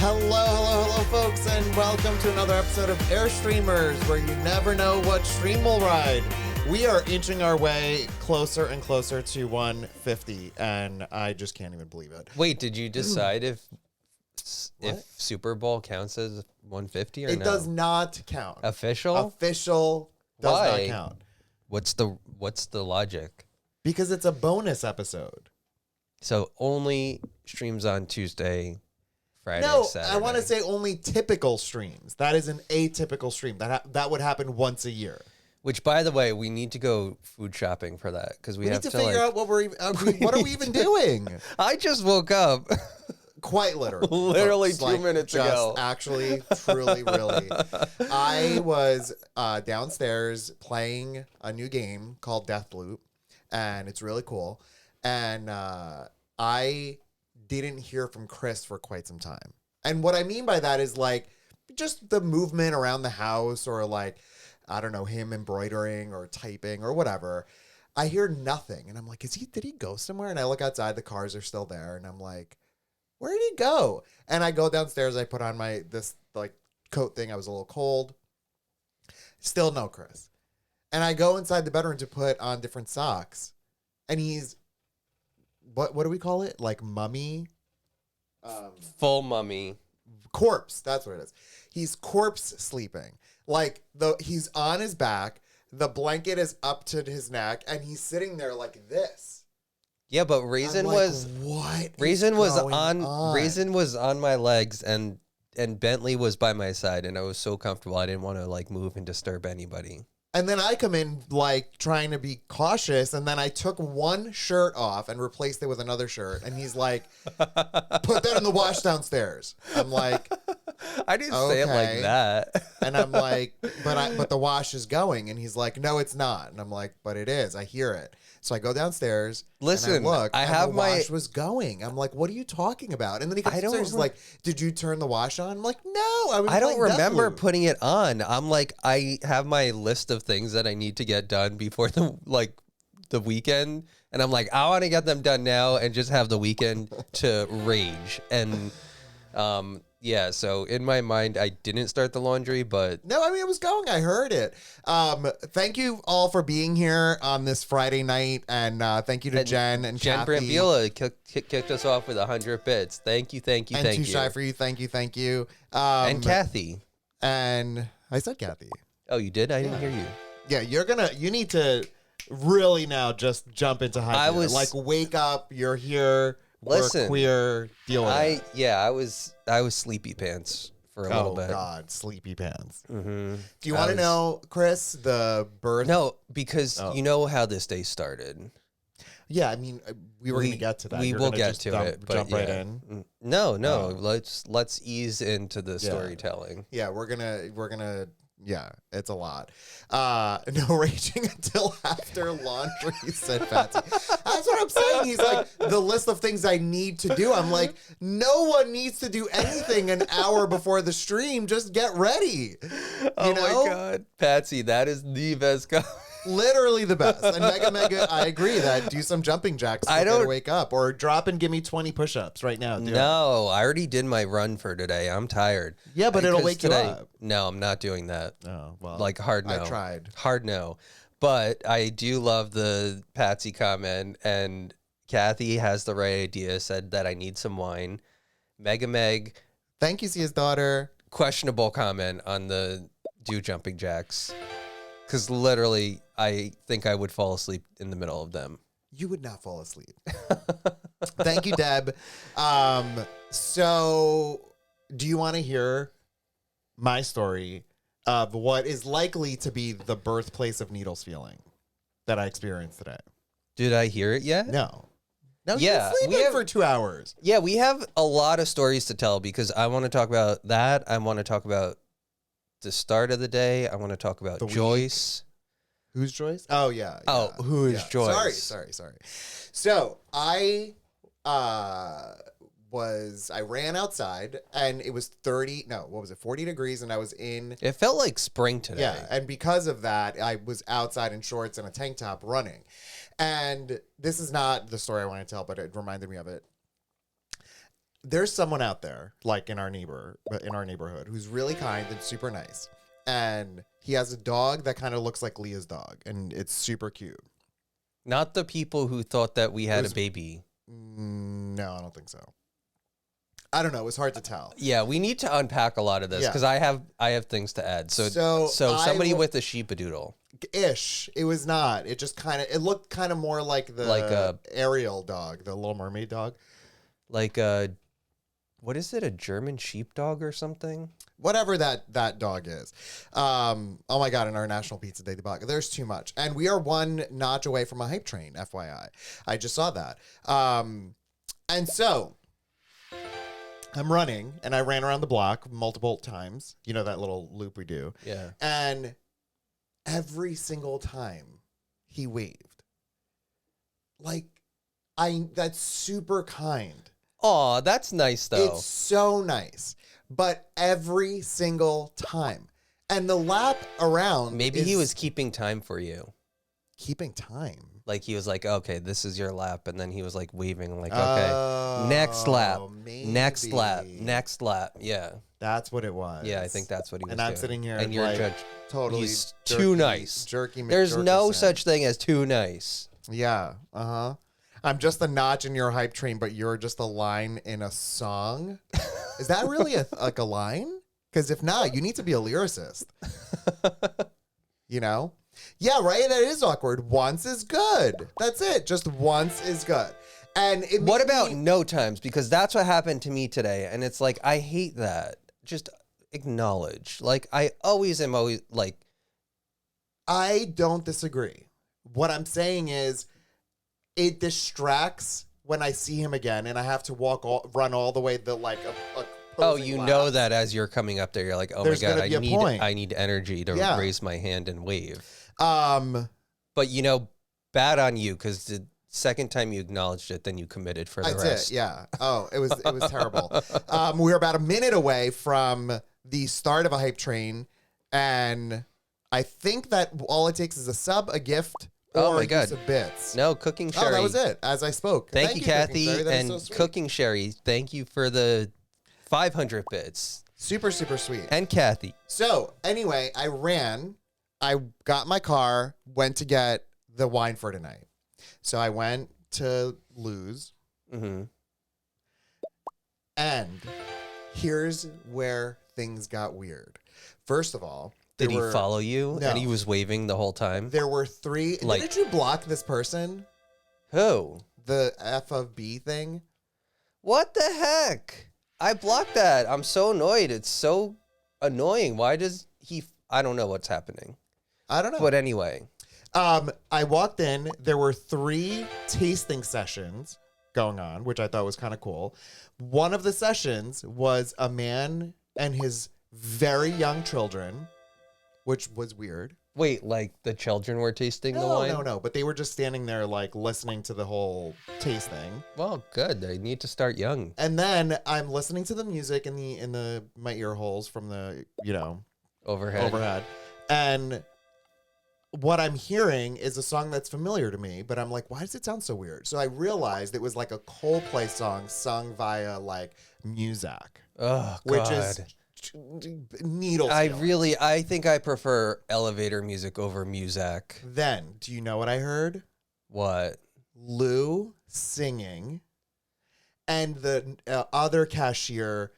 Hello, folks, and welcome to another episode of Airstreamers, where you never know what stream will ride. We are inching our way closer and closer to 150, and I just can't even believe it. Wait, did you decide if Super Bowl counts as 150 or It no? does not count. Official? Official does Why? not count. What's the logic? Because it's a bonus episode. So only streams on Tuesday, Friday, No, Saturday. I want to say only typical streams. That is an atypical stream. That would happen once a year. Which, by the way, we need to go food shopping for that because we We have need to figure out what what are we even doing? I just woke up. Quite literally. Literally folks, 2 minutes just ago. Actually, truly, really. I was downstairs playing a new game called Deathloop, and it's really cool. And I didn't hear from Chris for quite some time. And what I mean by that is like just the movement around the house, or like, I don't know, him embroidering or typing or whatever. I hear nothing. And I'm like, did he go somewhere? And I look outside, the cars are still there. And I'm like, where did he go? And I go downstairs, I put on this coat thing. I was a little cold. Still no Chris. And I go inside the bedroom to put on different socks. And he's, what do we call it? Like mummy? Full mummy. Corpse. That's what it is. He's corpse sleeping. Like he's on his back. The blanket is up to his neck. And he's sitting there like this. Yeah, but Raisin was on my legs and Bentley was by my side, and I was so comfortable I didn't want to like move and disturb anybody. And then I come in like trying to be cautious, and then I took one shirt off and replaced it with another shirt, and he's like, "Put that in the wash downstairs." I'm like, I didn't say it like that. And I'm like, but the wash is going, and he's like, "No, it's not." And I'm like, "But it is. I hear it." So I go downstairs. Listen, and I look. I and have the my wash was going. I'm like, "What are you talking about?" And then he comes upstairs. He's like, "Did you turn the wash on?" I'm like, "No, I don't remember putting it on. I'm like, I have my list of things that I need to get done before the weekend, and I'm like, I want to get them done now and just have the weekend to rage. And yeah, so in my mind, I didn't start the laundry, but no, I mean, it was going. I heard it. Thank you all for being here on this Friday night, and thank you to Jen and Jen Kathy. Brambilla kicked us off with 100 bits. Thank you. And Too Shy for You. Thank you. And Kathy. And I said Kathy. Oh, you did? I didn't hear you. Yeah, you need to really now just jump into high gear. Like, wake up, you're here, Listen, we're queer, deal with it. I was sleepy pants for a little bit. Oh God, sleepy pants. Mm-hmm. Do you want to know, Chris, the birth? No, because you know how this day started. Yeah, I mean, we were going to get to that. We will get to it, but jump right in. No. Let's ease into the storytelling. Yeah, we're gonna. Yeah, it's a lot. No raging until after laundry, said Patsy. That's what I'm saying. He's like, the list of things I need to do. I'm like, no one needs to do anything an hour before the stream. Just get ready. Oh my God, Patsy, that is the best comment. Literally the best. And Mega, I agree that do some jumping jacks to wake up, or drop and give me 20 push-ups right now. No, I already did my run for today. I'm tired. Yeah, but it'll wake you up. No, I'm not doing that. Oh, well. Like hard no. I tried. Hard no. But I do love the Patsy comment, and Kathy has the right idea, said that I need some wine. Meg. Thank you, Sia's daughter. Questionable comment on the do jumping jacks. Because literally, I think I would fall asleep in the middle of them. You would not fall asleep. Thank you, Deb. So, do you want to hear my story of what is likely to be the birthplace of Needles feeling that I experienced today? Did I hear it yet? No. Yeah, you've been sleeping for 2 hours. Yeah, we have a lot of stories to tell because I want to talk about that. I want to talk about the start of the day. I want to talk about Joyce. Who's Joyce? Oh, yeah. Who is Joyce? Sorry. So I ran outside, and it was 40 degrees, and I was in. It felt like spring today. Yeah, and because of that, I was outside in shorts and a tank top running. And this is not the story I want to tell, but it reminded me of it. there's someone out there, like in our neighborhood, who's really kind and super nice, and he has a dog that kind of looks like Leah's dog, and it's super cute. Not the people who thought that we had a baby. No, I don't think so. I don't know. It was hard to tell. Yeah, we need to unpack a lot of this because I have things to add. So somebody with a sheepadoodle. Ish. It was not. It just it looked kind of more like the Ariel dog, the Little Mermaid dog. Like what is it? A German sheepdog or something? Whatever that dog is. Oh my God, in our National Pizza Day debauch, there's too much. And we are one notch away from a hype train, FYI. I just saw that. And so I'm running, and I ran around the block multiple times. You know that little loop we do. Yeah. And every single time he waved. Like, that's super kind. Aw, that's nice, though. It's so nice. But every single time. And the lap around. Maybe he was keeping time for you. Keeping time? Like, he was like, okay, this is your lap. And then he was like waving, like, okay, next lap. Maybe. Next lap. Yeah. That's what it was. Yeah, I think that's what he was and doing. I'm sitting here and you're like, judge. Totally He's jerky, too nice. Jerky There's no McJerkison. such thing as too nice. Yeah. Uh-huh. I'm just a notch in your hype train, but you're just a line in a song. Is that really a line? Because if not, you need to be a lyricist. You know? Yeah, right? That is awkward. Once is good. That's it. Just once is good. And what about no times? Because that's what happened to me today. And it's like, I hate that. Just acknowledge. Like, I always am like. I don't disagree. What I'm saying is, it distracts when I see him again, and I have to run all the way the like a oh, you lap. know that as you're coming up there, you're like, oh There's my God, point. I need energy to raise my hand and wave. But you know, bad on you, because the second time you acknowledged it, then you committed for the rest. Yeah. Oh, it was terrible. We were about a minute away from the start of a hype train, and I think that all it takes is a sub, a gift. Oh my God! Of bits. No, Cooking Sherry. Oh, that was it. As I spoke. Thank you, Kathy, and so Cooking Sherry. Thank you for the 500 bits. Super, super sweet. And Kathy. So anyway, I got my car, went to get the wine for tonight. So I went to Lou's. Mm-hmm. And here's where things got weird. First of all, did he follow you? No. And he was waving the whole time? There were three. Like, did you block this person? Who? The F of B thing? What the heck? I blocked that. I'm so annoyed. It's so annoying. Why does he... I don't know what's happening. I don't know. But anyway. I walked in. There were 3 tasting sessions going on, which I thought was kind of cool. One of the sessions was a man and his very young children, which was weird. Wait, like the children were tasting the wine? No. But they were just standing there, like, listening to the whole tasting. Well, good. They need to start young. And then I'm listening to the music in my ear holes from the, overhead. And what I'm hearing is a song that's familiar to me, but I'm like, why does it sound so weird? So I realized it was like a Coldplay song sung via like Muzak. Oh, God. Which is needle stealing. I think I prefer elevator music over Muzak. Then, do you know what I heard? What? Lou singing and the other cashier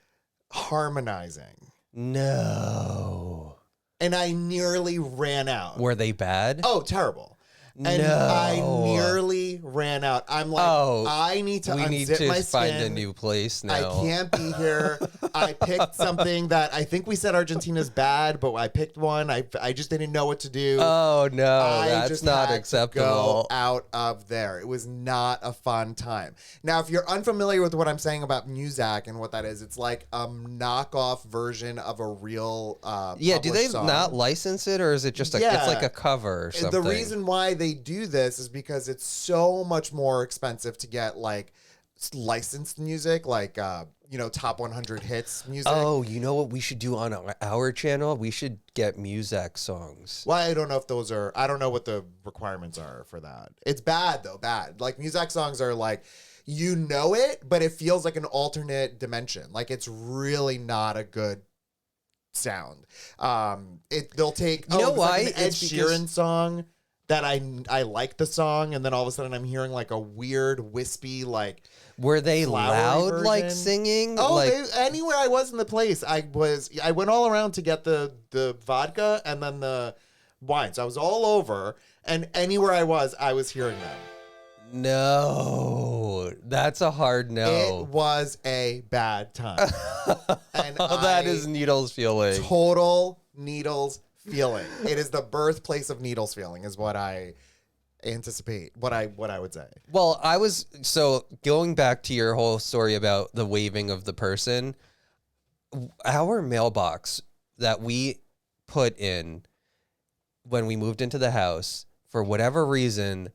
harmonizing. No. And I nearly ran out. Were they bad? Oh, terrible. And no. I nearly ran out. I'm like, I need to unzip my skin. Find a new place now. I can't be here. I picked something that I think we said Argentina's bad, but I picked one. I just didn't know what to do. Oh, no. That's just not had acceptable. To go out of there. It was not a fun time. Now, if you're unfamiliar with what I'm saying about Muzak and what that is, it's like a knockoff version of a real yeah, do they song. not license it, or is it just it's like a cover or something? The reason why they do this is because it's so much more expensive to get like licensed music, like top 100 hits music. Oh, you know what we should do on our channel? We should get Muzak songs. Well, I don't know if those are. I don't know what the requirements are for that. It's bad though. Bad. Like Muzak songs are like, you know it, but it feels like an alternate dimension. Like it's really not a good sound. They'll take You know it's why? like an Ed It's Sheeran song that I like the song, and then all of a sudden I'm hearing like a weird wispy like Were they flowery loud like version. singing? Oh, like anywhere I was in the place, I went all around to get the vodka and then the wine. So I was all over, and anywhere I was hearing them. no, that's a hard It no. was a bad time. And That is Needles feeling. total Needles feeling. It is the birthplace of Needles feeling, is what I anticipate. What I would say. Well, so going back to your whole story about the waving of the person, our mailbox that we put in when we moved into the house, for whatever reason,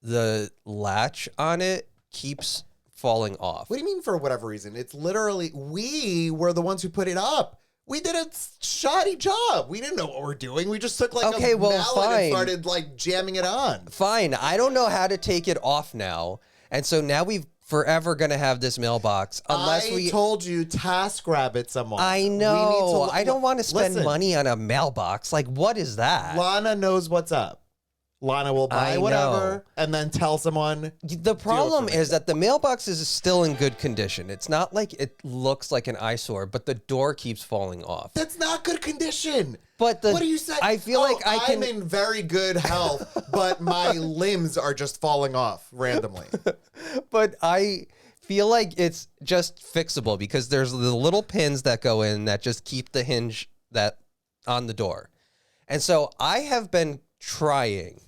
the latch on it keeps falling off. What do you mean for whatever reason? It's literally, we were the ones who put it up. We did a shoddy job. We didn't know what we're doing. We just took like Okay, a well, mallet fine. and started like jamming it on. Fine, I don't know how to take it off now. And so now we've forever going to have this mailbox unless I told you, TaskRabbit someone. I We need know. to- I don't want to spend Listen, money on a mailbox. Like, what is that? Lana knows what's up. Lana will buy I whatever know. and then tell someone. The problem me. is that the mailbox is still in good condition. It's not like it looks like an eyesore, but the door keeps falling off. That's not good condition. But What do you say? I feel like I I'm can. in very good health, but my limbs are just falling off randomly. But I feel like it's just fixable because there's the little pins that go in that just keep the hinge that on the door. And so I have been trying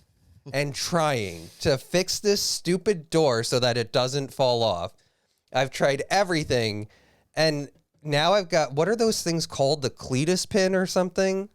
to fix this stupid door so that it doesn't fall off. I've tried everything, and now I've got, what are those things called? The Cletus pin or something?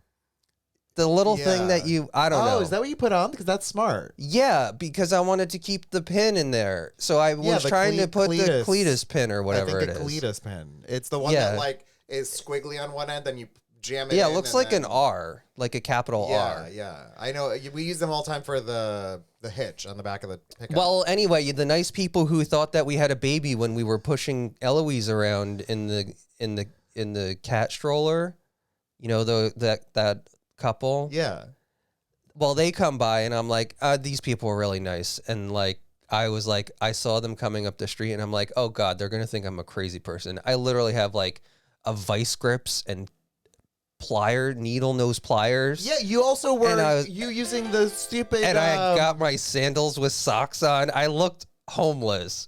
The little thing that I don't know. Oh, is that what you put on? Because that's smart. Yeah, because I wanted to keep the pin in there. So I was the trying to put the Cletus. Cletus pin or whatever I it think a is. Cletus pin. It's the one Yeah. that like is squiggly on one end, then you jam it. Yeah, in it looks and like then, an R, like a capital R. Yeah. I know. We use them all the time for the hitch on the back of the pickup. Well, anyway, the nice people who thought that we had a baby when we were pushing Eloise around in the cat stroller, you know, that couple. yeah. Well, they come by and I'm like, these people are really nice. And like, I was like, I saw them coming up the street and I'm like, oh God, they're going to think I'm a crazy person. I literally have like a vice grips and needle nose pliers. Yeah, you also were And you using the stupid And I got my sandals with socks on. I looked homeless,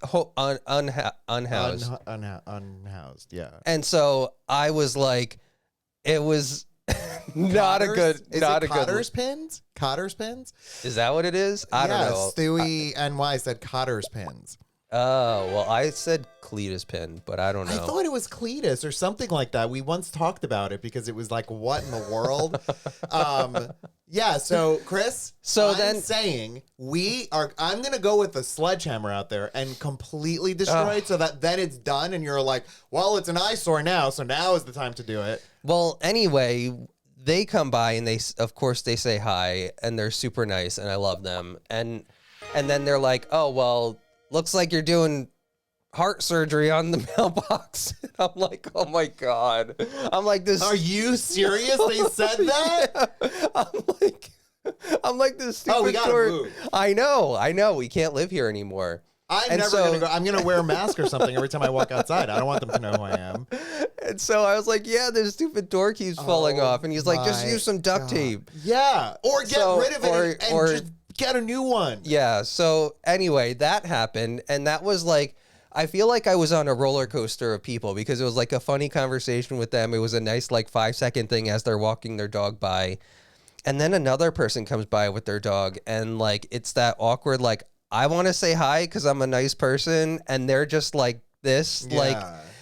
unhoused. unhoused, yeah. And so I was like, it was not a good, Is not it a good. Cotter's pins? Cotter's pins? Is that what it is? I don't know. Stewie NY said Cotter's pins. Oh, well, I said Cletus pin, but I don't know. I thought it was Cletus or something like that. We once talked about it because it was like, what in the world? Yeah, so Chris, I'm saying I'm going to go with the sledgehammer out there and completely destroy it so that then it's done and you're like, well, it's an eyesore now, so now is the time to do it. Well, anyway, they come by and of course, they say hi and they're super nice and I love them. And then they're like, oh, well, looks like you're doing heart surgery on the mailbox. I'm like, oh my God. I'm like this. Are you serious? They said that? Yeah. I'm like this stupid We gotta tour- move. I know. We can't live here anymore. I'm never going to go. I'm going to wear a mask or something every time I walk outside. I don't want them to know who I am. And so I was like, yeah, this stupid door keeps falling off. And he's like, just my use some duct tape. Yeah. Or get So- rid of it and just get a new one. Yeah. So anyway, that happened. And that was like, I feel like I was on a roller coaster of people because it was like a funny conversation with them. It was a nice like 5-second thing as they're walking their dog by. And then another person comes by with their dog and like, it's that awkward, like, I want to say hi because I'm a nice person. And they're just like this, like,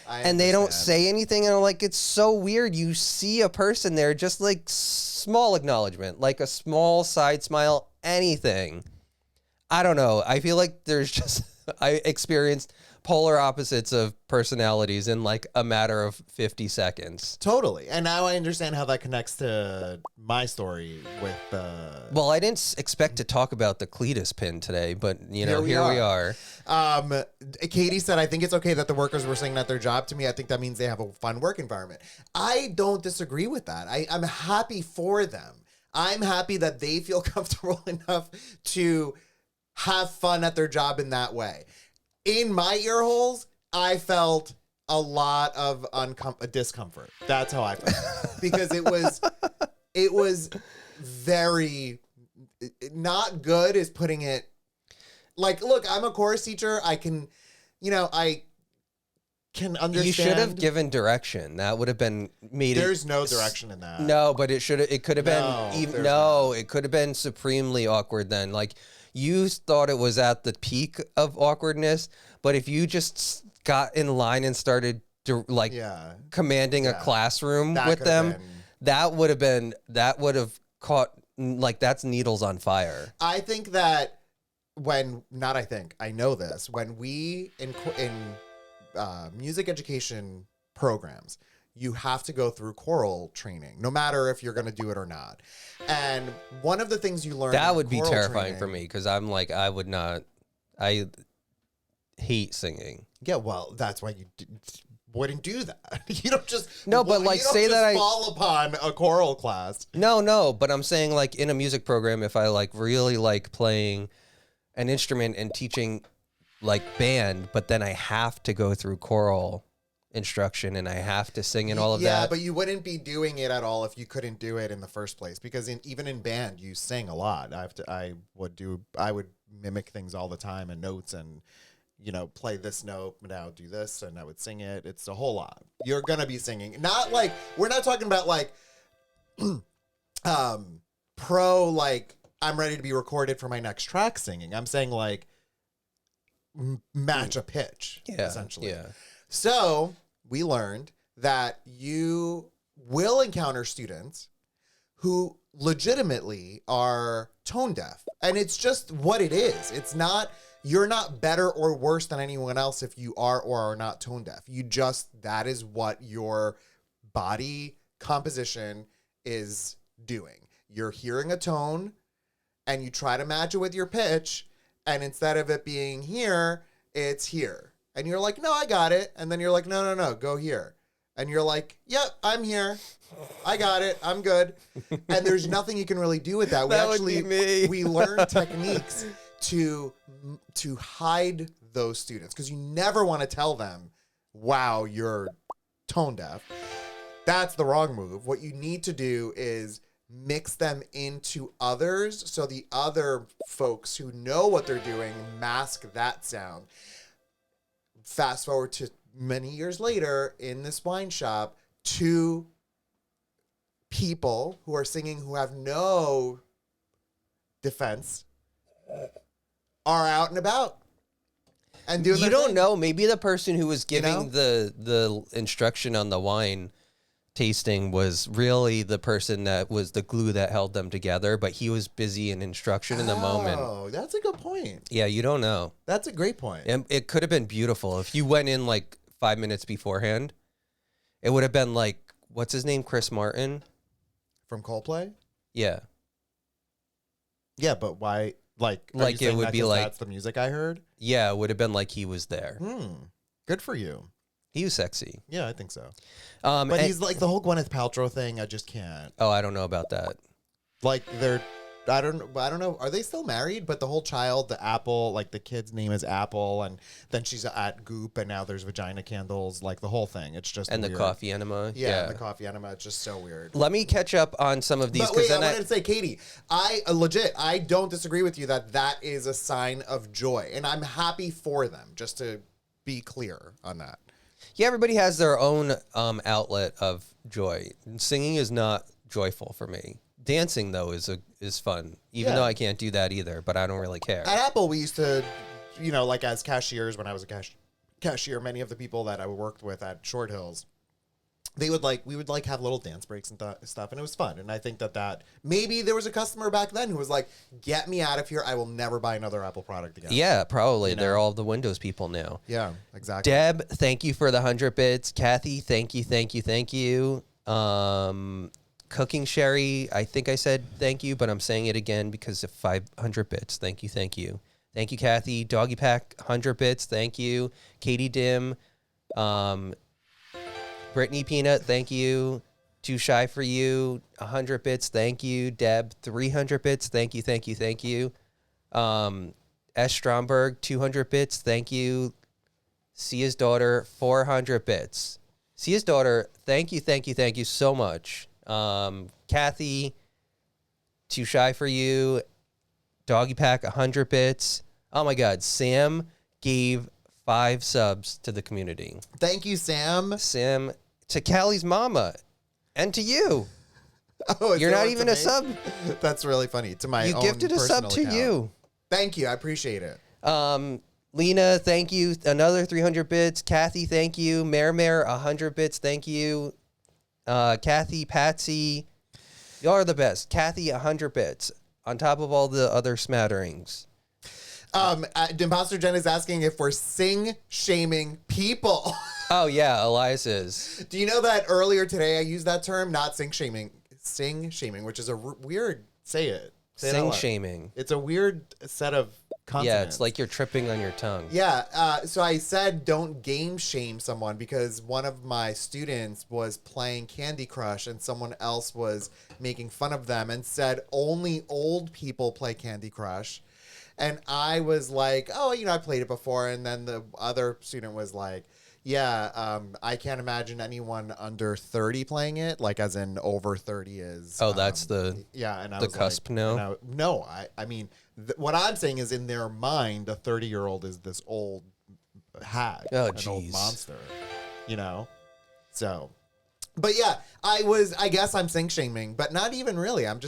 and they don't say anything. And I'm like, it's so weird. You see a person there, just like small acknowledgement, like a small side smile, anything. I don't know. I feel like there's just I experienced polar opposites of personalities in like a matter of 50 seconds. Totally. And now I understand how that connects to my story with Well, I didn't expect to talk about the Cletus pin today, but you know, Here we here we are. Katie said, I think it's okay that the workers were saying at their job. To me, I think that means they have a fun work environment. I don't disagree with that. I'm happy for them. I'm happy that they feel comfortable enough to have fun at their job in that way. In my ear holes, I felt a lot of discomfort. That's how I felt. Because it was very not good is putting it like, look, I'm a chorus teacher. I can, I can understand. You should have given direction. That would have been made. There's no direction in that. No, but it could have been even. No, it could have been supremely awkward then. Like you thought it was at the peak of awkwardness, but if you just got in line and started commanding a classroom with them, that would have caught like that's needles on fire. I think that I know this, when we in music education programs, you have to go through choral training, no matter if you're going to do it or not. And one of the things you learn that would be terrifying for me because I'm like, I would not. I hate singing. Yeah, well, that's why you wouldn't do that. You don't just fall upon a choral class. No, but I'm saying like in a music program, if I like really like playing an instrument and teaching like band, but then I have to go through choral instruction and I have to sing and all of that. Yeah, but you wouldn't be doing it at all if you couldn't do it in the first place, because even in band you sing a lot. I would mimic things all the time and notes and play this note, now do this, and I would sing it. It's a whole lot. You're gonna be singing. Not like, we're not talking about like pro, like I'm ready to be recorded for my next track singing. I'm saying like match a pitch, essentially. Yeah. So we learned that you will encounter students who legitimately are tone deaf, and it's just what it is. It's not, you're not better or worse than anyone else if you are or are not tone deaf. That is what your body composition is doing. You're hearing a tone and you try to match it with your pitch, and instead of it being here, it's here. And you're like, no, I got it. And then you're like, no, go here. And you're like, yep, I'm here. I got it. I'm good. And there's nothing you can really do with that. We learn techniques to hide those students, because you never want to tell them, wow, you're tone deaf. That's the wrong move. What you need to do is mix them into others, so the other folks who know what they're doing mask that sound. Fast forward to many years later in this wine shop, 2 people who are singing who have no defense are out and about and doing. You don't know. Maybe the person who was giving the instruction on the wine tasting was really the person that was the glue that held them together, but he was busy in instruction in the moment. Oh, that's a good point. Yeah, you don't know. That's a great point. And it could have been beautiful if you went in like 5 minutes beforehand. It would have been like, what's his name, Chris Martin from Coldplay. Yeah. Yeah, but why? Like it would be like, that's the music I heard. Yeah, it would have been like he was there. Good for you. He was sexy. Yeah, I think so. But he's like the whole Gwyneth Paltrow thing. I just can't. Oh, I don't know about that. Like I don't know. Are they still married? But the whole child, the Apple, like the kid's name is Apple, and then she's at Goop, and now there's vagina candles. Like the whole thing. It's just and weird. The coffee enema. Yeah, the coffee enema. It's just so weird. Let me catch up on some of these. But wait, I wanted to say, Katie, I don't disagree with you that is a sign of joy, and I'm happy for them. Just to be clear on that. Yeah, everybody has their own outlet of joy. Singing is not joyful for me. Dancing though is fun, even though I can't do that either. But I don't really care. At Apple, we used to, like as cashiers, when I was a cashier, many of the people that I worked with at Short Hills, we would like have little dance breaks and stuff, and it was fun. And I think that maybe there was a customer back then who was like, "Get me out of here! I will never buy another Apple product again." Yeah, probably. They're all the Windows people now. Yeah, exactly. Deb, thank you for the 100 bits. Kathy, thank you. Cooking Sherry, I think I said thank you, but I'm saying it again because of 500 bits. Thank you. Thank you, Kathy. Doggy Pack, 100 bits. Thank you. Katie Dim. Brittany Peanut, thank you. Too Shy for You, 100 bits. Thank you. Deb, 300 bits. Thank you. S. Stromberg, 200 bits. Thank you. Sia's Daughter, 400 bits. Sia's Daughter, thank you so much. Kathy, Too Shy for You. Doggy Pack, 100 bits. Oh my God, Sam gave 5 subs to the community. Thank you, Sam. Sam, to Callie's mama, and to you. Oh, You're not even a sub. That's really funny. To my You own gifted a sub to account. you. Thank you. I appreciate it. Lena, thank you. Another 300 bits. Kathy, thank you. Mare, 100 bits. Thank you. Kathy, Patsy, y'all are the best. Kathy, 100 bits. On top of all the other smatterings. Imposter Jen is asking if we're shaming people. Oh, yeah, Elias is. Do you know that earlier today I used that term, not sing shaming, which is a weird, say it out loud. Shaming. It's a weird set of consonants. Yeah, it's like you're tripping on your tongue. Yeah, so I said don't game shame someone because one of my students was playing Candy Crush and someone else was making fun of them and said only old people play Candy Crush. And I was like, oh, I played it before. And then the other student was like, yeah, I can't imagine anyone under 30 playing it, like as in over 30 is. Oh, that's and I the was cusp like, now? I mean, what I'm saying is in their mind, a 30-year-old is this old hag, an old monster, So, but yeah, I guess I'm shaming, but not even really. I'm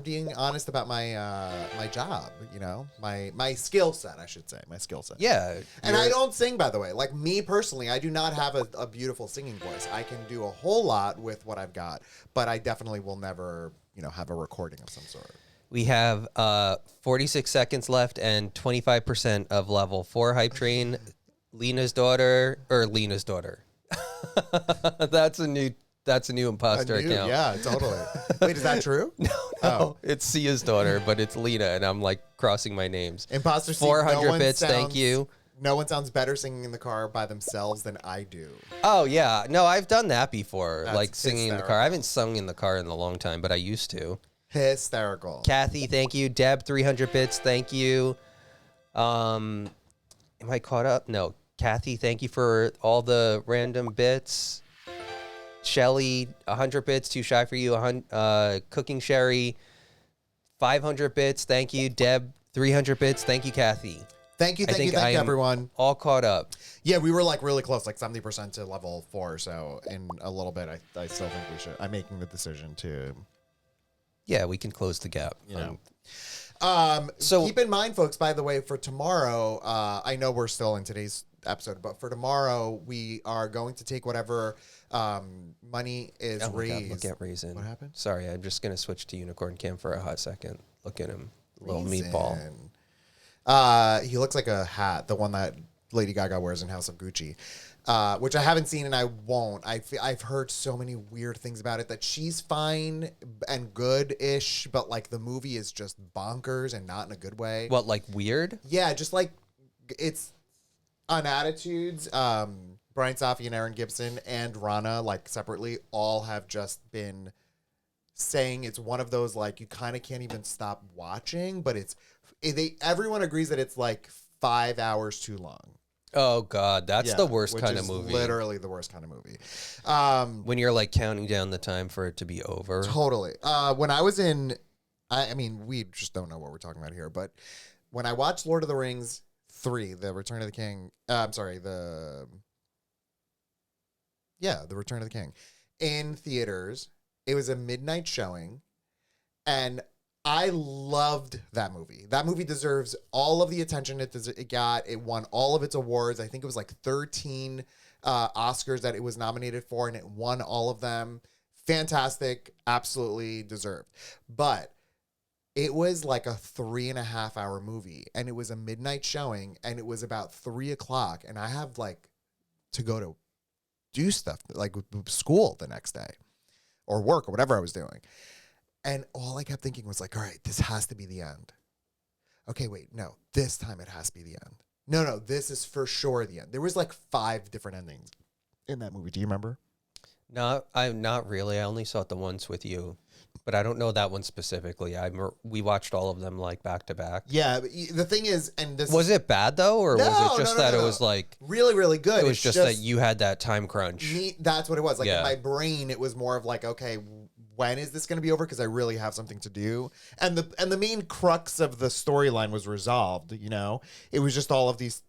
being honest about my my job, my skill set, I should say, my skill set. Yeah. And I don't sing, by the way. Like me personally, I do not have a beautiful singing voice. I can do a whole lot with what I've got, but I definitely will never, have a recording of some sort. We have 46 seconds left and 25% of level 4 hype train. Lena's daughter. That's a new imposter account. Yeah, totally. Wait, is that true? No, it's Sia's daughter, but it's Lena, and I'm like crossing my names. Imposter 400 bits, thank you. No one sounds better singing in the car by themselves than I do. Oh, yeah. No, I've done that before, like singing hysterical. in the car. I haven't sung in the car in a long time, but I used to. Hysterical. Kathy, thank you. Deb, 300 bits, thank you. Am I caught up? No. Kathy, thank you for all the random bits. Shelly, 100 bits, Too Shy for You. Cooking Sherry, 500 bits, thank you. Deb, 300 bits, thank you, Kathy. Thank you, everyone. All caught up. Yeah, we were like really close, like 70% to level 4. So in a little bit, I still think we should. I'm making the decision to. Yeah, we can close the gap. So keep in mind, folks, by the way, for tomorrow, I know we're still in today's episode, but for tomorrow, we are going to take whatever money is raised. God, look at Raisin. What happened? Sorry, I'm just going to switch to Unicorn Cam for a hot second. Look at him. Little meatball. He looks like a hat, the one that Lady Gaga wears in House of Gucci. Which I haven't seen and I won't. I've heard so many weird things about it that she's fine and good-ish, but like the movie is just bonkers and not in a good way. What, like weird? Yeah, just like it's on Attitudes. Brian Safi and Aaron Gibson and Rana, like separately, all have just been saying it's one of those like you kind of can't even stop watching, but everyone agrees that it's like 5 hours too long. Oh God, that's the worst kind of movie. Literally the worst kind of movie. When you're like counting down the time for it to be over. Totally. When I was I mean, we just don't know what we're talking about here, but when I watched Lord of the Rings 3, The Return of the King, The Return of the King in theaters, it was a midnight showing, and I loved that movie. That movie deserves all of the attention it got. It won all of its awards. I think it was like 13 Oscars that it was nominated for, and it won all of them. Fantastic, absolutely deserved. But it was like a 3.5 hour movie, and it was a midnight showing, and it was about 3 o'clock, and I have like to go to do stuff like school the next day or work or whatever I was doing. And all I kept thinking was like, all right, this has to be the end. Okay, wait, no, this time it has to be the end. No, this is for sure the end. There was like 5 different endings in that movie. Do you remember? No, I'm not really. I only saw it the once with you, but I don't know that one specifically. We watched all of them like back to back. Yeah, but the thing is, and this Was it bad though, or No, was it just no, that no, it no. was like really, really good. it was It's just that you had that time crunch? That's what it was. Like Yeah. in my brain, it was more of like, okay, when is this going to be over? Because I really have something to do. And the main crux of the storyline was resolved. You know, it was just all of these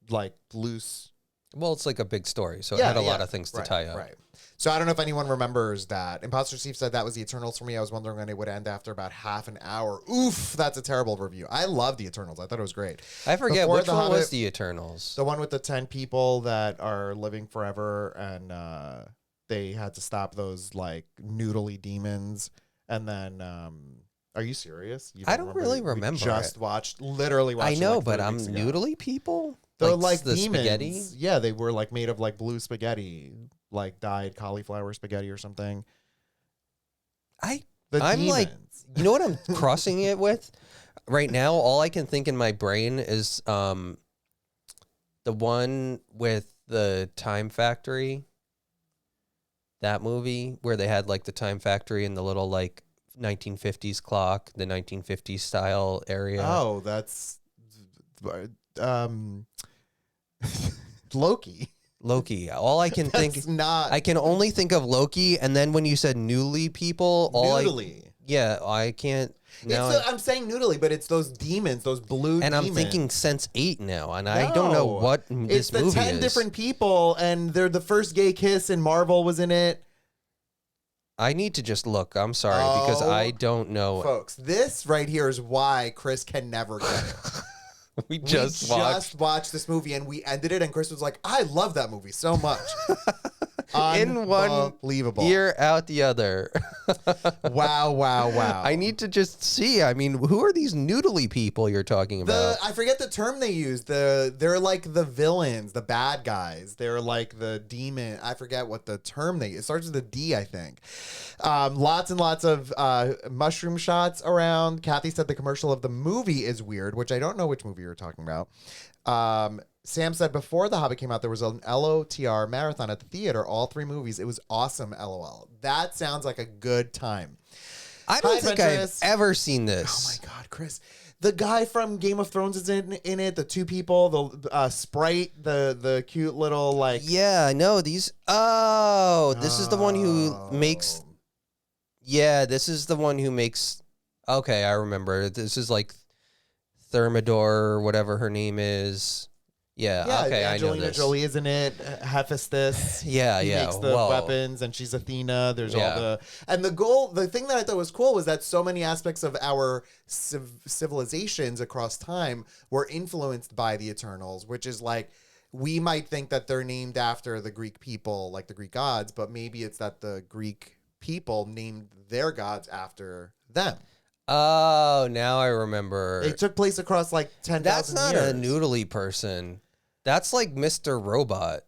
like loose. Well, it's like a big story, so it had a lot of things to right, tie up. Right. So I don't know if anyone remembers that. Imposter Steve said that was the Eternals for me. I was wondering when it would end after about half an hour. Oof, that's a terrible review. I love the Eternals. I thought it was great. I forget Before which The one was Hobbit- the Eternals. The one with the 10 people that are living forever, and they had to stop those like noodly demons. And then, are you serious? You I don't really We remember just it. literally watched I it, know, like, but 3 I'm weeks ago. noodly people. They're like the demons. spaghetti. Yeah, they were like made of like blue spaghetti, like dyed cauliflower spaghetti or something. I'm Demons. like, you know what I'm crossing it with right now? All I can think in my brain is the one with the Time Factory. That movie where they had like the Time Factory and the little like 1950s clock, the 1950s style area. Oh, that's Loki. Loki. All I can think, That's not I can only think of Loki, and then when you said newly people, noodly. I can't. Now I'm saying noodly, but it's those demons, those blue and demons. I'm thinking Sense 8 now, and I don't know what It's this the movie 10 is. different people, and they're the first gay kiss, and Marvel was in it. I need to just look. I'm sorry, because Oh, I don't know. Folks, this right here is why Chris can never get it. We We just just watched this movie, and we ended it, and Chris was like, I love that movie so much. In one Unbelievable. ear out the other. Wow. I need to just see. I mean, who are these noodly people you're talking about? I forget the term they use. They're like the villains, the bad guys. They're like the demon. I forget what the term they use. It starts with a D, I think. Lots and lots of mushroom shots around. Kathy said the commercial of the movie is weird, which I don't know which movie you're talking about. Sam said before The Hobbit came out, there was an LOTR marathon at the theater, all 3 movies. It was awesome, LOL. That sounds like a good time. I don't Hi, think Ventress. I've ever seen Oh this. my God, Chris. The guy from Game of Thrones is in it. The 2 people, the Sprite, the cute little like. Yeah, I know these. Oh, this is the one who makes. Yeah, this is the one who makes. Okay, I remember. This is like Thermidor or whatever her name is. Yeah, okay, I know Angelina this. Jolie is in it. Hephaestus. Yeah, He yeah. makes the Whoa. weapons, and she's Athena. There's Yeah. all the thing that I thought was cool was that so many aspects of our civilizations across time were influenced by the Eternals, which is like, we might think that they're named after the Greek people, like the Greek gods, but maybe it's that the Greek people named their gods after them. Oh, now I remember. It took place across like 10,000 That's not years. a noodly person. That's like Mr. Robot.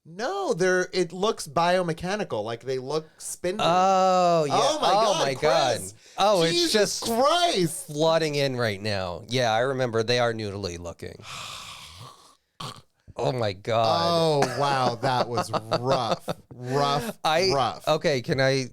No, it looks biomechanical, like they look spindly. Oh, yeah. Oh my God, Chris. Oh, Jesus it's just Christ. flooding in right now. Yeah, I remember. They are noodly looking. Oh my God. Oh wow, that was rough. Rough. Okay, can I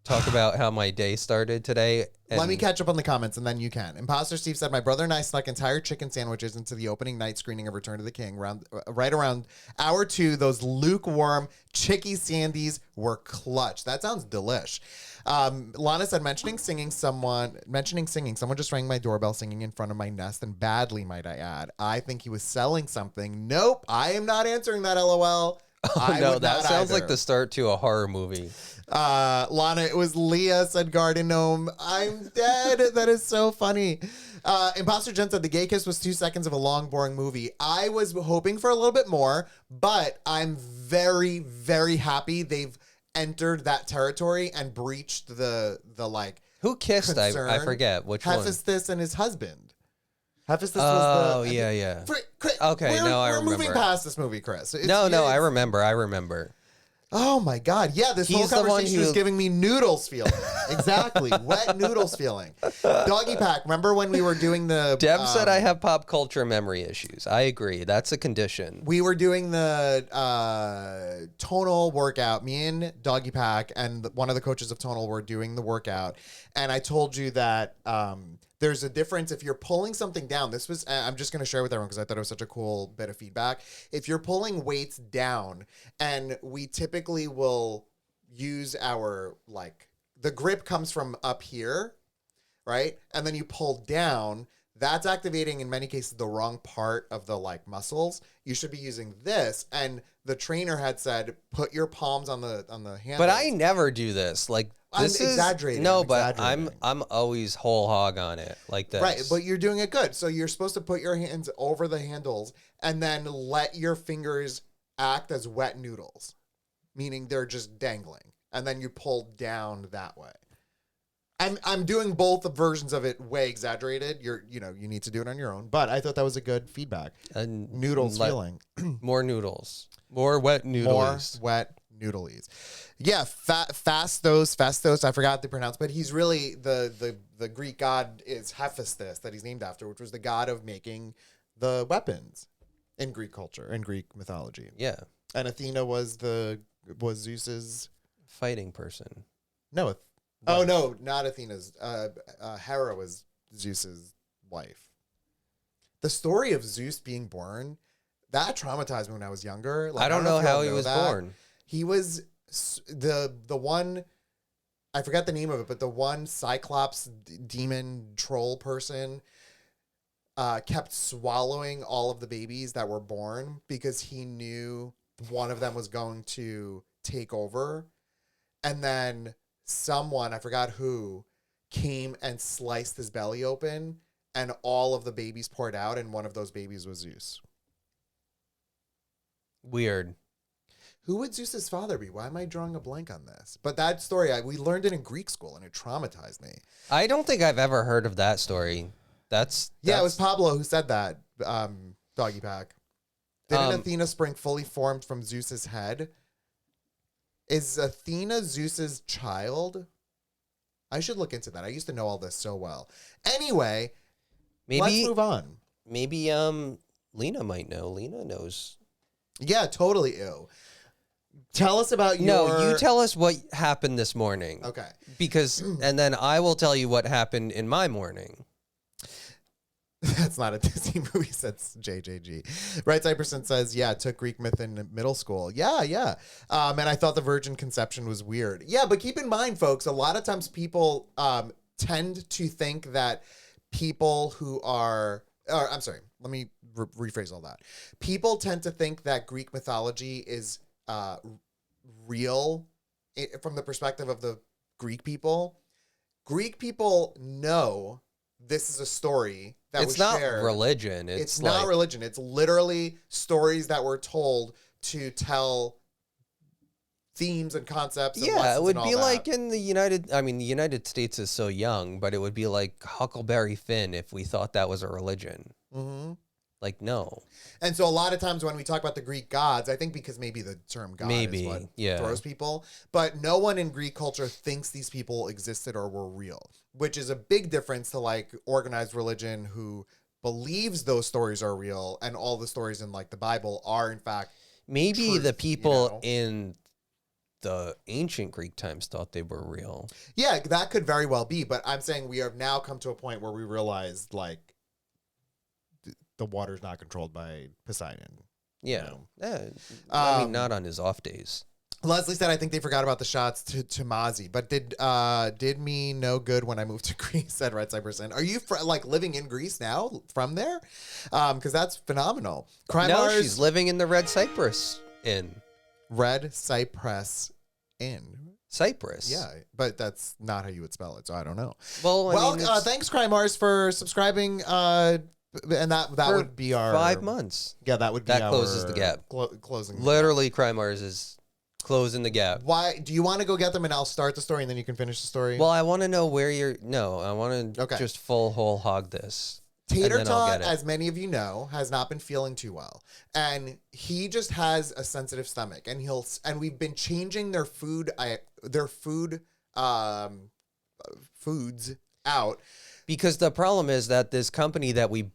talk about how my day started today? Let me catch up on the comments, and then you can. Imposter Steve said, my brother and I snuck entire chicken sandwiches into the opening night screening of Return to the King. Right around hour 2, those lukewarm chicky sandies were clutch. That sounds delish. Lana said, mentioning singing, someone just rang my doorbell singing in front of my nest, and badly, might I add. I think he was selling something. Nope, I am not answering that, LOL. Oh no, would that not sounds either. like the start to a horror movie. Lana, it was Leah, said Garden Gnome. I'm dead. That is so funny. Imposter Jen said the gay kiss was 2 seconds of a long, boring movie. I was hoping for a little bit more, but I'm very, very happy they've entered that territory and breached the like Who kissed? I concern. forget which one. Hephaestus and his husband. Hephaestus Oh, was the yeah. Chris, Okay, now I we're moving remember. past this movie, Chris. No, I it's- remember. Oh my God! Yeah, this He's the whole one conversation is who- giving me noodles feeling. Exactly, wet noodles feeling. Doggy pack. Remember when we were doing the? Deb said I have pop culture memory issues. I agree. That's a condition. We were doing the tonal workout. Me and Doggy Pack and one of the coaches of tonal were doing the workout, and I told you that there's a difference if you're pulling something down. This was I'm just going to share with everyone because I thought it was such a cool bit of feedback. If you're pulling weights down, and we typically will use our like the grip comes from up here, right, and then you pull down. That's activating in many cases the wrong part of the like muscles. You should be using this. And the trainer had said, put your palms on the handle. But I never do this. Like I'm this is exaggerating. No, I'm but exaggerating. I'm always whole hog on it like this. Right, but you're doing it good. So you're supposed to put your hands over the handles and then let your fingers act as wet noodles, meaning they're just dangling. And then you pull down that way. I'm doing both the versions of it way exaggerated. You need to do it on your own. But I thought that was a good feedback. And Noodles feeling. more noodles. More wet More noodles. wet noodlies. Yeah, Fastos. I forgot to pronounce, but he's really the Greek god is Hephaestus that he's named after, which was the god of making the weapons in Greek culture, in Greek mythology. Yeah. And Athena was Zeus's Fighting person. no. Oh no, not Athena's. Hera was Zeus's wife. The story of Zeus being born that traumatized me when I was younger. Like, I don't know if y'all how he was that. born. He was the one. I forgot the name of it, but the one Cyclops demon troll person kept swallowing all of the babies that were born because he knew one of them was going to take over, and then someone, I forgot who, came and sliced his belly open, and all of the babies poured out, and one of those babies was Zeus. Weird. Who would Zeus's father be? Why am I drawing a blank on this? But that story, we learned it in Greek school, and it traumatized me. I don't think I've ever heard of that story. That's Yeah, it was Pablo who said that, Doggy Pack. Didn't Athena spring fully formed from Zeus's head? Is Athena Zeus's child? I should look into that. I used to know all this so well. Anyway, let's move on. Maybe Lena might know. Lena knows. Yeah, totally. Ew. Tell us about your... No, you tell us what happened this morning. Okay. Because, and then I will tell you what happened in my morning. That's not a Disney movie, says JJG. Right Side Percent says, yeah, took Greek myth in middle school. Yeah. And I thought the virgin conception was weird. Yeah, but keep in mind, folks, a lot of times people tend to think that people who are... I'm sorry, let me rephrase all that. People tend to think that Greek mythology is real from the perspective of the Greek people. Greek people know this is a story that It's was not shared. religion. It's like, not religion. It's literally stories that were told to tell themes and concepts. And Yeah, lessons it would and be all like that. in the United States is so young, but it would be like Huckleberry Finn if we thought that was a religion. Mm-hmm. Like, no. And so a lot of times when we talk about the Greek gods, I think because maybe the term god Maybe, is what yeah. throws people, but no one in Greek culture thinks these people existed or were real, which is a big difference to like organized religion who believes those stories are real and all the stories in like the Bible are in fact Maybe truth, the people know? in the ancient Greek times thought they were real. Yeah, that could very well be, but I'm saying we have now come to a point where we realize like the water's not controlled by Poseidon. Yeah. No. Yeah. I mean, Um, not on his off days. Leslie said, I think they forgot about the shots to Mazi, but did me no good when I moved to Greece, said Red Cypress. Are you like living in Greece now from there? Because that's phenomenal. Crime No, Mars, she's living in the Red Cypress Inn. Red Cypress Inn. Cyprus. Yeah, but that's not how you would spell it, so I don't know. Well, I mean, Thanks, Cry Mars, for subscribing. And that for would be our 5 months. Yeah, that would be That closes the gap. Closing. Literally, Cry Mars is closing the gap. Why do you want to go get them and I'll start the story and then you can finish the story? Well, I want to know where you're. No, I want to Okay. just whole hog this. Tater and then I'll Tot, get it. as many of you know, has not been feeling too well, and he just has a sensitive stomach. And we've been changing their foods out. Because the problem is that this company that we've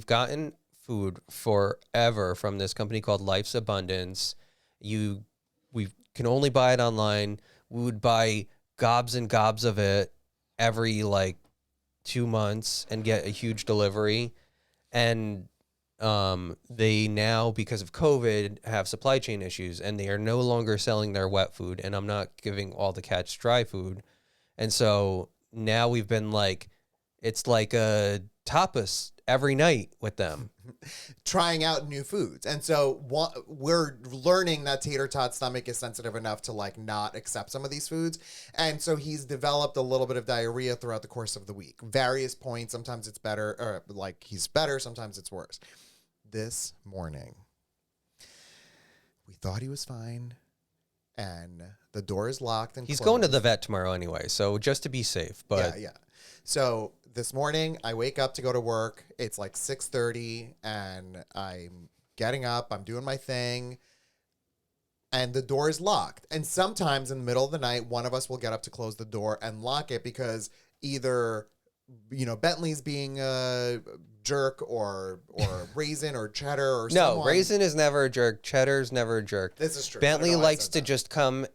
gotten food forever from this company called Life's Abundance. We can only buy it online. We would buy gobs and gobs of it every 2 months and get a huge delivery. And they now, because of COVID, have supply chain issues and they are no longer selling their wet food. And I'm not giving all the cats dry food. And so now we've been it's like a tapas every night with them. Trying out new foods. And so we're learning that Tater Tot's stomach is sensitive enough to not accept some of these foods. And so he's developed a little bit of diarrhea throughout the course of the week. Various points. Sometimes it's better, or he's better. Sometimes it's worse. This morning, we thought he was fine. And the door is locked and He's closed. going to the vet tomorrow anyway, so just to be safe. But Yeah. So this morning I wake up to go to work. It's 6:30 and I'm getting up. I'm doing my thing. And the door is locked. And sometimes in the middle of the night, one of us will get up to close the door and lock it because either, Bentley's being a jerk or Raisin or Cheddar or no, someone. Raisin is never a jerk. Cheddar's never a jerk. This is true. Bentley I don't know why I likes said to that. just come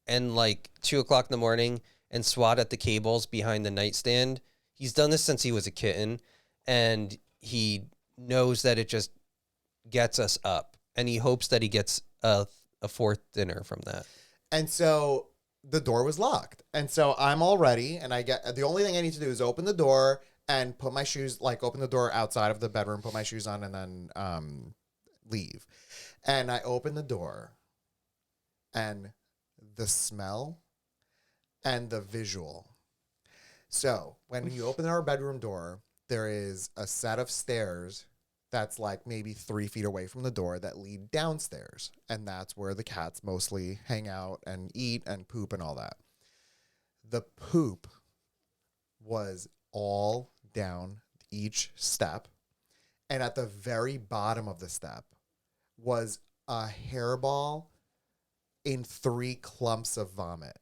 and 2:00 in the morning and swat at the cables behind the nightstand. He's done this since he was a kitten, and he knows that it just gets us up, and he hopes that he gets a fourth dinner from that. And so the door was locked. And so I'm all ready. And the only thing I need to do is open the door and put my shoes, open the door outside of the bedroom, put my shoes on, and then leave. And I open the door and the smell and the visual. So when you open our bedroom door, there is a set of stairs that's maybe 3 feet away from the door that lead downstairs. And that's where the cats mostly hang out and eat and poop and all that. The poop was all down each step. And at the very bottom of the step was a hairball in 3 clumps of vomit.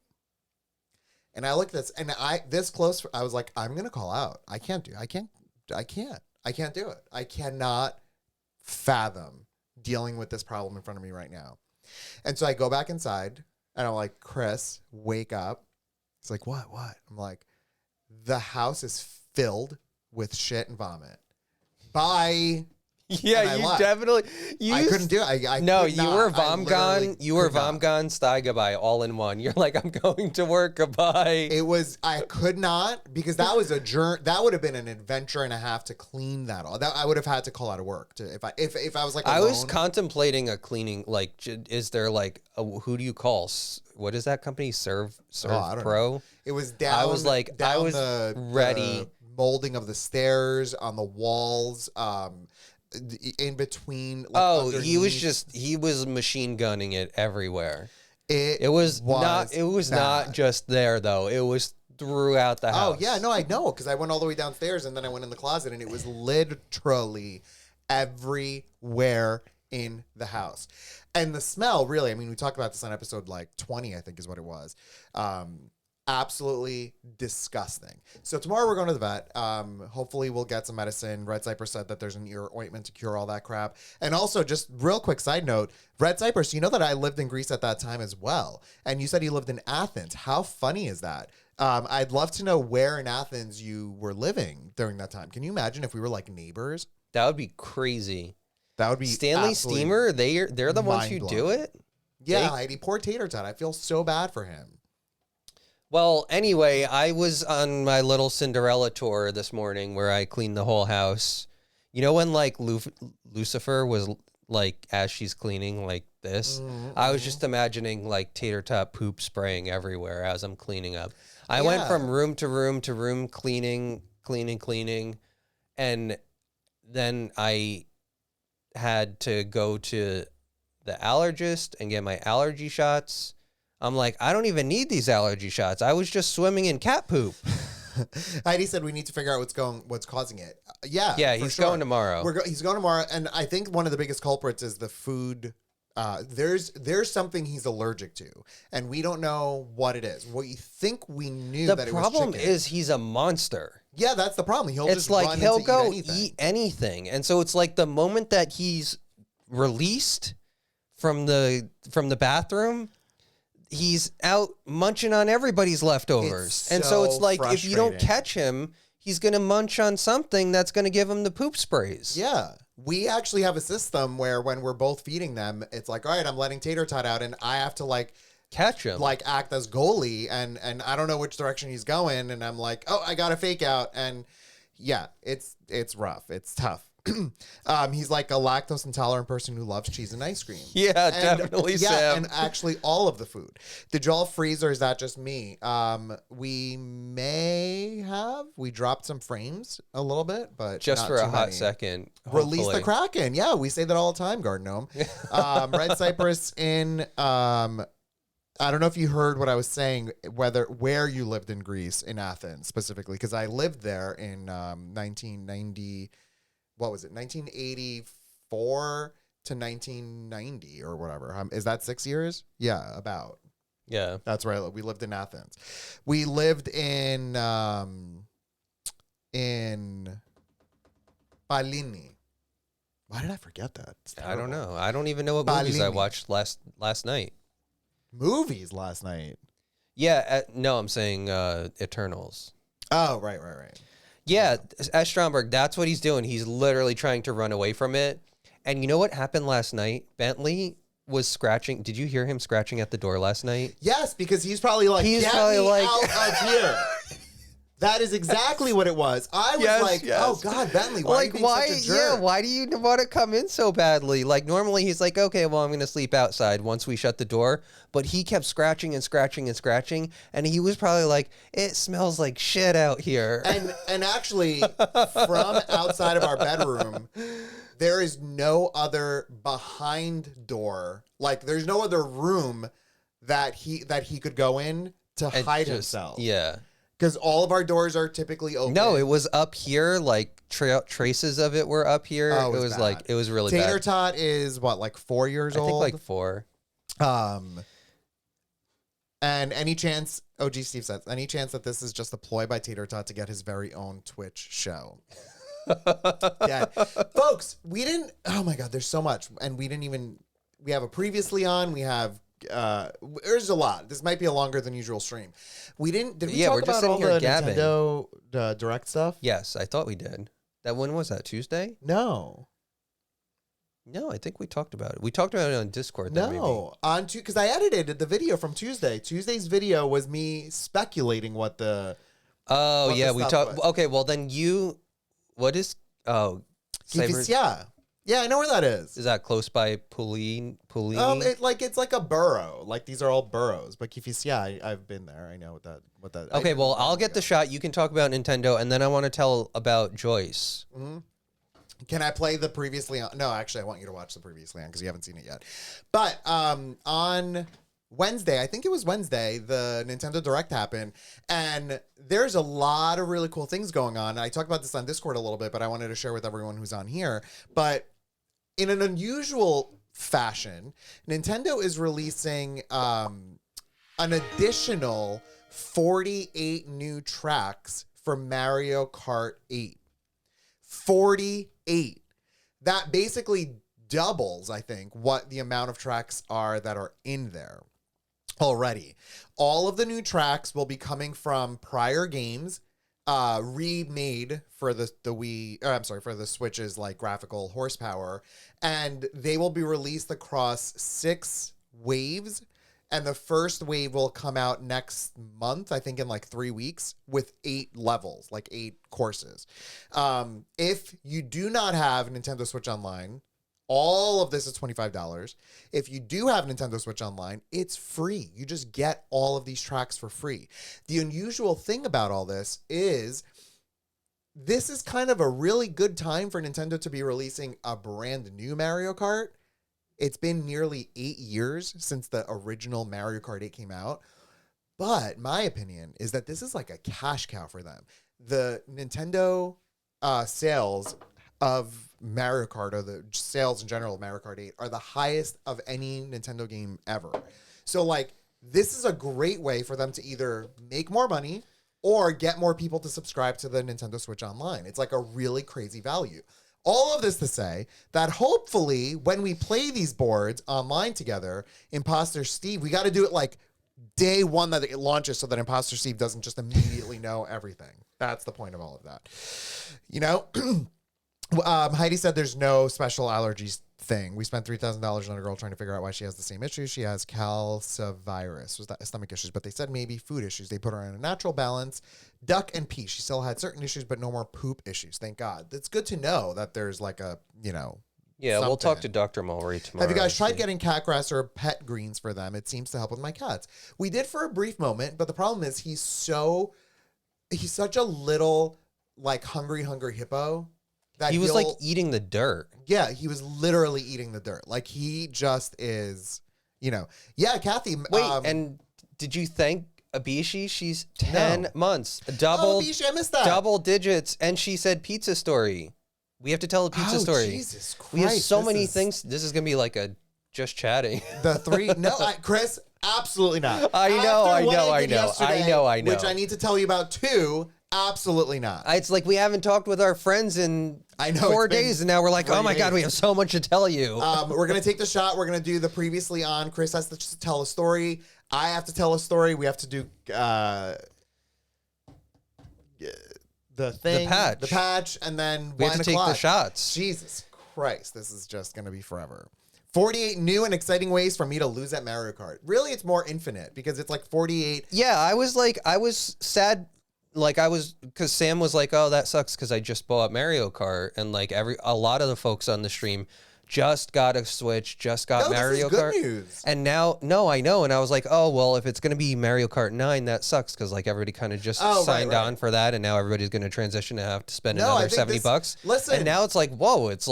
And I looked at this, and this close, I was like, I'm going to call out. I can't do it. I cannot fathom dealing with this problem in front of me right now. And so I go back inside, and I'm like, Chris, wake up. He's like, what? I'm like, the house is filled with shit and vomit. Bye. Yeah, And I you left. definitely. I couldn't do it. I No, could you not. were I literally Vomgon. You were could not. Vomgon, Sty, goodbye, all in one. You're like, I'm going to work, goodbye. I could not, because that was that would have been an adventure and a half to clean that all. I would have had to call out of work if I was I was alone. contemplating a cleaning. Is there who do you call? What is that company? Serve I don't Pro. It was down. I was down ready. the molding of the stairs, on the walls, in between. He was underneath. he was machine gunning it everywhere. It was not bad. just there though. It was throughout the house. Oh yeah, no, I know, because I went all the way downstairs and then I went in the closet and it was literally everywhere in the house. And the smell, really, I mean, we talked about this on episode 20, I think is what it was. Absolutely disgusting. So tomorrow we're going to the vet. Hopefully we'll get some medicine. Red Cypress said that there's an ear ointment to cure all that crap. And also, just real quick side note, Red Cypress, you know that I lived in Greece at that time as well. And you said you lived in Athens. How funny is that? I'd love to know where in Athens you were living during that time. Can you imagine if we were neighbors? That would be crazy. That would be Stanley absolutely Steamer, they're the ones who do mind-blowing. it? Yeah, Heidi, poor Tater Tot. I feel so bad for him. Well, anyway, I was on my little Cinderella tour this morning where I cleaned the whole house. You know when Lucifer was like as she's cleaning like this. I was just imagining like tater tot poop spraying everywhere as I'm cleaning up. I went Yeah. from room to room to room, cleaning, and then I had to go to the allergist and get my allergy shots. I'm like, I don't even need these allergy shots. I was just swimming in cat poop. Heidi said we need to figure out what's causing it. Yeah, Yeah, for he's sure. going tomorrow. He's going tomorrow, and I think one of the biggest culprits is the food. There's something he's allergic to, and we don't know what it is. We think we knew The that problem it was chicken. is he's a monster. Yeah, that's the problem. He'll It's just like run he'll into go eat anything. anything. And so it's like the moment that he's released from the bathroom, he's out munching on everybody's leftovers. It's and so it's so like if you don't frustrating. catch him, he's going to munch on something that's going to give him the poop sprays. Yeah. We actually have a system where when we're both feeding them, it's like, all right, I'm letting Tater Tot out, and I have to Catch him. act as goalie, and I don't know which direction he's going, and I'm like, oh, I got to fake out, and yeah, it's rough, it's tough. He's like a lactose intolerant person who loves cheese and ice cream. Yeah, definitely, Yeah, Sam. and actually all of the food. Did y'all freeze, or is that just me? We dropped some frames a little bit, but Just not for a too hot many. second. Release the hopefully. Kraken. Yeah, we say that all the time, Garden Gnome. Red Cypress in I don't know if you heard what I was saying, where you lived in Greece, in Athens specifically, because I lived there in 1990. What was it? 1984 to 1990 or whatever. Is that 6 years? Yeah, about. Yeah. That's right. We lived in Athens. We lived in Palini. Why did I forget that? It's I don't terrible. know. I don't even know what movies I Ballini. watched last night. Movies last night. Yeah, no, I'm saying Eternals. Oh, right. Yeah, S. Stromberg, that's what he's doing. He's literally trying to run away from it. And you know what happened last night? Bentley was scratching. Did you hear him scratching at the door last night? Yes, because he's probably like, He's get probably me like- out of here. That is exactly what it was. I was Yes, like, yes. oh God, Bentley, why are you being such a jerk? Yeah, why do you want to come in so badly? Like normally he's like, okay, well I'm gonna sleep outside once we shut the door. But he kept scratching and scratching and scratching, and he was probably like, it smells like shit out here. And actually, from outside of our bedroom, there is no other behind door. Like, there's no other room that he could go in to And hide just- himself. Yeah. Because all of our doors are typically open. No, it was up here. Like traces of it were up here. Oh, it it was was bad. like it was really Tater bad. Tot is what, like 4 years I old? think like 4. And any chance, OG Steve says, any chance that this is just a ploy by Tater Tot to get his very own Twitch show? Yeah. Folks, we didn't, oh my God, there's so much. And we have a previously on, we have, there's a lot. This might be a longer than usual stream. Did we Yeah, talk we're just about sitting all here the gabbing. Nintendo Direct stuff? Yes, I thought we did. When was that? Tuesday? No. No, I think we talked about it. We talked about it on Discord. Then maybe. No, because I edited the video from Tuesday. Tuesday's video was me speculating what the Oh what yeah, the we stuff talked. was. Okay, well then what is? Oh, Cyber, Yeah, I know where that is. is that close by Pulini? It's like a borough. Like these are all boroughs. But Kifisia, I've been there. I know what that. Okay, well I'll get the shot. You can talk about Nintendo, and then I want to tell about Joyce. Can I play the previously on? No, actually, I want you to watch the previously on because you haven't seen it yet. But on Wednesday, I think it was Wednesday, the Nintendo Direct happened, and there's a lot of really cool things going on. I talked about this on Discord a little bit, but I wanted to share with everyone who's on here. But in an unusual fashion, Nintendo is releasing an additional 48 new tracks for Mario Kart 8. 48. That basically doubles, I think, what the amount of tracks are that are in there already. All of the new tracks will be coming from prior games, remade for the Wii, for the Switch's like graphical horsepower, and they will be released across 6 waves. And the first wave will come out next month, I think in like 3 weeks, with 8 levels, like 8 courses. If you do not have Nintendo Switch Online, All of this is $25. If you do have Nintendo Switch Online, it's free. You just get all of these tracks for free. The unusual thing about all this is kind of a really good time for Nintendo to be releasing a brand new Mario Kart. It's been nearly 8 years since the original Mario Kart 8 came out. But my opinion is that this is like a cash cow for them. The Nintendo sales of Mario Kart, or the sales in general of Mario Kart 8, are the highest of any Nintendo game ever. So like, this is a great way for them to either make more money or get more people to subscribe to the Nintendo Switch Online. It's like a really crazy value. All of this to say that hopefully when we play these boards online together, Imposter Steve, we got to do it like day one that it launches so that Imposter Steve doesn't just immediately know everything. That's the point of all of that. You know, Heidi said there's no special allergies thing. We spent $3,000 on a girl trying to figure out why she has the same issues. She has calcivirus, was that stomach issues, but they said maybe food issues. They put her on a natural balance, duck and pee. She still had certain issues, but no more poop issues. Thank God. It's good to know that there's like a, you know, yeah, we'll talk to Dr. Mulry tomorrow. Have you guys tried getting cat grass or pet greens for them? It seems to help with my cats. We did for a brief moment, but the problem is he's such a little like hungry hippo that he was like eating the dirt. Yeah, he was literally eating the dirt. Like he just is, you know. Yeah, Kathy. Wait, and did you thank Abishi? She's 10 months. Double, Abishi, I missed that. Double digits. And she said pizza story. We have to tell a pizza story. Jesus Christ. We have so many things. This is going to be like a just chatting. The three. No, Chris, absolutely not. I know. Which I need to tell you about too. Absolutely not. It's like we haven't talked with our friends in 4 days, and now we're like, oh my God, we have so much to tell you. We're going to take the shot. We're going to do the previously on. Chris has to just tell a story. I have to tell a story. We have to do the thing. The patch. And then we have to take the shots. Jesus Christ. This is just going to be forever. 48 new and exciting ways for me to lose at Mario Kart. Really, it's more infinite because it's like 48. Yeah, I was sad. Like because Sam was like, oh, that sucks because I just bought Mario Kart. And like a lot of the folks on the stream just got a Switch, just got Mario Kart. Good news. And now, no, I know. And I was like, oh, well, if it's going to be Mario Kart 9, that sucks because like everybody kind of just signed on for that. And now everybody's going to transition and have to spend another $70. Listen. And now it's like, whoa, it's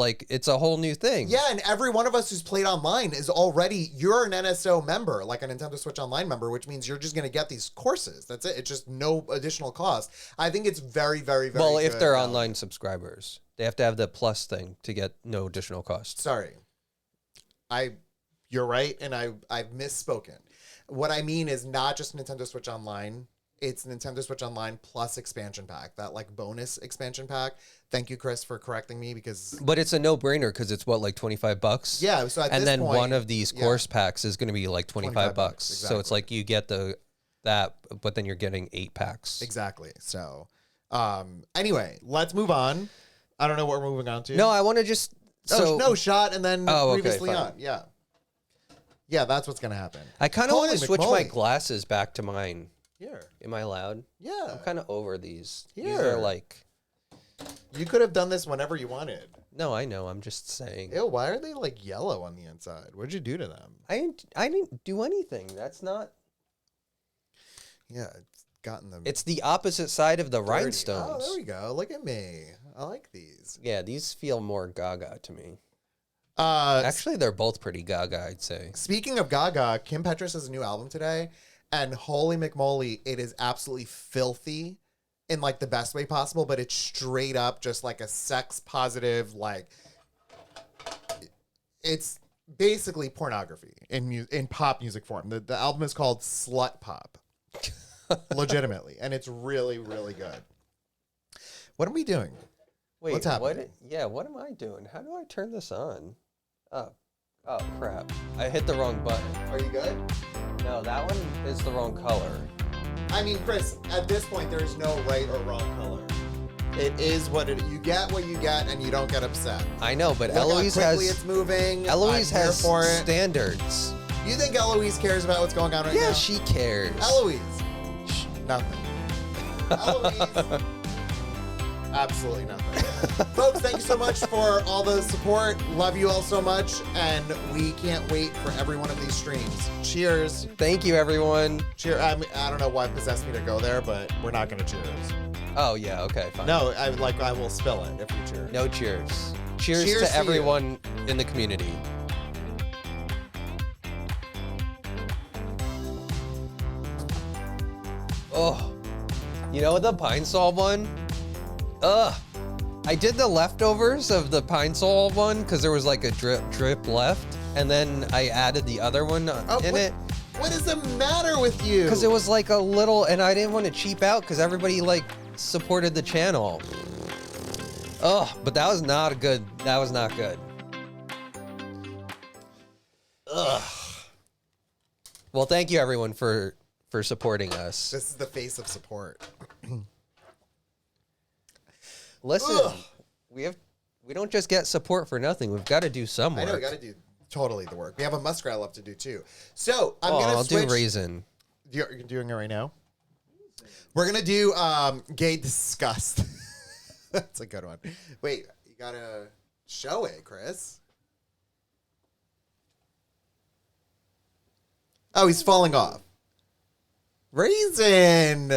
a whole new thing. Yeah. And every one of us who's played online is already, you're an NSO member, like a Nintendo Switch Online member, which means you're just going to get these courses. That's it. It's just no additional cost. I think it's very, very, very well, good. if they're online subscribers. They have to have the plus thing to get no additional cost. Sorry. You're right, and I've misspoken. What I mean is not just Nintendo Switch Online. It's Nintendo Switch Online plus expansion pack, that like bonus expansion pack. Thank you, Chris, for correcting me because. But it's a no-brainer because it's what, like $25? Yeah. So and then one of these course packs is going to be like $25. Exactly. So it's like you get that, but then you're getting 8 packs. Exactly. So, anyway, let's move on. I don't know what we're moving on to. No, I want to just. No shot and then previously fine. on. Yeah. Yeah, that's what's going to happen. I kind of want to switch my glasses back to mine. Here. Am I allowed? Yeah. I'm kind of over these. Here. These are like. You could have done this whenever you wanted. No, I know. I'm just saying. Ew, why are they like yellow on the inside? What'd you do to them? I didn't do anything. That's not. Yeah, it's gotten them. It's the opposite side of the dirty. rhinestones. Oh, there we go. Look at me. I like these. Yeah, these feel more Gaga to me. Actually, they're both pretty Gaga, I'd say. Speaking of Gaga, Kim Petras has a new album today, and holy McMoly, it is absolutely filthy in like the best way possible, but it's straight up just like a sex positive, like it's basically pornography in pop music form. The album is called Slut Pop. Legitimately, and it's really, really good. What are we doing? Wait, what's happening? What am I doing? How do I turn this on? Oh crap! I hit the wrong button. Are you good? No, that one is the wrong color. I mean, Chris, at this point, there is no right or wrong color. It is what it. You get what you get, and you don't get upset. I know, but Look Eloise how quickly it's moving. Eloise I'm has here for it. standards. You think Eloise cares about what's going on right now? Yeah, she cares. Eloise. Nothing. Eloise. Absolutely nothing. Folks, thank you so much for all the support. Love you all so much, and we can't wait for every one of these streams. Cheers. Thank you, everyone. Cheers. I don't know why possessed me to go there, but we're not going to cheers. Oh, yeah. Okay, fine. No, I will spill it if we cheers. No cheers. Cheers Cheers to to everyone in the community. Oh, you know the Pine Sol one? Ugh. I did the leftovers of the Pine Sol one because there was like a drip left, and then I added the other one in it. What does the matter with you? Because it was like a little, and I didn't want to cheap out because everybody like supported the channel. Oh, but that was not good. That was not good. Ugh. Well, thank you everyone for supporting us. This is the face of support. Listen, Ugh. we don't just get support for nothing. We've got to do some work. I know, we got to do totally the work. We have a muskrat left to do too. So I'm gonna I'll switch. do raisin. You're doing it right now. We're gonna do gay disgust. That's a good one. Wait, you gotta show it, Chris. Oh, he's falling off. Raisin.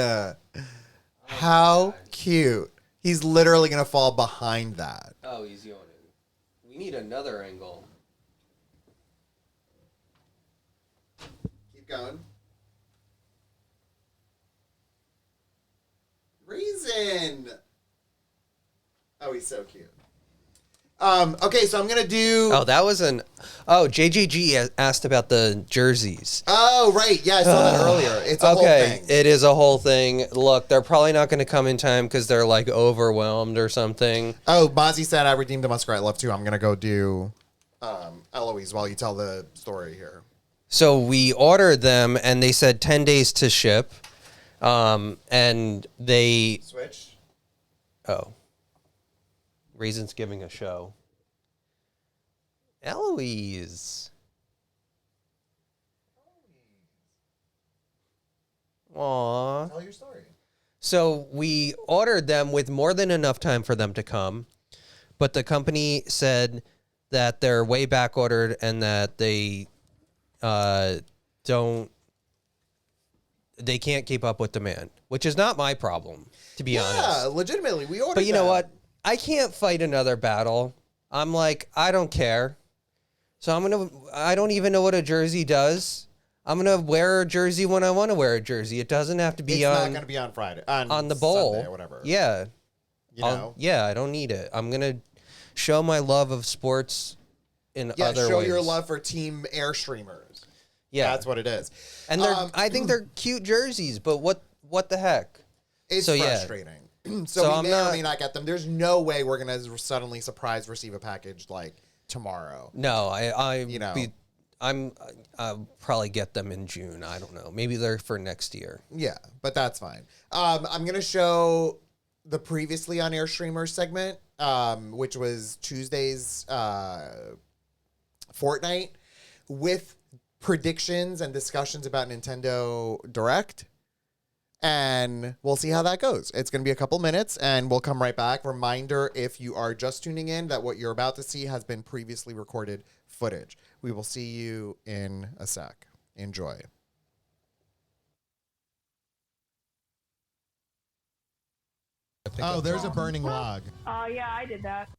How cute. He's literally gonna fall behind that. Oh, he's yawning. We need another angle. Keep going. Raisin. Oh, he's so cute. Okay, so I'm gonna do. Oh, that was JJG asked about the jerseys. Oh, right. Yeah, I saw that earlier. It's a whole thing. It is a whole thing. Look, they're probably not going to come in time because they're like overwhelmed or something. Oh, Mozzie said I redeemed the Muskrat Love too. I'm gonna go do Eloise while you tell the story here. So we ordered them, and they said 10 days to ship. And they Switch. Raisin's giving a show. Eloise. Aww. Tell your story. So we ordered them with more than enough time for them to come, but the company said that they're way back ordered and that they can't keep up with demand, which is not my problem, to be honest. Yeah, legitimately, we ordered. But you know them. what? I can't fight another battle. I'm like, I don't care. So I don't even know what a jersey does. I'm going to wear a jersey when I want to wear a jersey. It doesn't have to be it's not going to be on Friday. On the bowl. Sunday or whatever. Yeah. You know? Yeah, I don't need it. I'm going to show my love of sports in other ways. Show your love for Team Airstreamers. Yeah. That's what it is. And I think they're cute jerseys, but what the heck? It's frustrating. So we may or may not get them. There's no way we're going to suddenly surprise receive a package like tomorrow. No, I'll probably get them in June. I don't know. Maybe they're for next year. Yeah, but that's fine. I'm going to show the previously on Airstreamers segment, which was Tuesday's Fortnite, with predictions and discussions about Nintendo Direct. And we'll see how that goes. It's going to be a couple minutes, and we'll come right back. Reminder, if you are just tuning in, that what you're about to see has been previously recorded footage. We will see you in a sec. Enjoy. Oh, there's a burning log. Yeah, I did that.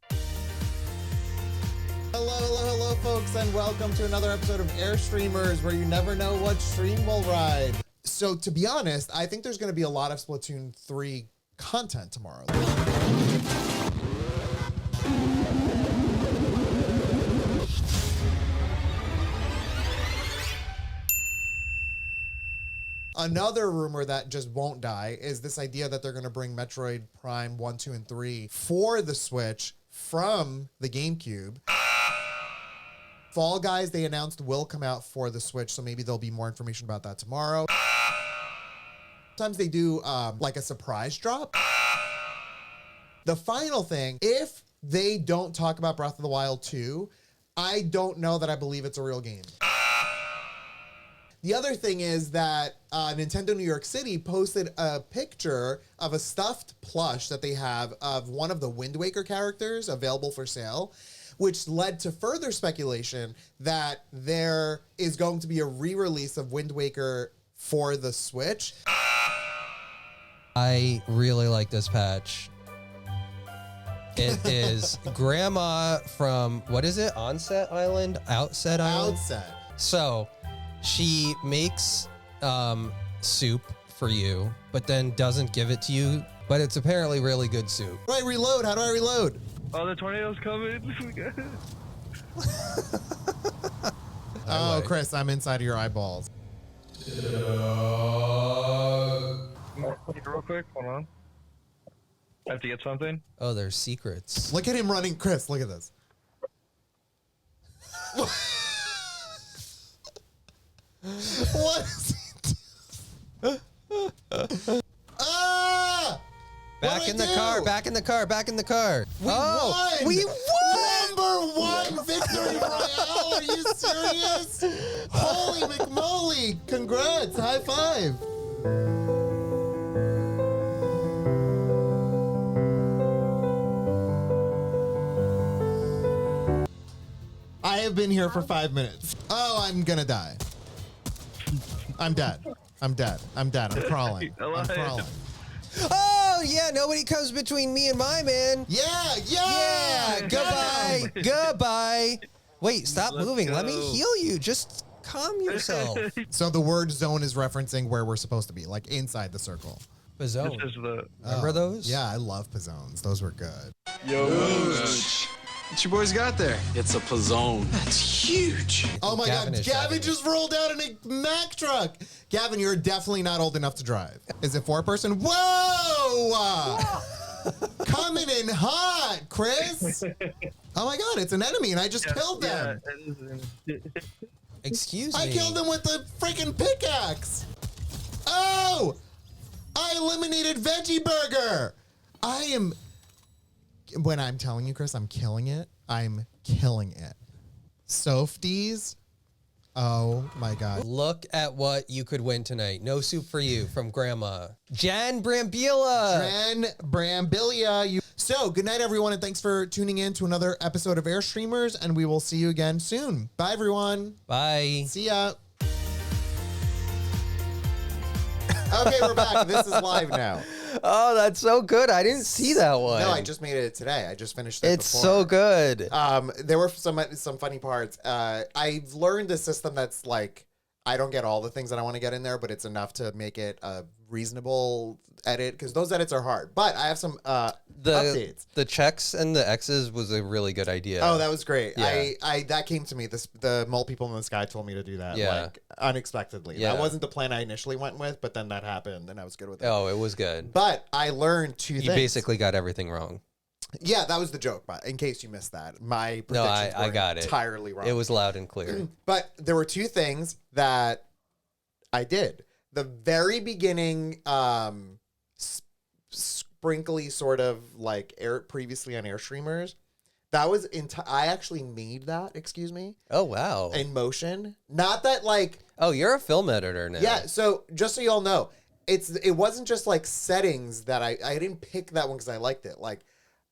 Hello, folks, and welcome to another episode of Airstreamers, where you never know what stream will ride. So, to be honest, I think there's going to be a lot of Splatoon 3 content tomorrow. Another rumor that just won't die is this idea that they're going to bring Metroid Prime 1, 2, and 3 for the Switch from the GameCube. Fall Guys, they announced, will come out for the Switch, so maybe there'll be more information about that tomorrow. Sometimes they do like a surprise drop. The final thing, if they don't talk about Breath of the Wild 2, I don't know that I believe it's a real game. The other thing is that Nintendo New York City posted a picture of a stuffed plush that they have of one of the Wind Waker characters available for sale, which led to further speculation that there is going to be a re-release of Wind Waker for the Switch. I really like this patch. It is Grandma from, what is it? Onset Island? Outset Island? Outset. So she makes soup for you, but then doesn't give it to you. But it's apparently really good soup. How do I reload? How do I reload? Oh, the tornado's coming. Oh, Chris, I'm inside of your eyeballs. Real quick, hold on. I have to get something. Oh, there's secrets. Look at him running. Chris, look at this. What is it? Ah! Back What'd in I the do? car, back in the car, back in the car. We won! We won! Number one victory royale! Are you serious? Holy McMoley! Congrats! High five! I have been here for 5 minutes. Oh, I'm gonna die. I'm dead. I'm dead. I'm dead. I'm crawling. I'm crawling. Oh, yeah, nobody comes between me and my man. Yeah! Yeah, goodbye, goodbye. Wait, stop Let's moving. Let me go. heal you. Just calm yourself. So the word zone is referencing where we're supposed to be, like inside the circle. Bazzone. This is the. Remember those? Yeah, I love pizzones. Those were good. What you boys got there? It's a Pizzone. That's huge. Oh my Gavin God, is Gavin driving. just rolled out in a Mack truck. Gavin, you're definitely not old enough to drive. Is it 4-person? Whoa! Coming in hot, Chris. Oh my God, it's an enemy and I just killed them. Excuse me. I killed them with the freaking pickaxe. Oh! I eliminated Veggie Burger. I am. When I'm telling you, Chris, I'm killing it. I'm killing it. Softies. Oh my God. Look at what you could win tonight. No soup for you from Grandma. Jan Brambilla. Ren Brambilia. So, good night, everyone, and thanks for tuning in to another episode of Airstreamers, and we will see you again soon. Bye, everyone. Bye. See ya. Okay, we're back. This is live now. Oh, that's so good. I didn't see that one. No, I just made it today. I just finished it It's before. so good. There were some funny parts. I've learned a system that's like, I don't get all the things that I want to get in there, but it's enough to make it a reasonable edit because those edits are hard. But I have some updates. The checks and the X's was a really good idea. Oh, that was great. Yeah. I that came to me. The mole people in the sky told me to do that. Yeah. Like unexpectedly. Yeah. That wasn't the plan I initially went with, but then that happened and I was good with it. Oh, it was good. But I learned two You things. basically got everything wrong. Yeah, that was the joke. But in case you missed that, my No, predictions I were got it. entirely wrong. It was loud and clear. But there were two things that I did. The very beginning, sprinkly sort of like previously on Airstreamers. That was I actually made that. Excuse me. Oh, wow. In motion. Not that like. Oh, you're a film editor now. Yeah. So just so y'all know, it wasn't just like settings that I didn't pick that one because I liked it. Like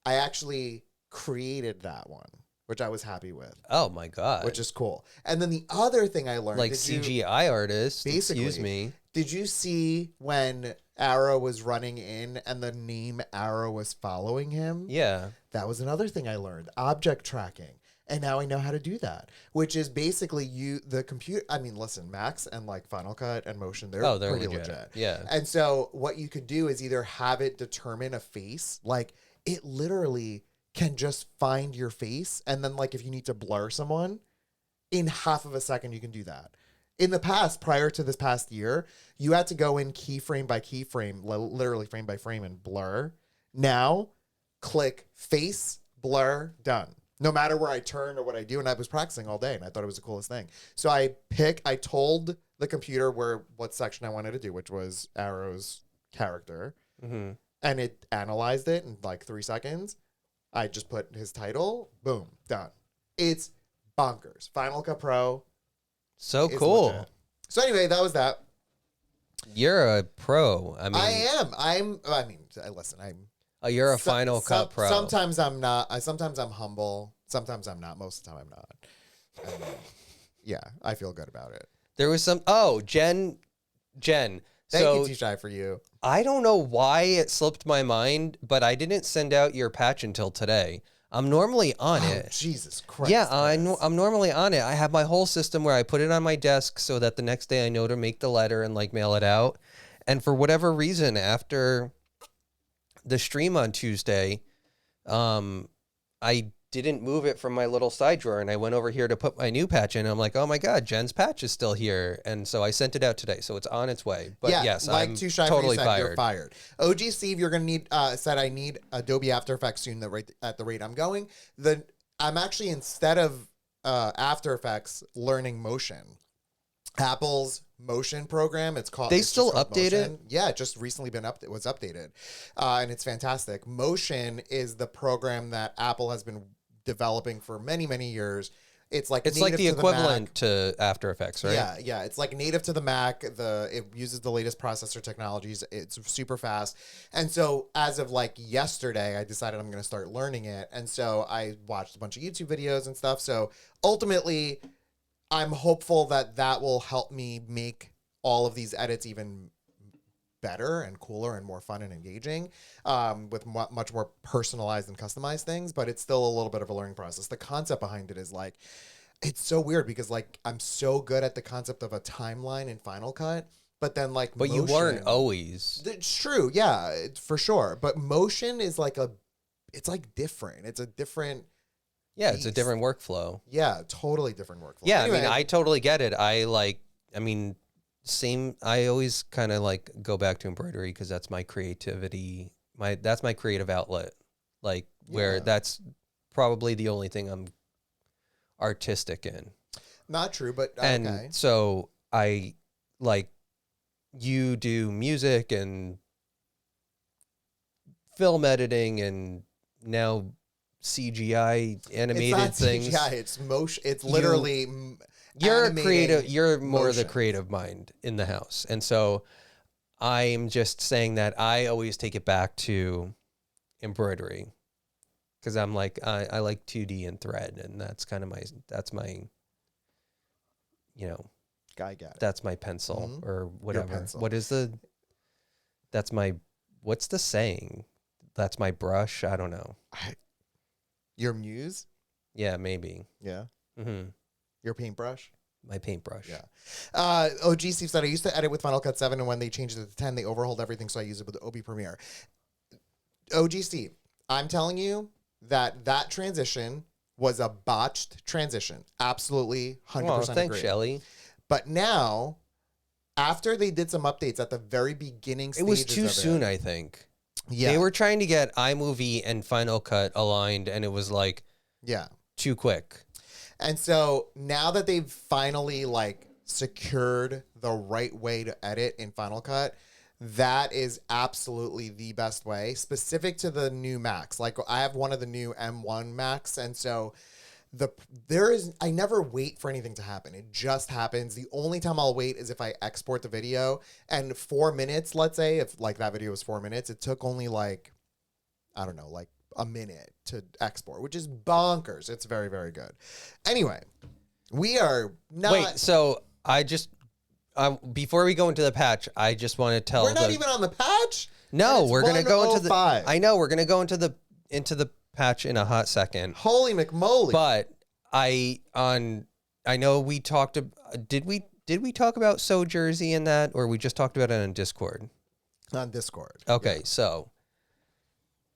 I actually created that one, which I was happy with. Oh, my God. Which is cool. And then the other thing I learned, like CGI artist. Basically. Excuse me. Did you see when Arrow was running in and the name Arrow was following him? Yeah. That was another thing I learned, object tracking. And now I know how to do that, which is basically the computer. I mean, listen, Max and like Final Cut and Motion, they're pretty legit. Yeah. And so what you could do is either have it determine a face, like it literally can just find your face. And then like if you need to blur someone, in half of a second, you can do that. In the past, prior to this past year, you had to go in keyframe by keyframe, literally frame by frame and blur. Now, click face, blur, done. No matter where I turn or what I do. And I was practicing all day and I thought it was the coolest thing. So I told the computer what section I wanted to do, which was Arrow's character. Mm-hmm. And it analyzed it in like 3 seconds. I just put his title, boom, done. It's bonkers. Final Cut Pro. So is cool. legit. So anyway, that was that. You're a pro. I mean, I am. Listen. you're a Final Cut pro. Sometimes I'm not. Sometimes I'm humble. Sometimes I'm not. Most of the time I'm not. And, yeah, I feel good about it. There was some. Jen. Thank So you, T-Shy, for you. I don't know why it slipped my mind, but I didn't send out your patch until today. I'm normally on it. Jesus Christ. Yeah, Chris. I'm normally on it. I have my whole system where I put it on my desk so that the next day I know to make the letter and like mail it out. And for whatever reason, after the stream on Tuesday, I didn't move it from my little side drawer, and I went over here to put my new patch in. And I'm like, oh my God, Jen's patch is still here. And so I sent it out today. So it's on its way. But yeah, yes, like I'm Too Shy totally said, fired. You're fired. OG Steve, you're gonna need said I need Adobe After Effects soon. At the rate I'm going, I'm actually, instead of After Effects, learning Motion. Apple's Motion program. It's called. They it's still just called update it? Motion. Yeah, it just recently was updated, and it's fantastic. Motion is the program that Apple has been developing for many years. It's like It's like native the to equivalent Mac. to After Effects, right? Yeah. It's like native to the Mac. It uses the latest processor technologies. It's super fast. And so as of like yesterday, I decided I'm going to start learning it. And so I watched a bunch of YouTube videos and stuff. So ultimately, I'm hopeful that will help me make all of these edits even better and cooler and more fun and engaging, with much more personalized and customized things. But it's still a little bit of a learning process. The concept behind it is like, it's so weird because like I'm so good at the concept of a timeline in Final Cut, but then like But you weren't always. It's true, yeah, for sure. But Motion is like it's like different. It's a different. Yeah, it's a beast. different workflow. Yeah, totally different workflow. Yeah, Anyway, I mean, I totally get it. I always kind of like go back to embroidery because that's my creativity. That's my creative outlet. Like where Yeah. that's probably the only thing I'm artistic in. not true, but And okay. so I like you do music and film editing and now CGI animated It's not things. CGI, it's motion. It's literally. You're a animating creative. You're more the motion. creative mind in the house, and so I'm just saying that I always take it back to embroidery because I'm like I like 2D and thread, and that's my Guy got it. that's my pencil Mhm. or whatever. pencil. What's the saying? That's my brush. I don't know. Your muse? Yeah, maybe. Yeah. hmm Your paintbrush? My paintbrush. Yeah. OG Steve said, I used to edit with Final Cut 7, and when they changed it to 10, they overhauled everything, so I use it with Adobe Premiere. OG Steve, I'm telling you that transition was a botched transition. Absolutely, 100% Well, thanks, agree. Shelly. But now, after they did some updates at the very beginning It stages was too of soon, it, I think. yeah, They were trying to get iMovie and Final Cut aligned, and it was like yeah. too quick. And so now that they've finally like secured the right way to edit in Final Cut, that is absolutely the best way, specific to the new Macs. Like I have one of the new M1 Macs, and so I never wait for anything to happen. It just happens. The only time I'll wait is if I export the video, and 4 minutes, let's say, if like that video was 4 minutes, it took only like, I don't know, like a minute to export, which is bonkers. It's very, very good. Anyway, we are not. Wait, so I just before we go into the patch, I just want to tell. We're not even on the patch. No, And it's we're gonna go into the. 1:05. I know we're gonna go into the patch in a hot second, Holy McMoly! but I know we talked. Did we talk about So Jersey in that, or we just talked about it on Discord? On Discord. Okay, so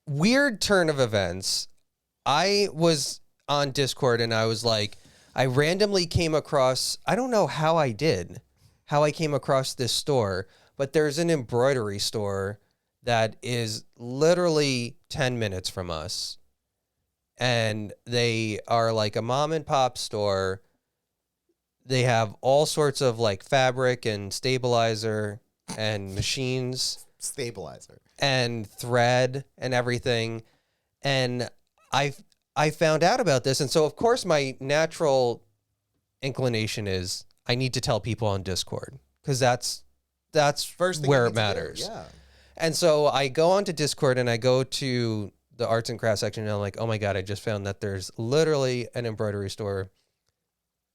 weird turn of events. I was on Discord and I was like, I randomly came across, I don't know how I came across this store, but there's an embroidery store that is literally 10 minutes from us. And they are like a mom and pop store. They have all sorts of like fabric and stabilizer and machines Stabilizer. and thread and everything. And I found out about this. And so of course my natural inclination is I need to tell people on Discord because that's First thing where you it need to do, matters. Yeah. And so I go onto Discord and I go to the arts and crafts section and I'm like, oh my God, I just found that there's literally an embroidery store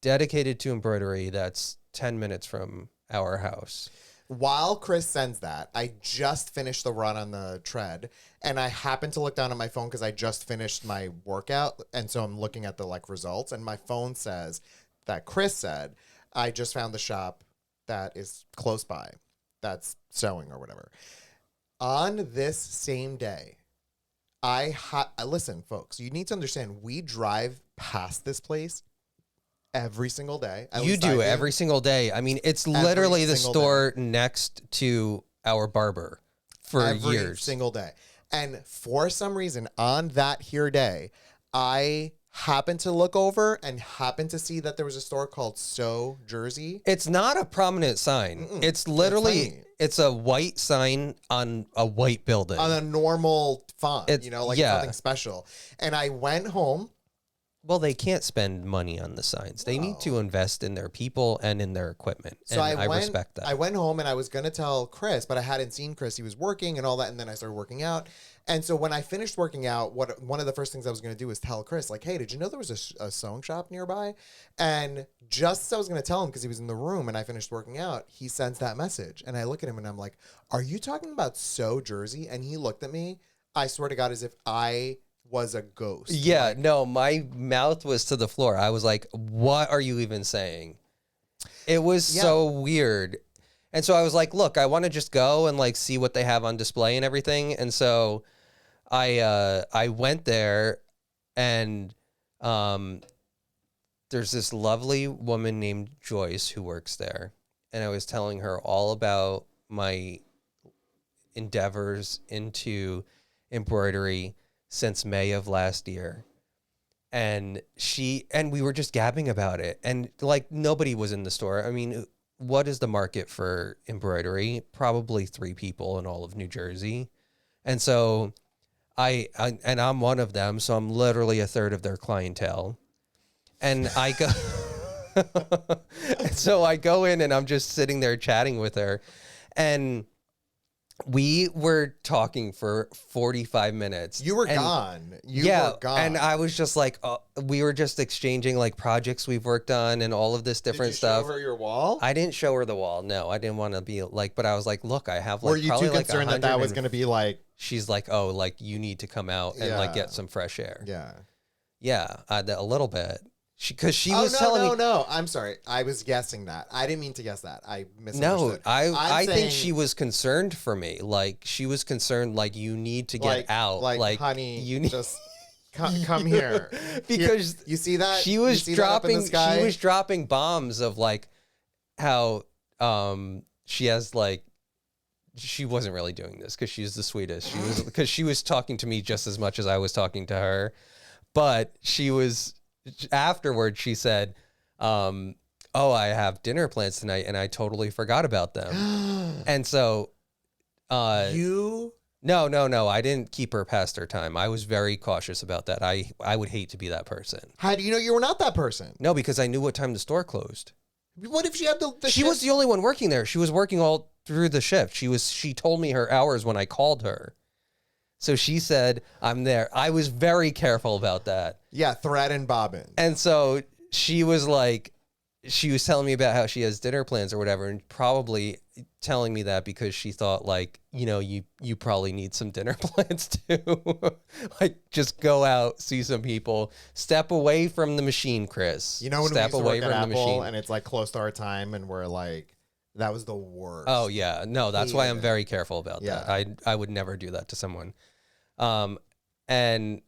dedicated to embroidery that's 10 minutes from our house. While Chris sends that, I just finished the run on the tread, and I happened to look down at my phone because I just finished my workout, and so I'm looking at the results, and my phone says that Chris said, I just found the shop that is close by that's sewing or whatever. On this same day, listen, folks, you need to understand, we drive past this place every single day. At You least I do every single day. I mean, it's literally the single store next to our barber for every years. single day. And for some reason, on that here day, I happened to look over and happened to see that there was a store called So Jersey. It's not a prominent sign. It's literally tiny. it's a white sign on a white building. On a normal font, It's- like yeah. nothing special. And I went home. Well, they can't spend money on the signs. They need to invest in their people and in their equipment. So and I went, respect that. I went home and I was going to tell Chris, but I hadn't seen Chris. He was working and all that. And then I started working out. And so when I finished working out, one of the first things I was going to do was tell Chris, like, hey, did you know there was a sewing shop nearby? And just as I was going to tell him, because he was in the room and I finished working out, he sends that message. And I look at him and I'm like, are you talking about So Jersey? And he looked at me, I swear to God, as if I was a ghost. Yeah, no, my mouth was to the floor. I was like, what are you even saying? It was so weird. And so I was like, look, I want to just go and like see what they have on display and everything. And so I went there and there's this lovely woman named Joyce who works there. And I was telling her all about my endeavors into embroidery since May of last year. And we were just gabbing about it. And like nobody was in the store. I mean, what is the market for embroidery? Probably 3 people in all of New Jersey. And so and I'm one of them. So I'm literally a third of their clientele. And I go, so I go in and I'm just sitting there chatting with her. And we were talking for 45 minutes. You were gone. You were gone. And I was just like, we were just exchanging like projects we've worked on and all of this different stuff. Did you show her your wall? I didn't show her the wall. No, I didn't want to be like, but I was like, look, I have like, Were you probably too like concerned that 100 was going to be like, She's like, oh, like you need to come out and like Yeah. get some fresh air. yeah. Yeah, a little bit. Because she Oh, was no, telling me. no. I'm sorry. I was guessing that. I didn't mean to guess that. I No, misunderstood. I think saying, she was concerned for me. Like she was concerned, like you need to get out. Like, honey, you need just come here. because Here, you see that she was You see that up in dropping the sky? she was dropping bombs of like how she has like she wasn't really doing this because she's the sweetest. She was because she was talking to me just as much as I was talking to her, but she was afterwards. She said, "Oh, I have dinner plans tonight, and I totally forgot about them." And so, you no, I didn't keep her past her time. I was very cautious about that. I would hate to be that person. how do you know you were not that person? No, because I knew what time the store closed. What if she had the She shift? was the only one working there. She was working all through the shift. She told me her hours when I called her. So she said, I'm there. I was very careful about that. Yeah, thread and bobbin. And so she was like, she was telling me about how she has dinner plans or whatever, and probably telling me that because she thought like, you probably need some dinner plans too. Like just go out, see some people, step away from the machine, Chris. You know when step we used to away work at from the Apple machine. and it's like close to our time and we're like, that was the worst. Oh yeah, no, that's why I'm Yeah. very careful about that. I would never do that to someone. And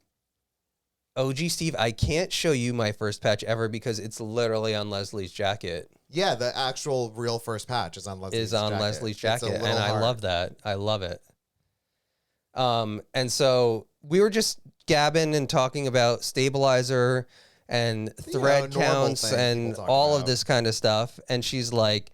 OG Steve, I can't show you my first patch ever because it's literally on Leslie's jacket. Yeah, the actual real first patch is on Leslie's Leslie's It's a jacket, and little I hard. love that. I love it. And so we were just gabbing and talking about stabilizer and thread normal counts things and people talk all of about. this kind of stuff. And she's like,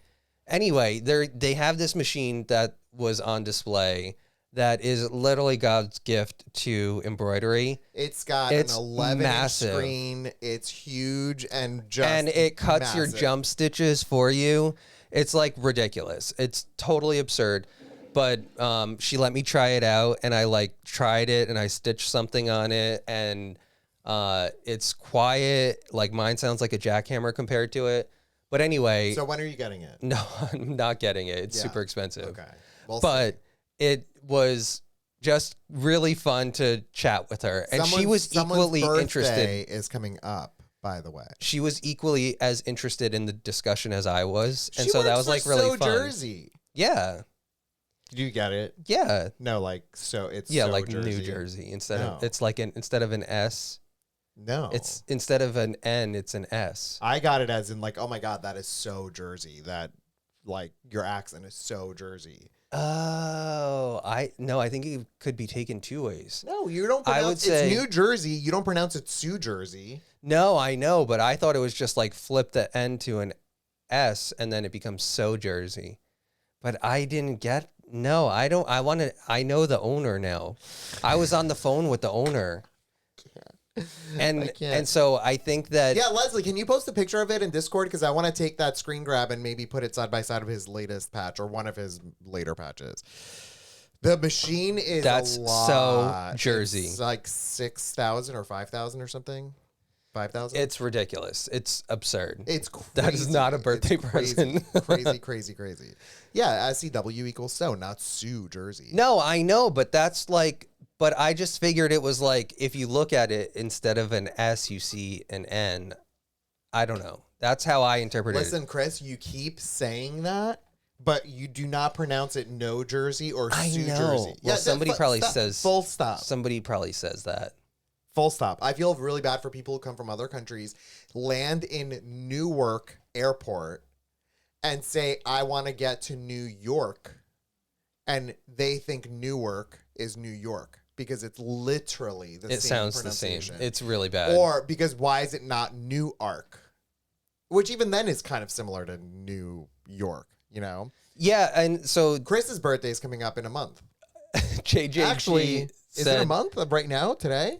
anyway, they have this machine that was on display that is literally God's gift to embroidery. It's got It's an 11-inch massive. screen. It's huge and just And it cuts your massive. jump stitches for you. It's like ridiculous. It's totally absurd. But she let me try it out, and I like tried it, and I stitched something on it, and it's quiet. Like mine sounds like a jackhammer compared to it. But anyway, So when are you getting it? no, I'm not getting it. It's Yeah. super expensive. Okay. Well, But it was just really fun to chat with her, and she was equally interested. Birthday is coming up, by the way. She was equally as interested in the discussion as I was, and She so that works was like for really So fun. Jersey. Yeah, Did you get it? yeah, No, like so it's yeah, So like Jersey. New Jersey instead No. of it's like instead of an S, No, it's instead of an N, it's an S. I got it as in like, oh my god, that is so Jersey. That like your accent is so Jersey. Oh, I think it could be taken two ways. No, you don't. I Pronounce, would say- it's New Jersey. You don't pronounce it Sioux Jersey. No, I know, but I thought it was just like flip the N to an S and then it becomes So Jersey. But I didn't get. No, I don't. I know the owner now. I was on the phone with the owner. And can't. so I think that Yeah, Leslie, can you post a picture of it in Discord? Because I want to take that screen grab and maybe put it side by side of his latest patch or one of his later patches. The machine is That's a lot. so Jersey. It's like 6,000 or 5,000 or something. 5,000. it's ridiculous. It's absurd. It's crazy. That is not a It's birthday crazy. present. crazy. Yeah, SCW equals so, not Sioux Jersey. No, I know, but that's like. But I just figured it was like if you look at it instead of an S, you see an N. I don't know. That's how I interpreted it. Listen, Chris, you keep saying that, but you do not pronounce it No Jersey or I Sioux know. Jersey. Well, somebody probably stop. says full stop. Somebody probably says that. Full stop. I feel really bad for people who come from other countries, land in Newark Airport, and say, I want to get to New York. And they think Newark is New York because it's literally the same It sounds the same. pronunciation. It's really bad. Or because why is it not Newark? Which even then is kind of similar to New York, you know? yeah, and so Chris's birthday is coming up in a month. JJG Actually, is it said a month right now, today?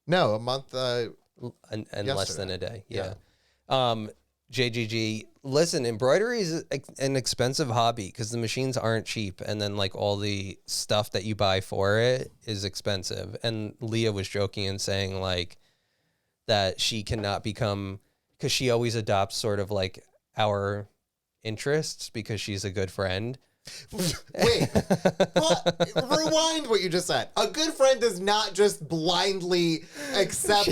No, a month. and less than yesterday. a day. Yeah. Yeah. JGG, listen, embroidery is an expensive hobby because the machines aren't cheap, and then like all the stuff that you buy for it is expensive. And Leah was joking and saying like that she cannot become because she always adopts sort of like our interests because she's a good friend. Wait, rewind what you just said. A good friend does not just blindly accept,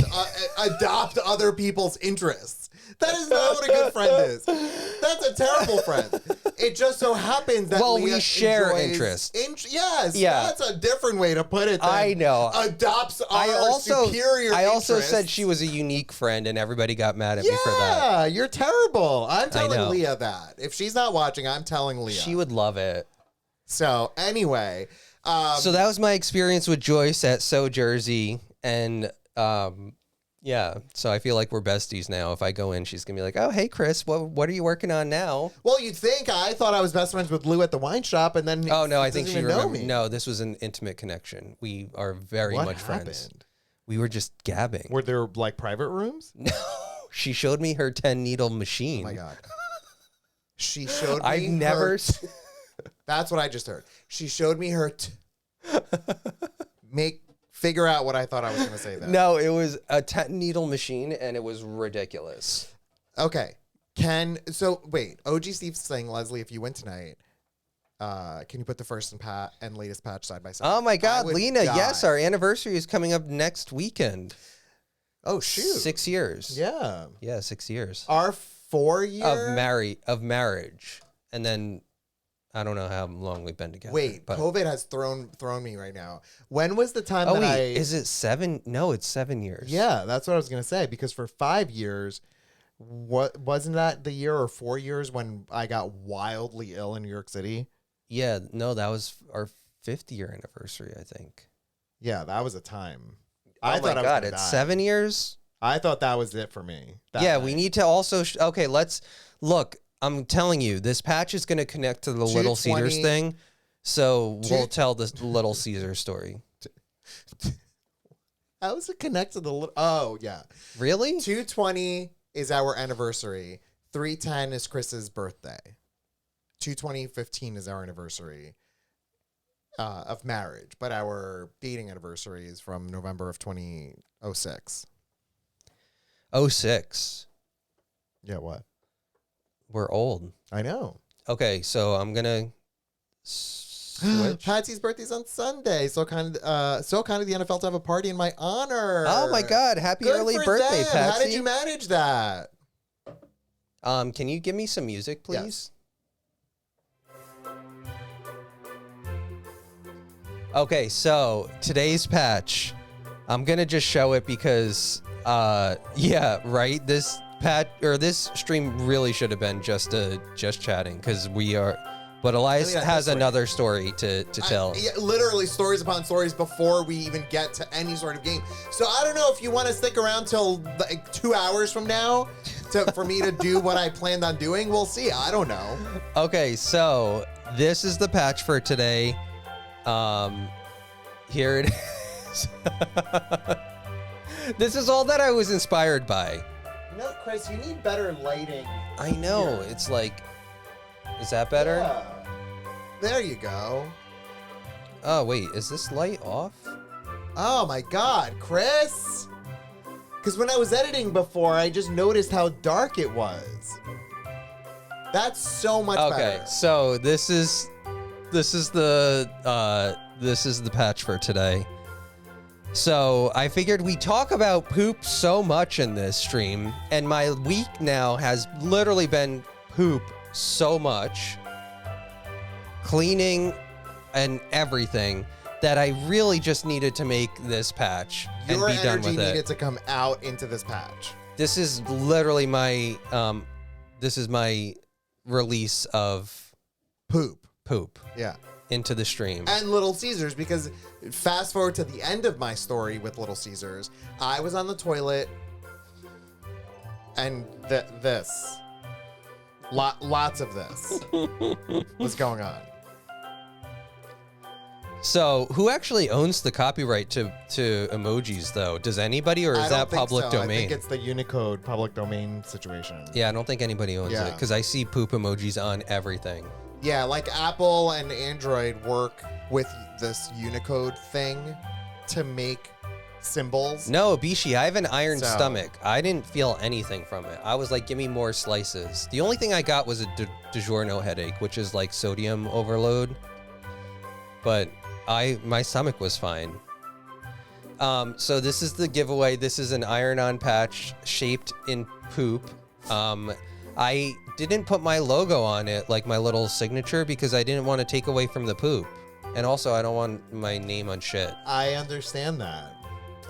adopt other people's interests. That is not what a good friend is. That's a terrible friend. It just so happens that Well, we Leah share enjoys interests. yes, Yeah. that's a different way to put it. Than I know. Adopts our I superior also interests. said she was a unique friend, and everybody got mad at me for that. Yeah, you're terrible. I'm know. telling Leah that. If she's not watching, I'm telling Leah. She would love it. So anyway, So that was my experience with Joyce at So Jersey, and yeah. So I feel like we're besties now. If I go in, she's gonna be like, "Oh, hey, Chris, what are you working on now?" well, you'd think I thought I was best friends with Lou at the wine shop, and then Oh no, I he think doesn't she even know remembered. me. No, this was an intimate connection. We are very What much happened? friends. We were just gabbing. Were there like private rooms? No, she showed me her 10 needle machine. Oh my god. She showed me. I've never. her That's what I just heard. She showed me her. Figure out what I thought I was going to say. There. No, it was a 10 needle machine, and it was ridiculous. Okay. Wait. OG Steve's saying, Leslie, if you win tonight, can you put the first and latest patch side by side? Oh my I God, would Lena! die. Yes, our anniversary is coming up next weekend. Oh shoot. 6 years. Yeah. Yeah, 6 years Our 4 year of marriage, and then I don't know how long we've been together. Wait, but COVID has thrown me right now. When was the time oh that wait, is it 7? No, it's 7 years. Yeah, that's what I was gonna say. Because for 5 years, what wasn't that the year or 4 years when I got wildly ill in New York City? Yeah, no, that was our 5th year anniversary, I think. Yeah, that was a time. Oh I my thought I was God, gonna it's die. 7 years. I thought that was it for me. that Yeah, night. we need to also. Okay, let's look. I'm telling you, this patch is going to connect to the Little Cedars 220 thing. So we'll tell the Little Caesar story. How is it connected to the little? Oh, yeah. Really? 220 is our anniversary. 310 is Chris's birthday. 22015 is our anniversary of marriage, but our dating anniversary is from November of 2006. 06. Yeah, what? We're old. I know. Okay, so I'm gonna switch. Patsy's birthday's on Sunday. So kind of the NFL to have a party in my honor. Oh my God! Happy Good early for birthday, them. Patsy. How did you manage that? Can you give me some music, please? Yes. Okay, so today's patch, I'm gonna just show it because, yeah, right. This stream really should have been just chatting because we are. But Elias has another story to tell. Yeah, literally stories upon stories before we even get to any sort of game. So I don't know if you want to stick around till like 2 hours from now for me to do what I planned on doing. We'll see. I don't know. Okay, so this is the patch for today. Here it is. This is all that I was inspired by. No, Chris, you need better lighting. I know. Here. It's like, is that better? Yeah. There you go. Oh, wait, is this light off? Oh my God, Chris. Because when I was editing before, I just noticed how dark it was. That's so much better. Okay, so this is the patch for today. So I figured we talk about poop so much in this stream, and my week now has literally been poop so much, cleaning and everything, that I really just needed to make this patch and Your be done energy with it. needed to come out into this patch. This is literally my release of Poop. Yeah. into the stream. And Little Caesars, because fast forward to the end of my story with Little Caesars, I was on the toilet and lots of this was going on. So, who actually owns the copyright to emojis, though? Does anybody, or is that public domain? I think it's the Unicode public domain situation. Yeah, I don't think anybody owns it because I see poop emojis on everything. Yeah, like Apple and Android work with this Unicode thing to make symbols. No, Bishi, I have an iron So- stomach. I didn't feel anything from it. I was like, give me more slices. The only thing I got was a DiGiorno headache, which is like sodium overload. But my stomach was fine. So this is the giveaway. This is an iron-on patch shaped in poop. I didn't put my logo on it, like my little signature, because I didn't want to take away from the poop. And also, I don't want my name on shit. I understand that.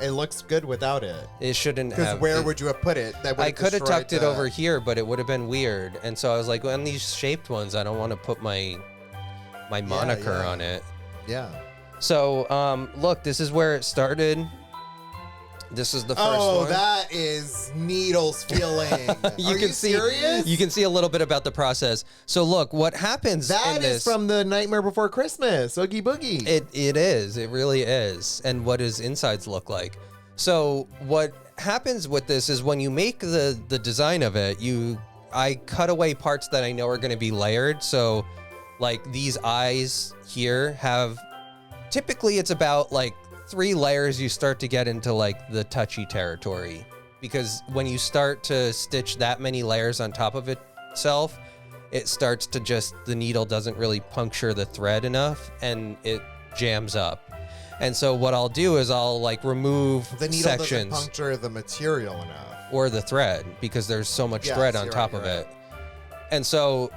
It looks good without it. It shouldn't have. Because where would you have put it? That would I could have tucked it over here, but it would have been weird. And so I was like, well, on these shaped ones, I don't want to put my moniker yeah. on it. Yeah. So, look, this is where it started. This is the first one. Oh, that is needles feeling. Are you serious? You can see a little bit about the process. So look, what happens That in is this, from the Nightmare Before Christmas, Oogie Boogie. It is. It really is. And what his insides look like. So what happens with this is when you make the design of it, I cut away parts that I know are going to be layered. So like these eyes here have, typically it's about like 3 layers. You start to get into like the touchy territory, because when you start to stitch that many layers on top of itself, it starts to just, the needle doesn't really puncture the thread enough and it jams up. And so what I'll do is I'll like remove the needle sections doesn't puncture the material enough. or the thread, because there's so much Yes, thread on you're top right, of you're it. And so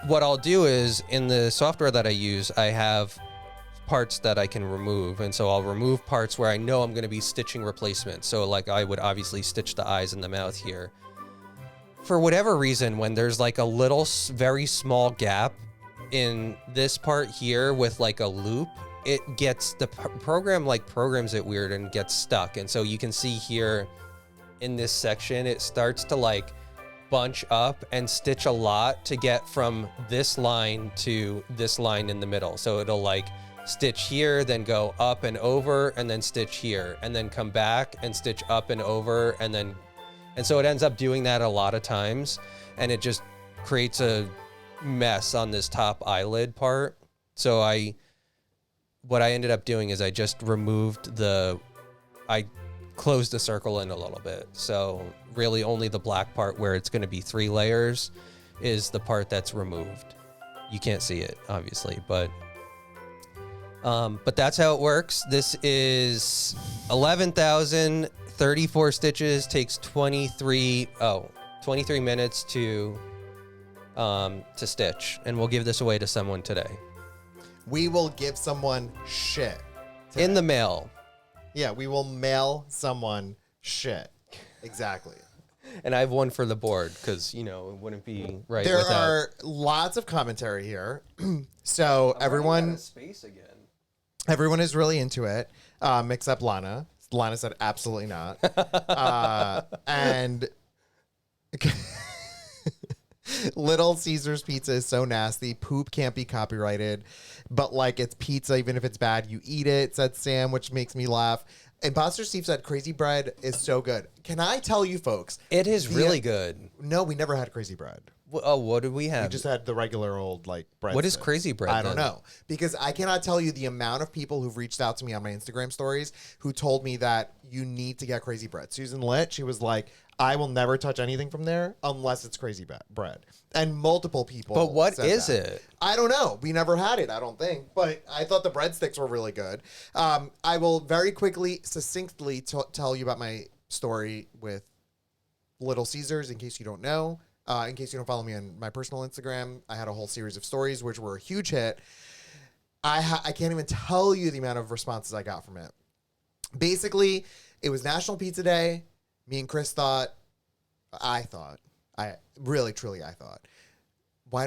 what I'll do is, in the software that I use, I have parts that I can remove. And so I'll remove parts where I know I'm going to be stitching replacements. So like I would obviously stitch the eyes and the mouth here. For whatever reason, when there's like a little very small gap in this part here with like a loop, it gets, the program like programs it weird and gets stuck. And so you can see here in this section, it starts to like bunch up and stitch a lot to get from this line to this line in the middle. So it'll like stitch here, then go up and over, and then stitch here, and then come back and stitch up and over, and so it ends up doing that a lot of times, and it just creates a mess on this top eyelid part. So what I ended up doing is I just removed I closed the circle in a little bit. So really only the black part where it's going to be 3 layers is the part that's removed. You can't see it obviously, but that's how it works. This is 11,034 stitches, takes 23 minutes to stitch, and we'll give this away to someone today. We will give someone shit. In the mail. Yeah, we will mail someone shit. Exactly. And I have one for the board because, it wouldn't be right There without... are lots of commentary here. So everyone space again. everyone is really into it, except Lana. Lana said absolutely not. And Little Caesars pizza is so nasty. Poop can't be copyrighted, but like it's pizza. Even if it's bad, you eat it, said Sam, which makes me laugh. Imposter Steve said crazy bread is so good. Can I tell you folks? It is really good. No, we never had crazy bread. Oh, what did we have? We just had the regular old like bread. What is sticks. crazy bread? I don't then? know, because I cannot tell you the amount of people who've reached out to me on my Instagram stories who told me that you need to get crazy bread. Susan Litt, she was like, I will never touch anything from there unless it's crazy bread. And multiple people. But what said is that. it? I don't know. We never had it, I don't think. But I thought the breadsticks were really good. I will very quickly, succinctly tell you about my story with Little Caesars in case you don't know. In case you don't follow me on my personal Instagram, I had a whole series of stories which were a huge hit. I can't even tell you the amount of responses I got from it. Basically, it was National Pizza Day. Me and Chris thought, why don't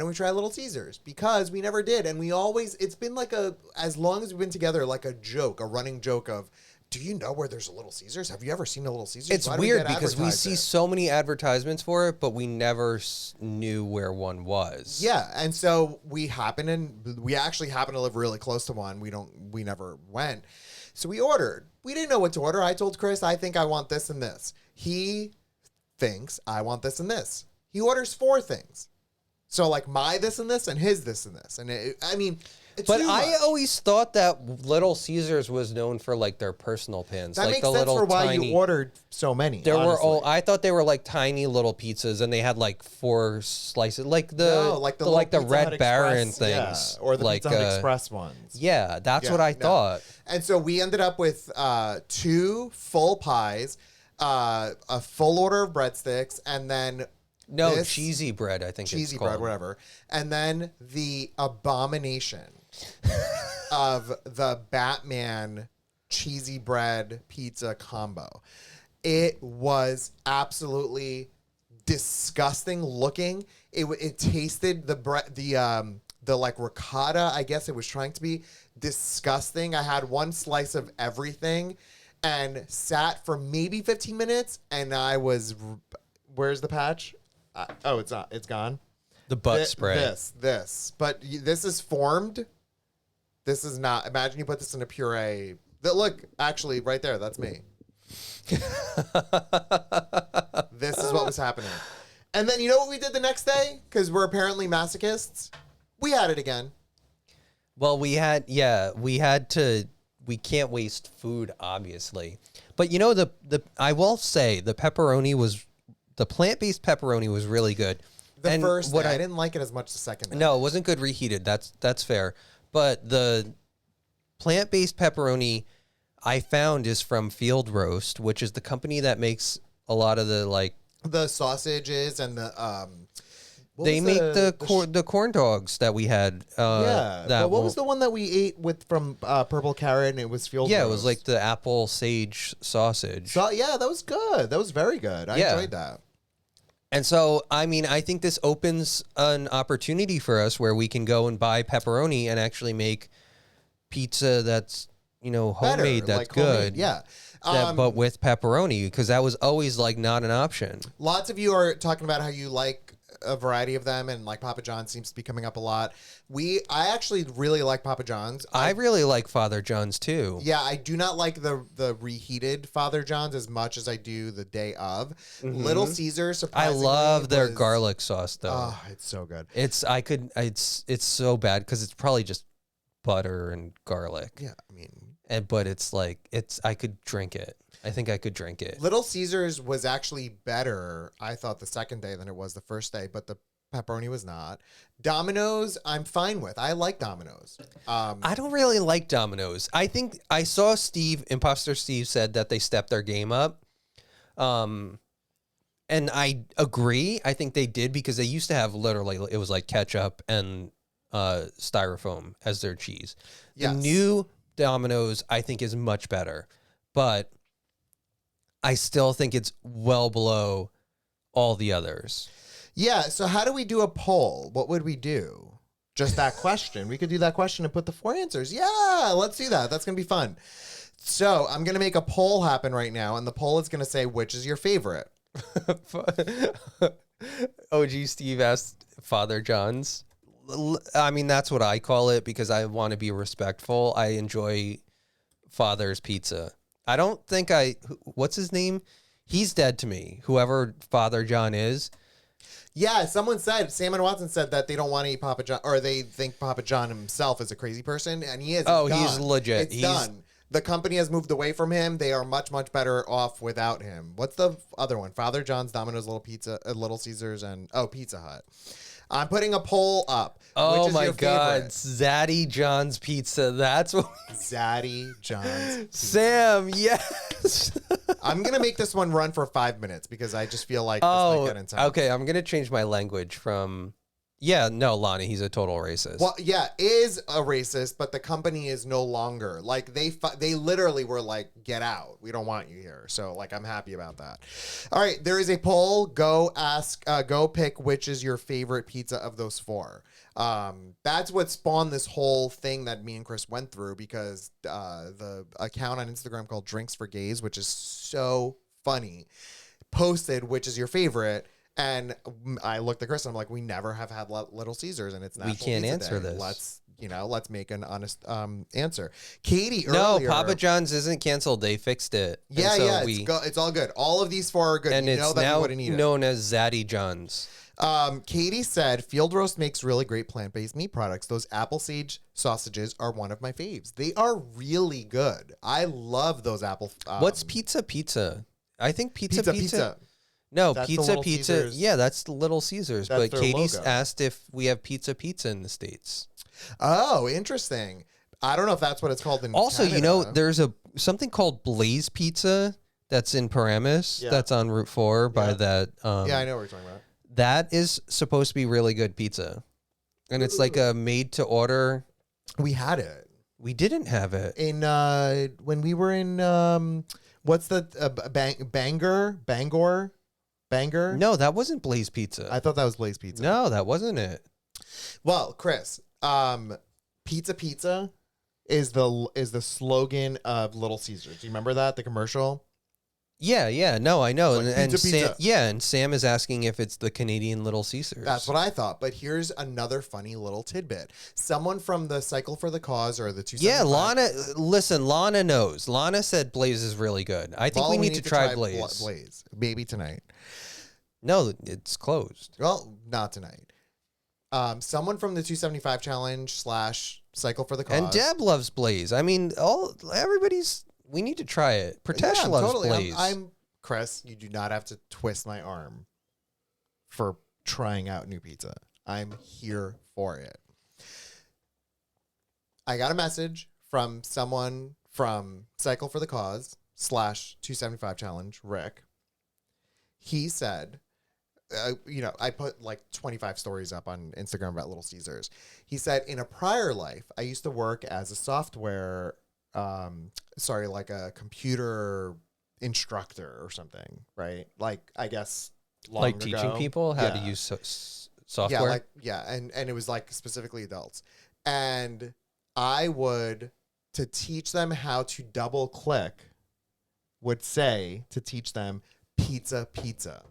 we try Little Caesars? Because we never did. And we always, it's been like as long as we've been together, like a running joke of, do you know where there's a Little Caesars? Have you ever seen a Little Caesars? It's weird because we see so many advertisements for it, but we never knew where one was. Yeah, and so we actually happen to live really close to one. We never went. So we ordered. We didn't know what to order. I told Chris, I think I want this and this. He thinks I want this and this. He orders 4 things. So like my this and this and his this and this. And it's But too I much. always thought that Little Caesars was known for like their personal pans. That like makes the sense little for why tiny, you ordered so many. There honestly. I thought they were like tiny little pizzas, and they had like 4 slices, like the little the Pizza Red Hut Baron Express, things, or the like, Pizza Hut Express ones. Yeah, that's Yeah, what I no. thought. And so we ended up with 2 full pies, a full order of breadsticks, and then No, cheesy bread, I think cheesy it's called. bread, whatever. And then the abomination of the Batman cheesy bread pizza combo. It was absolutely disgusting looking. It tasted the like ricotta, I guess it was trying to be disgusting. I had 1 slice of everything and sat for maybe 15 minutes, and I was, where's the patch? It's not. It's gone. The butt spray. This. But this is formed. This is not. Imagine you put this in a puree. Look, actually, right there. That's me. This is what was happening. And then you know what we did the next day? Because we're apparently masochists. We had it again. Well, we can't waste food, obviously. But I will say the plant-based pepperoni was really good. The first day, I didn't like it as much the second day. No, it wasn't good reheated. That's fair. But the plant-based pepperoni I found is from Field Roast, which is the company that makes a lot of the sausages and the the corn dogs that we had. But what was the one that we ate from Purple Carrot, and it was Field Roast? Yeah, it was like the apple sage sausage. So, yeah, that was good. That was very good. I enjoyed that. And so, I think this opens an opportunity for us where we can go and buy pepperoni and actually make pizza that's better, homemade that's like homemade, good. yeah. But with pepperoni, because that was always like not an option. Lots of you are talking about how you like a variety of them, and like Papa John's seems to be coming up a lot. I actually really like Papa John's. I really like Father John's too. Yeah, I do not like the reheated Father John's as much as I do the day of. Little Caesar, I surprisingly, love their was- garlic sauce though. Oh, it's so good. It's so bad because it's probably just butter and garlic. Yeah, I mean, But it's like I could drink it. I think I could drink it. Little Caesars was actually better, I thought, the second day than it was the first day, but the pepperoni was not. Domino's, I'm fine with. I like Domino's. I don't really like Domino's. I think I saw Imposter Steve said that they stepped their game up. And I agree. I think they did because they used to have literally, it was like ketchup and styrofoam as their cheese. Yes. The new Domino's, I think, is much better. But I still think it's well below all the others. Yeah, so how do we do a poll? What would we do? Just that question. We could do that question and put the 4 answers. Yeah, let's do that. That's going to be fun. So I'm going to make a poll happen right now, and the poll is going to say, which is your favorite? OG Steve asked Father John's. I mean, that's what I call it because I want to be respectful. I enjoy Father's pizza. I don't think what's his name? He's dead to me. Whoever Father John is. Yeah, someone said, Sam and Watson said that they don't want to eat Papa John, or they think Papa John himself is a crazy person, and he is. Oh, It's he's done. legit. It's He's done. The company has moved away from him. They are much, much better off without him. What's the other one? Father John's, Domino's, Little Caesars, and Pizza Hut. I'm putting a poll up. Oh Which is my your God, favorite? Zaddy John's Pizza. That's what. Zaddy John's. Sam, yes. I'm gonna make this one run for 5 minutes because I just feel like this might get intense. Okay. I'm gonna change my language from. Yeah, no, Lonnie, he's a total racist. Well, yeah, is a racist, but the company is no longer. Like they literally were like, "Get out. We don't want you here." So like, I'm happy about that. All right, there is a poll. Go pick which is your favorite pizza of those 4. That's what spawned this whole thing that me and Chris went through because the account on Instagram called Drinks for Gays, which is so funny, posted which is your favorite. And I looked at Chris and I'm like, we never have had Little Caesars, and it's National can't Pizza answer Day. this. Let's make an honest answer. Katie, no, earlier, Papa John's isn't canceled. They fixed it. And Yeah, so yeah, it's all good. All of these 4 are good. And you it's know that we now wouldn't eat it. known as Zaddy John's. Katie said, Field Roast makes really great plant-based meat products. Those apple sage sausages are one of my faves. They are really good. I love those apple. What's pizza? I think pizza. No, That's the pizza. Little Caesars. Yeah, that's the Little Caesars. That's But their Katie's logo. asked if we have pizza in the States. Oh, interesting. I don't know if that's what it's called in Also, Canada. there's something called Blaze Pizza that's in Paramus. Yeah. That's on Route 4 by Yeah. that. Yeah, I know what you're talking about. That is supposed to be really good pizza. And it's like a made to order. We had it We didn't have it. in when we were in what's the Bangor? No, that wasn't Blaze Pizza. I thought that was Blaze Pizza. No, that wasn't it. Well, Chris, pizza is the slogan of Little Caesars. Do you remember that, the commercial? Yeah, no, I know. Like and pizza, Sam, pizza. yeah, and Sam is asking if it's the Canadian Little Caesars. That's what I thought. But here's another funny little tidbit. Someone from the Cycle for the Cause or the 275. Yeah, Lana knows. Lana said Blaze is really good. I think Well, we need to try Blaze. Blaze. Maybe tonight. No, it's closed. Well, not tonight. Someone from the 275 challenge / Cycle for the Cause. And Deb loves Blaze. I mean, we need to try it. Pritesh Yeah, loves totally. Blaze. I'm Chris. You do not have to twist my arm for trying out new pizza. I'm here for it. I got a message from someone from Cycle for the Cause / 275 challenge, Rick. He said, I put like 25 stories up on Instagram about Little Caesars. He said, in a prior life, I used to work as a software, like a computer instructor or something, right? Like, I guess, long like teaching ago. people how to Yeah. use software. And it was like specifically adults. And I would to teach them how to double click would say to teach them pizza, pizza.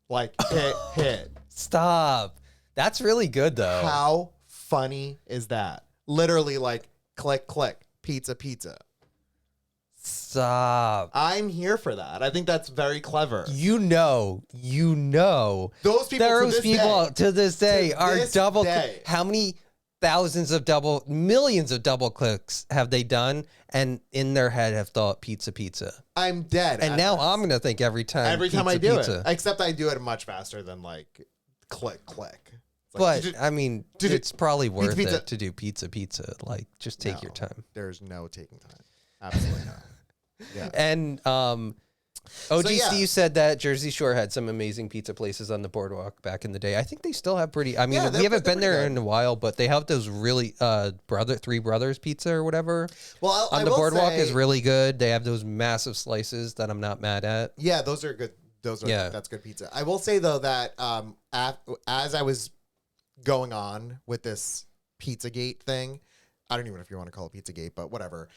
Like hit. Stop. That's really good though. How funny is that? Literally like click, click, pizza, pizza. Stop. I'm here for that. I think that's very clever. You know. Those people To this day are this double. day. How many millions of double clicks have they done, and in their head have thought pizza, pizza. I'm dead. And at now this. I'm gonna think every time I do pizza. it. Except I do it much faster than like click, click. It's But like, I mean, did it- it's probably worth pizza. it to do pizza. Like, just take your No. time. There's no taking time. Absolutely not. Yeah. And OG yeah. Steve said that Jersey Shore had some amazing pizza places on the boardwalk back in the day. I think they still have pretty. I mean, Yeah, we haven't they're been there pretty in a while, but they have those really Three Brothers pizza or whatever Well, on the boardwalk is really good. They have those massive slices that I'm not mad at. Yeah, those are good. That's good pizza. I will say though that as I was going on with this Pizzagate thing, I don't even know if you want to call it Pizzagate, but whatever.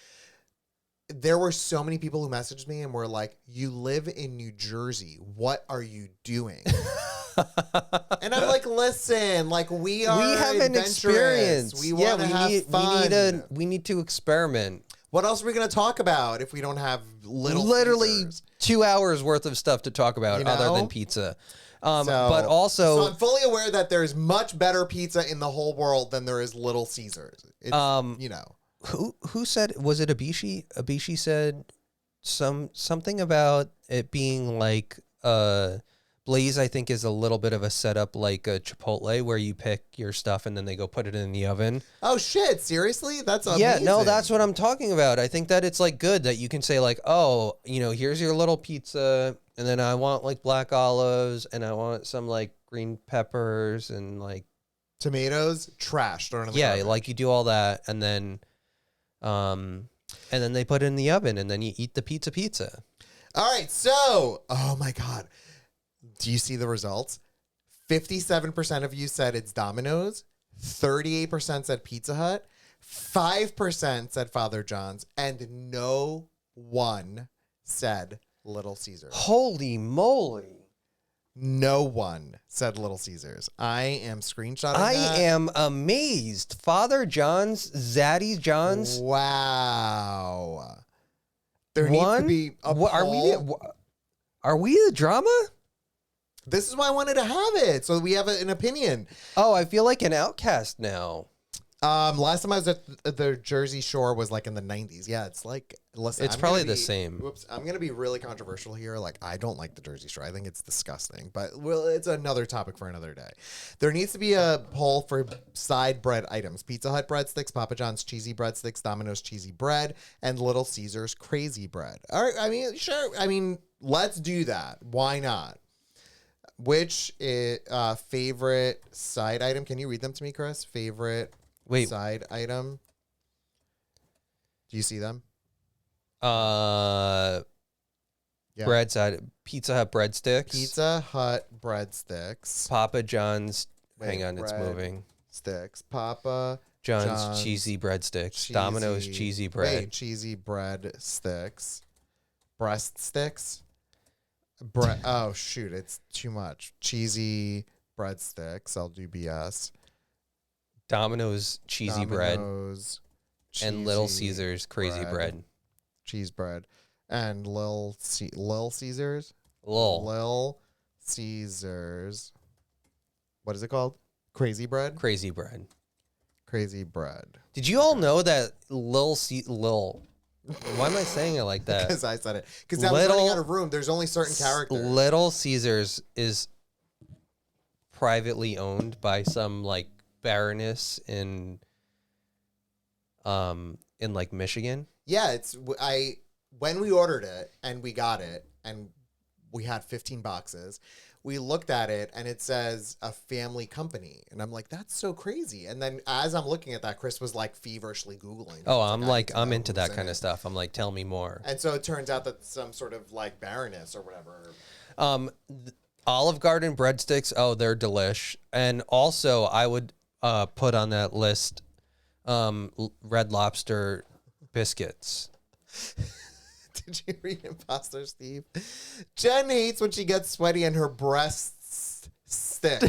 There were so many people who messaged me and were like, "You live in New Jersey. What are you doing?" And I'm like, "Listen, like we are. We have an adventurous. experience. We want to have fun. We need to experiment. What else are we going to talk about if we don't have Literally Caesars? 2 hours worth of stuff to talk about You other know? than pizza. But also, so I'm fully aware that there's much better pizza in the whole world than there is Little Caesars. It's, you know, who said, was it Abishi? Abishi said something about it being like Blaze, I think, is a little bit of a setup like a Chipotle where you pick your stuff and then they go put it in the oven. oh shit, seriously? That's amazing. Yeah, no, that's what I'm talking about. I think that it's like good that you can say like, oh, you know, here's your little pizza, and then I want like black olives, and I want some like green peppers, and like tomatoes, trash. Thrown in the yeah, garbage. like you do all that, and then they put it in the oven, and then you eat the pizza. All right, so oh my god, do you see the results? 57% of you said it's Domino's, 38% said Pizza Hut, 5% said Father John's, and no one said Little Caesars. Holy moly! No one said Little Caesars. I am screenshotting I that. am amazed. Father John's, Zaddy John's. Wow. There needs to be a Are we the drama? This is why I wanted to have it, so we have an opinion. Oh, I feel like an outcast now. Last time I was at the Jersey Shore was like in the 90s. Yeah, it's like, listen, It's probably the same. Whoops, I'm gonna be really controversial here. Like, I don't like the Jersey Shore. I think it's disgusting. But well, it's another topic for another day. There needs to be a poll for side bread items: Pizza Hut breadsticks, Papa John's cheesy breadsticks, Domino's cheesy bread, and Little Caesars crazy bread. All right, I mean, sure. I mean, let's do that. Why not? Which is favorite side item? Can you read them to me, Chris? Favorite side item. Do you see them? Bread side, Pizza Hut breadsticks. Pizza Hut breadsticks. Papa John's. Wait, hang on, it's moving. Sticks. Papa John's cheesy breadsticks. Domino's cheesy bread. Wait, cheesy bread sticks. Breast sticks. Oh shoot, it's too much. Cheesy breadsticks. I'll do BS. Domino's cheesy bread. Domino's And Little Caesars crazy bread. Cheese bread. And Lil Caesars? Lil Caesars. What is it called? Crazy bread? crazy bread. Crazy bread. Did you all know that Lil why am I saying it like that? Because I said it. Because I was running out of room. There's only certain characters. Little Caesars is privately owned by some like baroness in like Michigan. Yeah, it's when we ordered it and we got it and we had 15 boxes. We looked at it and it says a family company. And I'm like, that's so crazy. And then as I'm looking at that, Chris was like feverishly Googling. Oh, I'm into that kind of stuff. I'm like, tell me more. And so it turns out that some sort of like baroness or whatever. Olive Garden breadsticks. Oh, they're delish. And also I would put on that list Red Lobster biscuits. Did you read Imposter Steve? Jen hates when she gets sweaty and her breasts stick.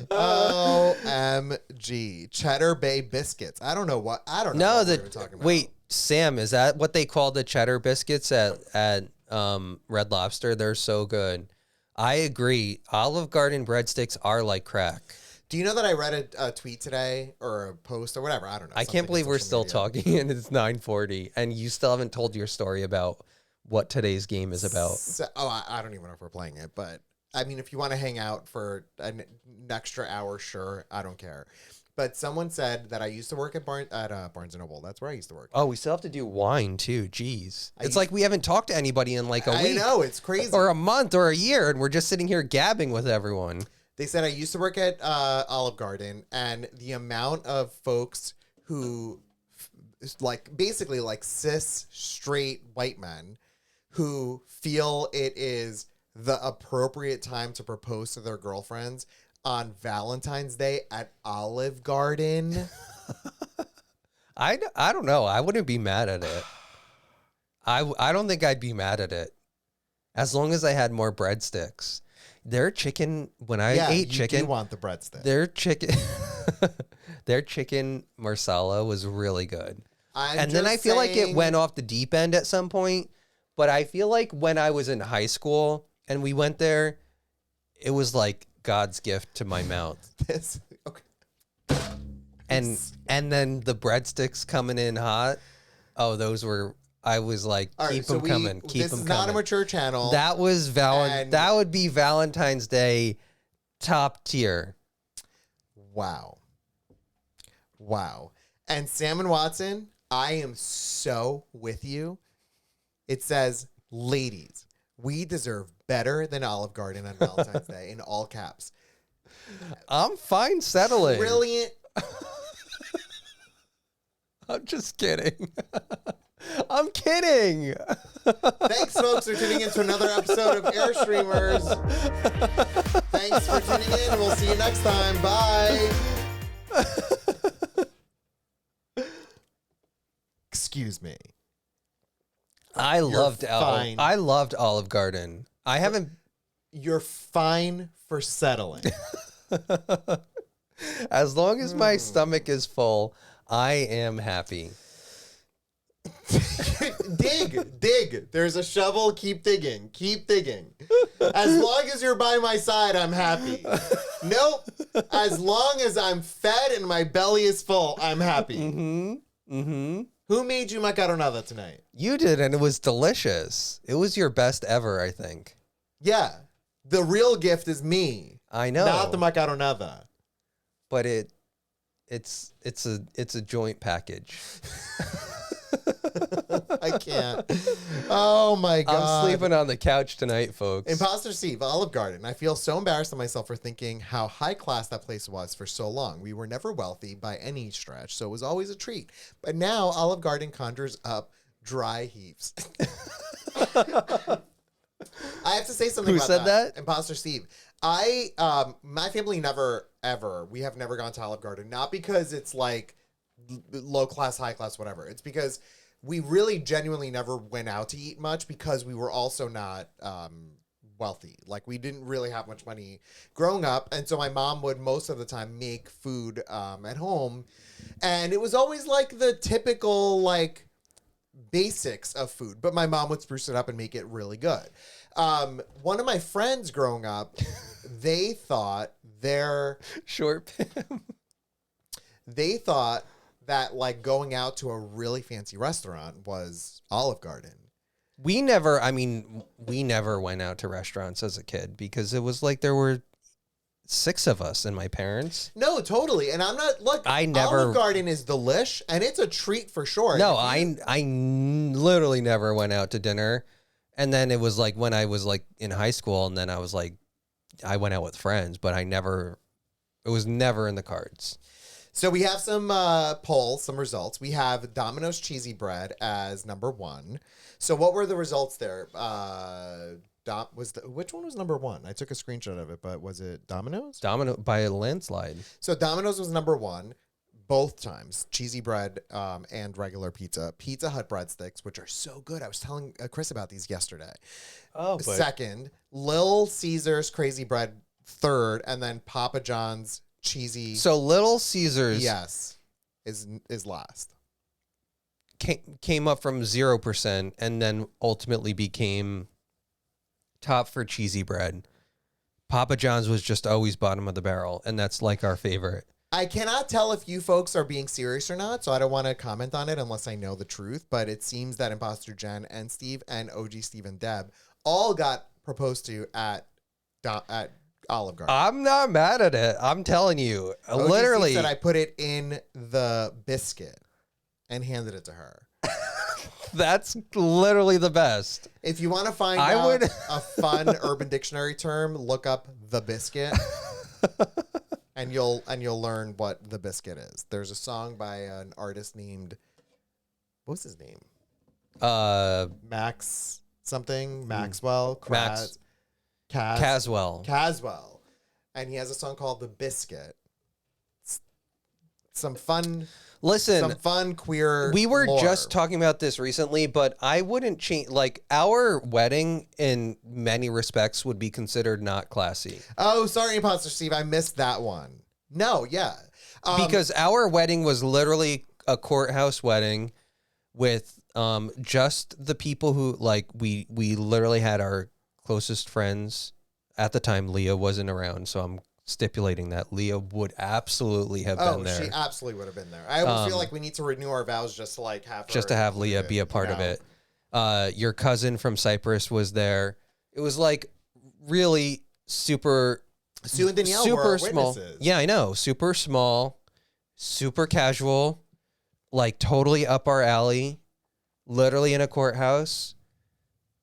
OMG. Cheddar Bay biscuits. I don't know what No, what we were talking about. wait, Sam, is that what they call the cheddar biscuits at Red Lobster? They're so good. I agree. Olive Garden breadsticks are like crack. Do you know that I read a tweet today or a post or whatever? I don't know. I can't believe we're still talking and it's 9:40 and you still haven't told your story about what today's game is about. So, I don't even know if we're playing it, but I mean, if you want to hang out for an extra hour, sure. I don't care. But someone said that I used to work at Barnes and Noble. That's where I used to work. Oh, we still have to do wine too. Jeez. It's like we haven't talked to anybody in like a week. I know, it's crazy. Or a month or a year, and we're just sitting here gabbing with everyone. They said I used to work at Olive Garden, and the amount of folks who, basically cis, straight white men who feel it is the appropriate time to propose to their girlfriends on Valentine's Day at Olive Garden. I don't know. I wouldn't be mad at it. I don't think I'd be mad at it. As long as I had more breadsticks. Their chicken, when I ate chicken. You want the breadstick. Their chicken marsala was really good. And then I feel like it went off the deep end at some point. But I feel like when I was in high school and we went there, it was like God's gift to my mouth. Okay. And then the breadsticks coming in hot. Oh, those were. I was like, All right, keep so them coming. Keep this them is coming. not a mature channel. That was And- That would be Valentine's Day, top tier. Wow. And Sam and Watson, I am so with you. It says, ladies, we deserve better than Olive Garden on Valentine's Day in all caps. I'm fine settling. Brilliant. I'm just kidding. I'm kidding. Thanks, folks, for tuning in to another episode of Airstreamers. Thanks for tuning in, and we'll see you next time. Bye. Excuse me. I loved fine. I loved Olive Garden. I haven't. You're fine for settling. As long as my stomach is full, I am happy. Dig. There's a shovel. Keep digging. As long as you're by my side, I'm happy. Nope. As long as I'm fed and my belly is full, I'm happy. Who made you macaronada tonight? You did, and it was delicious. It was your best ever, I think. Yeah. The real gift is me. I know. Not the macaronada. But it's a joint package. I can't. Oh my God. I'm sleeping on the couch tonight, folks. Imposter Steve, Olive Garden. I feel so embarrassed of myself for thinking how high class that place was for so long. We were never wealthy by any stretch, so it was always a treat. But now Olive Garden conjures up dry heaps. I have to say something Who about said that? Imposter Steve. My family we have never gone to Olive Garden. Not because it's like low class, high class, whatever. It's because we really genuinely never went out to eat much because we were also not wealthy. Like, we didn't really have much money growing up. And so my mom would most of the time make food at home. And it was always like the typical, like, basics of food. But my mom would spruce it up and make it really good. One of my friends growing up, they thought Short Pim. they thought that, like, going out to a really fancy restaurant was Olive Garden. We never went out to restaurants as a kid because it was like there were 6 of us and my parents. No, totally. And I'm not, look, Olive Garden is delish and it's a treat for sure. No, I literally never went out to dinner. And then it was like when I was like in high school and then I was like, I went out with friends, but it was never in the cards. So we have some polls, some results. We have Domino's Cheesy Bread as number 1. So what were the results there? which one was number one? I took a screenshot of it, but was it Domino's? Domino by a landslide. So Domino's was number one both times. Cheesy bread and regular pizza. Pizza Hut breadsticks, which are so good. I was telling Chris about these yesterday. Oh, but Second, Little Caesars crazy bread third, and then Papa John's cheesy. so Little Caesars Yes, is last. came up from 0% and then ultimately became top for cheesy bread. Papa John's was just always bottom of the barrel, and that's like our favorite. I cannot tell if you folks are being serious or not, so I don't want to comment on it unless I know the truth. But it seems that Imposter Jen and Steve and OG Steve and Deb all got proposed to at Olive Garden. I'm not mad at it. I'm telling you, OG Steve literally. said I put it in the biscuit and handed it to her. That's literally the best. If you want to find I out would- a fun Urban Dictionary term, look up the biscuit. And you'll learn what the biscuit is. There's a song by an artist named, what's his name? Max something, Maxwell, Caswell. Caswell, and he has a song called "The Biscuit." Some fun Listen, queer. we were lore. just talking about this recently, but I wouldn't change. Like, our wedding in many respects would be considered not classy. Oh, sorry, Imposter Steve, I missed that one. No, yeah, Because our wedding was literally a courthouse wedding with just the people who, like, we literally had our closest friends. At the time, Leah wasn't around, so I'm stipulating that Leah would absolutely have been there. she absolutely would have been there. I almost feel like we need to renew our vows just to like have her just to have Leah be a part of it. Your cousin from Cyprus was there. It was like really super, Sue and Danielle super were our small. witnesses. Yeah, I know. Super small, super casual, like totally up our alley, literally in a courthouse.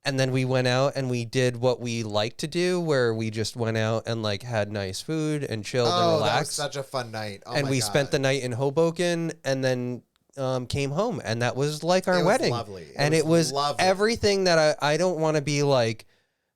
And then we went out and we did what we like to do, where we just went out and like had nice food and chilled and Oh, that was relaxed. such a fun night. Oh And my we God. spent the night in Hoboken and then came home. And that was like our It was wedding. lovely. It was lovely. everything that I don't want to be like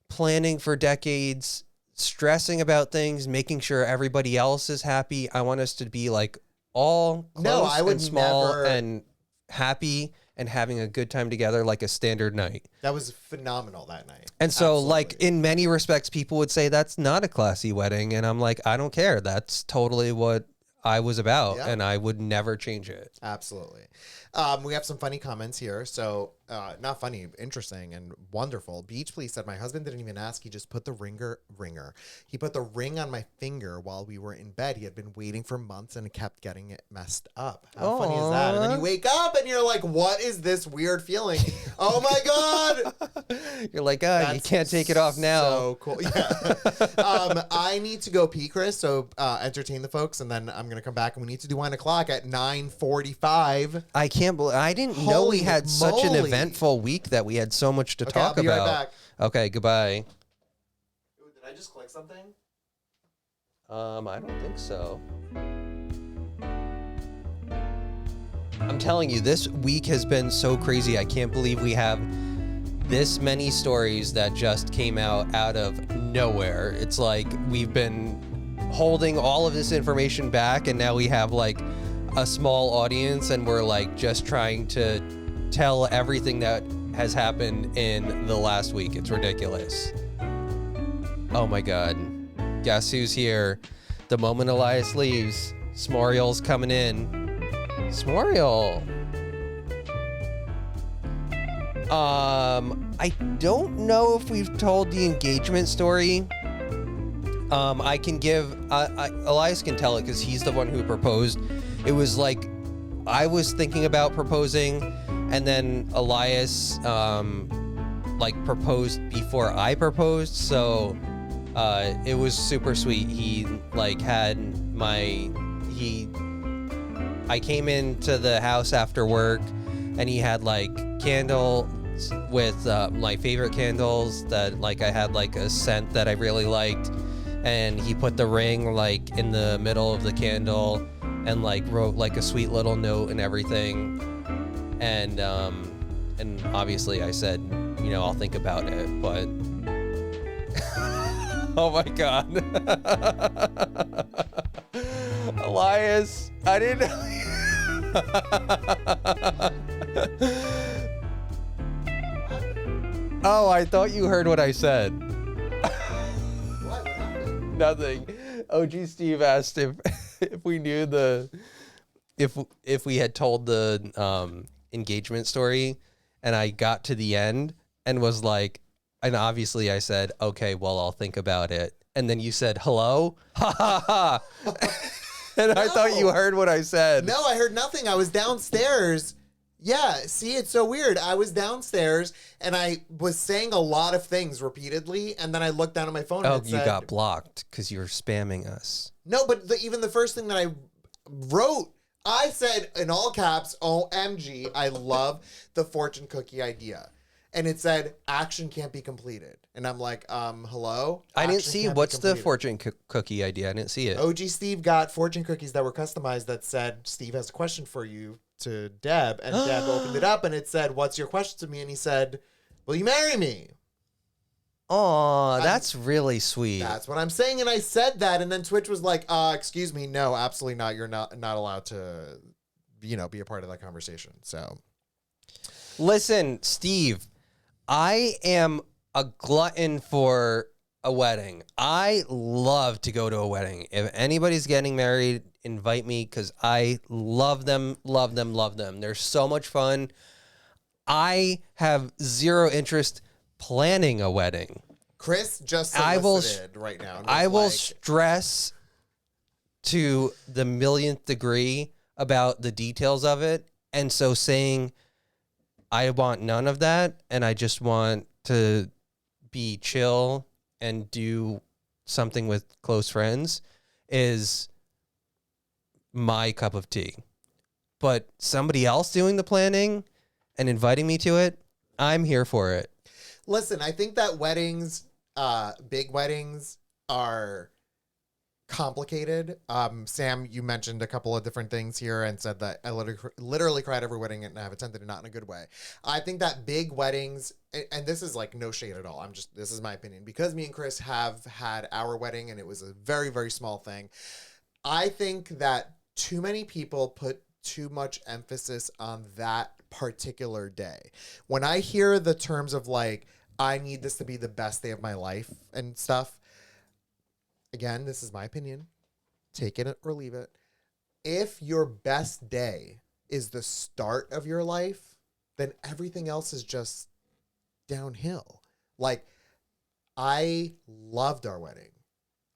planning for decades, stressing about things, making sure everybody else is happy. I want us to be like all close No, I would and small never- and happy and having a good time together like a standard night. That was phenomenal that night. And so like Absolutely. in many respects people would say that's not a classy wedding, and I'm like, I don't care. That's totally what I was about, Yeah. and I would never change it. Absolutely. We have some funny comments here. So, not funny, interesting and wonderful. Beach Please said, my husband didn't even ask. He just put the ringer. He put the ring on my finger while we were in bed. He had been waiting for months and kept getting it messed up. How funny is that? And then you wake up and you're like, what is this weird feeling? Oh my God. You're like, oh, you can't take it off now. So cool. Yeah. I need to go pee, Chris. So entertain the folks, and then I'm gonna come back and we need to do 1 o'clock at 9:45. I can't believe I didn't know we Holy had such an moly. eventful week that we had so much to Okay, I'll talk be right about. back. Okay, goodbye. Ooh, did I just click something? I don't think so. I'm telling you, this week has been so crazy. I can't believe we have this many stories that just came out of nowhere. It's like we've been holding all of this information back, and now we have like a small audience, and we're like just trying to tell everything that has happened in the last week. It's ridiculous. Oh my God. Guess who's here? The moment Elias leaves, Smoriel's coming in. Smoriel. I don't know if we've told the engagement story. I can give, Elias can tell it because he's the one who proposed. It was like, I was thinking about proposing, and then Elias, like proposed before I proposed. So, it was super sweet. He like had I came into the house after work, and he had like candles with my favorite candles that like I had like a scent that I really liked, and he put the ring like in the middle of the candle and like wrote like a sweet little note and everything, and obviously I said, you know, I'll think about it, but Oh my god. Elias, I didn't Oh, I thought you heard what I said. What happened? Nothing. OG Steve asked if we knew if we had told the engagement story, and I got to the end and was like, and obviously I said, okay, well, I'll think about it. And then you said, hello? Ha ha ha. And I thought you heard what I said. No, I heard nothing. I was downstairs. Yeah, see, it's so weird. I was downstairs and I was saying a lot of things repeatedly, and then I looked down at my phone. Oh, and it you said, got blocked because you were spamming us. No, but even the first thing that I wrote, I said in all caps, OMG, I love the fortune cookie idea. And it said, action can't be completed. And I'm like, hello? I didn't Action see. can't be What's the completed. fortune cookie idea? I didn't see it. OG Steve got fortune cookies that were customized that said, Steve has a question for you to Deb. And Deb opened it up and it said, what's your question to me? And he said, will you marry me? Aw, that's really sweet. That's what I'm saying. And I said that. And then Twitch was like, excuse me. No, absolutely not. You're not allowed to, be a part of that conversation. So Listen, Steve, I am a glutton for a wedding. I love to go to a wedding. If anybody's getting married, invite me because I love them, love them, love them. They're so much fun. I have zero interest planning a wedding. Chris just I will solicited right now. and I was will like, stress to the millionth degree about the details of it. And so saying, I want none of that, and I just want to be chill and do something with close friends is my cup of tea. But somebody else doing the planning and inviting me to it, I'm here for it. Listen, I think that weddings, big weddings, are complicated. Sam, you mentioned a couple of different things here and said that I literally cried every wedding and I've attended it not in a good way. I think that big weddings, and this is like no shade at all. This is my opinion, because me and Chris have had our wedding and it was a very, very small thing. I think that too many people put too much emphasis on that particular day. When I hear the terms of like, I need this to be the best day of my life and stuff, again, this is my opinion. Take it or leave it. If your best day is the start of your life, then everything else is just downhill. Like, I loved our wedding.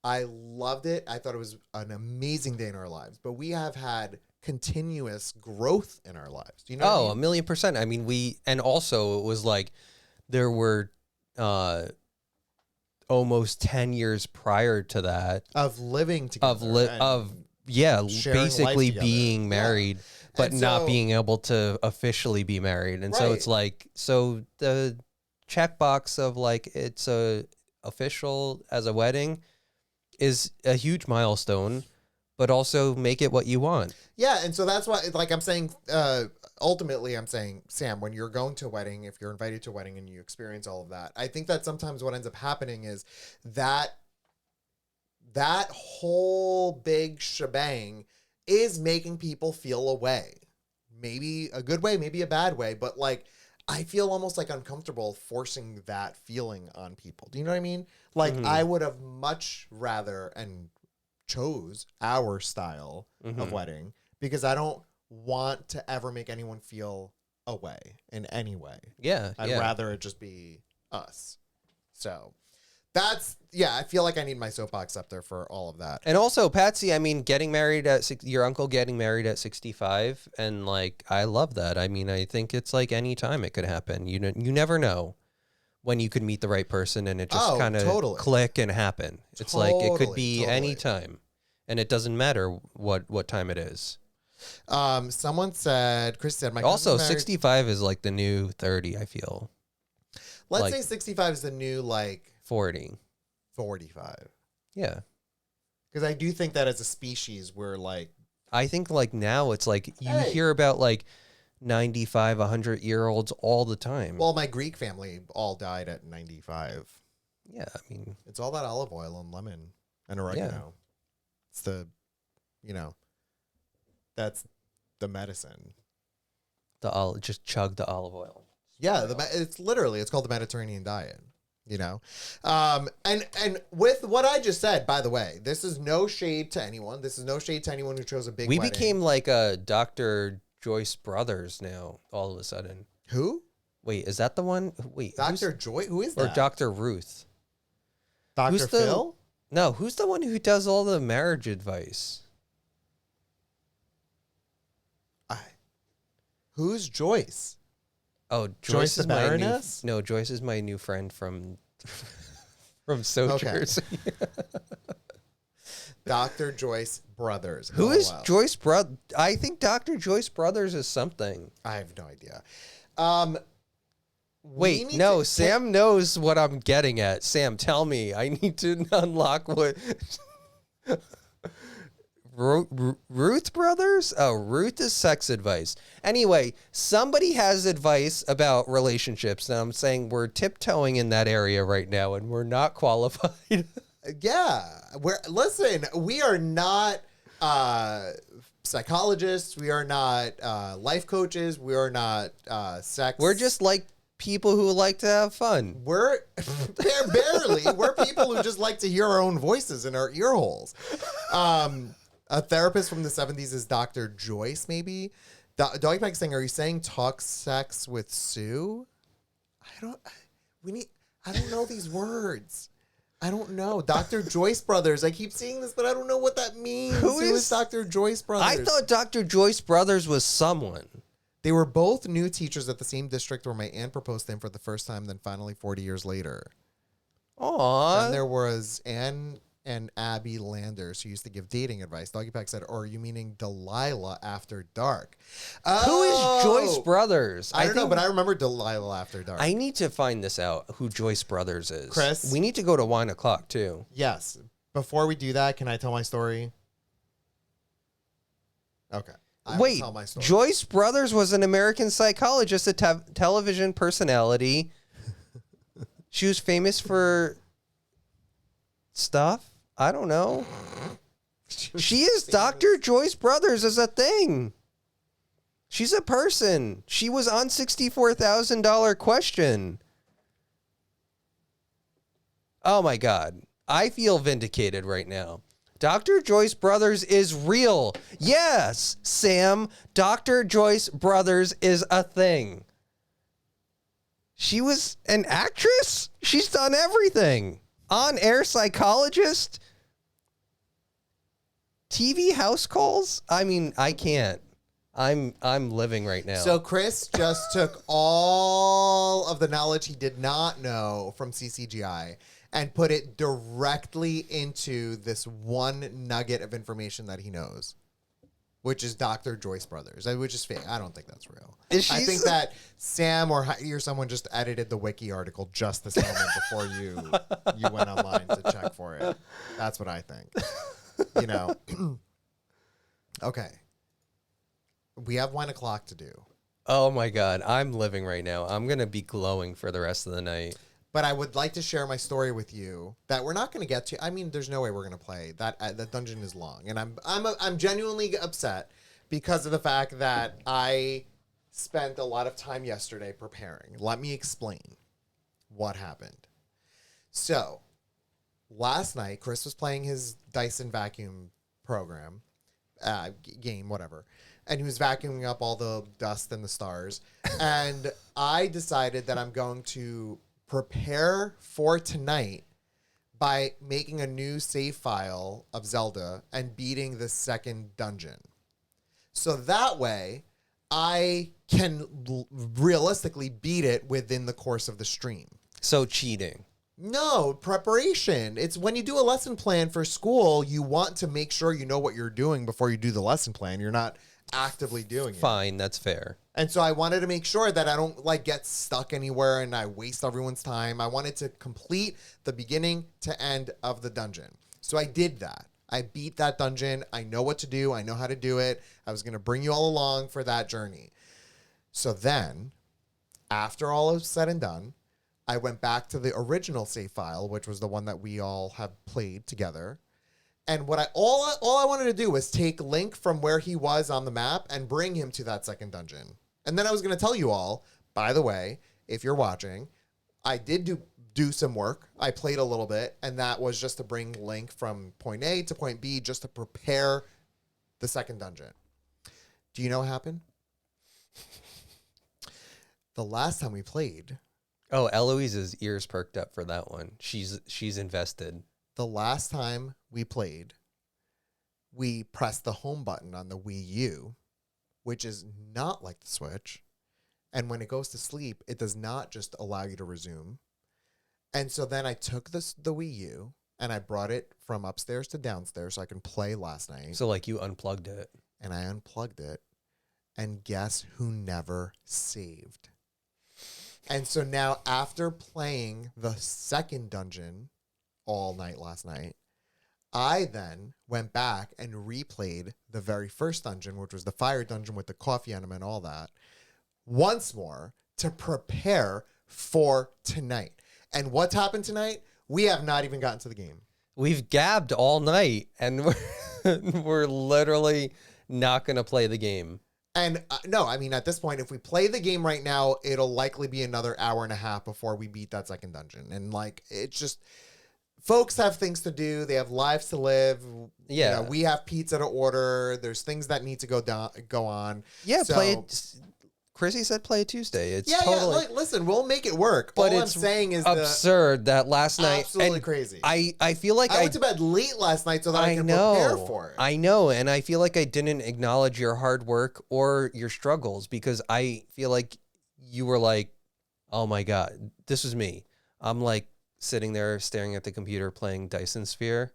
I loved it. I thought it was an amazing day in our lives. But we have had continuous growth in our lives. Do you know what I mean? 1,000,000%. I mean, and also it was like there were almost 10 years prior to that Of living together. Sharing life basically together. being married, but And not so- being able to officially be married. And so Right. it's like, so the checkbox of like, it's official as a wedding is a huge milestone, but also make it what you want. Yeah, and so that's why, like I'm saying, ultimately I'm saying, Sam, when you're going to a wedding, if you're invited to a wedding and you experience all of that, I think that sometimes what ends up happening is that whole big shebang is making people feel a way. Maybe a good way, maybe a bad way, but like, I feel almost like uncomfortable forcing that feeling on people. Do you know what I mean? Like, I would have much rather and chose our style of wedding because I don't want to ever make anyone feel away in any way. Yeah. I'd yeah. rather it just be us. So that's, yeah, I feel like I need my soapbox up there for all of that. And also, Patsy, I mean, getting married at your uncle getting married at 65, and like, I love that. I mean, I think it's like any time it could happen. You never know when you could meet the right person and it just kind of totally. click and happen. It's like it could be Totally. any time, and it doesn't matter what time it is. Someone said, Chris said, my Also, cousin's married. 65 is like the new 30. I feel Let's like- say 65 is the new like 40. 45. Yeah, Because I do think that as a species, we're like, I think like now it's like you Hey. hear about like 95, 100-year-olds all the time. well, my Greek family all died at 95. Yeah, I mean, It's all that olive oil and lemon and oregano. It's the, that's the medicine. just chug the olive oil. Yeah, it's called the Mediterranean diet. And with what I just said, by the way, this is no shade to anyone. This is no shade to anyone who chose a big. We wedding. became like a Dr. Joyce Brothers now. All of a sudden, Who? wait, is that the one? Wait, Dr. Joy? Who is that? or Dr. Ruth? Dr. who's the- Phil? No, who's the one who does all the marriage advice? Who's Joyce? Oh, Joyce Joyce the is my new, Baroness? no, Joyce is my new friend from Sojourners. Dr. Joyce Brothers. Who is LOL. Joyce I think Dr. Joyce Brothers is something. I have no idea. we Wait, need no, to Sam knows what I'm getting at. Sam, tell me. I need to unlock what. Ruth Brothers? Oh, Ruth is sex advice. Anyway, somebody has advice about relationships, and I'm saying we're tiptoeing in that area right now, and we're not qualified. Yeah, we are not psychologists. We are not life coaches. We are not sex. We're just like people who like to have fun. We're barely. We're people who just like to hear our own voices in our ear holes. A therapist from the 70s is Dr. Joyce, maybe. Doggy Peg saying, are you saying talk sex with Sue? I don't know these words. I don't know. Dr. Joyce Brothers. I keep seeing this, but I don't know what that means. Who is Dr. Joyce Brothers? I thought Dr. Joyce Brothers was someone. They were both new teachers at the same district where my aunt proposed to him for the first time, then finally 40 years later. Aww. And there was Anne and Abby Landers who used to give dating advice. Doggy Pack said, or are you meaning Delilah After Dark? Who is Joyce Brothers? I don't know, but I remember Delilah After Dark. I need to find this out, who Joyce Brothers is. Chris? We need to go to Wine O'Clock, too. Yes. Before we do that, can I tell my story? Okay. I will Wait, tell my story. Joyce Brothers was an American psychologist, a television personality. She was famous for stuff. I don't know. She is Dr. Joyce Brothers as a thing. She's a person. She was on $64,000 Question. Oh my God. I feel vindicated right now. Dr. Joyce Brothers is real. Yes, Sam. Dr. Joyce Brothers is a thing. She was an actress. She's done everything. On-air psychologist. TV house calls. I mean, I can't. I'm living right now. So Chris just took all of the knowledge he did not know from CCGI and put it directly into this one nugget of information that he knows, which is Dr. Joyce Brothers, which is fake. I don't think that's real. I think that Sam or Heidi or someone just edited the wiki article just this moment before you went online to check for it. That's what I think. You know. Okay. We have 1 o'clock to do. Oh my God, I'm living right now. I'm gonna be glowing for the rest of the night. But I would like to share my story with you that we're not going to get to. I mean, there's no way we're going to play that. That dungeon is long, and I'm genuinely upset because of the fact that I spent a lot of time yesterday preparing. Let me explain what happened. So, last night, Chris was playing his Dyson vacuum program, game, whatever. And he was vacuuming up all the dust and the stars. And I decided that I'm going to prepare for tonight by making a new save file of Zelda and beating the second dungeon. So that way, I can realistically beat it within the course of the stream. So cheating. No, preparation. It's when you do a lesson plan for school, you want to make sure you know what you're doing before you do the lesson plan. You're not actively doing it. Fine, that's fair. And so I wanted to make sure that I don't get stuck anywhere and I waste everyone's time. I wanted to complete the beginning to end of the dungeon. So I did that. I beat that dungeon. I know what to do. I know how to do it. I was going to bring you all along for that journey. So then, after all is said and done, I went back to the original save file, which was the one that we all have played together. And what all I wanted to do was take Link from where he was on the map and bring him to that second dungeon. And then I was going to tell you all, by the way, if you're watching, I did do some work. I played a little bit, and that was just to bring Link from point A to point B just to prepare the second dungeon. Do you know what happened? The last time we played, Oh, Eloise's ears perked up for that one. She's invested. the last time we played, we pressed the home button on the Wii U, which is not like the Switch. And when it goes to sleep, it does not just allow you to resume. And so then I took the Wii U and I brought it from upstairs to downstairs so I can play last night. So like you unplugged it. And I unplugged it. And guess who never saved? And so now after playing the second dungeon all night last night, I then went back and replayed the very first dungeon, which was the fire dungeon with the coffee enema and all that, once more to prepare for tonight. And what's happened tonight? We have not even gotten to the game. We've gabbed all night, and we're literally not going to play the game. And no, I mean, at this point, if we play the game right now, it'll likely be another hour and a half before we beat that second dungeon. And like, it's just, folks have things to do. They have lives to live. Yeah. You know, we have pizza to order. There's things that need to go on. Yeah, So- play it. Chrissy said play it Tuesday. It's Yeah, totally like, listen, we'll make it work. But All I'm it's saying is absurd that last night. absolutely and crazy. I feel like I went to bed late last night so that I could know. prepare for it. I know, and I feel like I didn't acknowledge your hard work or your struggles because I feel like you were like, oh my God, this was me. I'm like sitting there staring at the computer playing Dyson Sphere,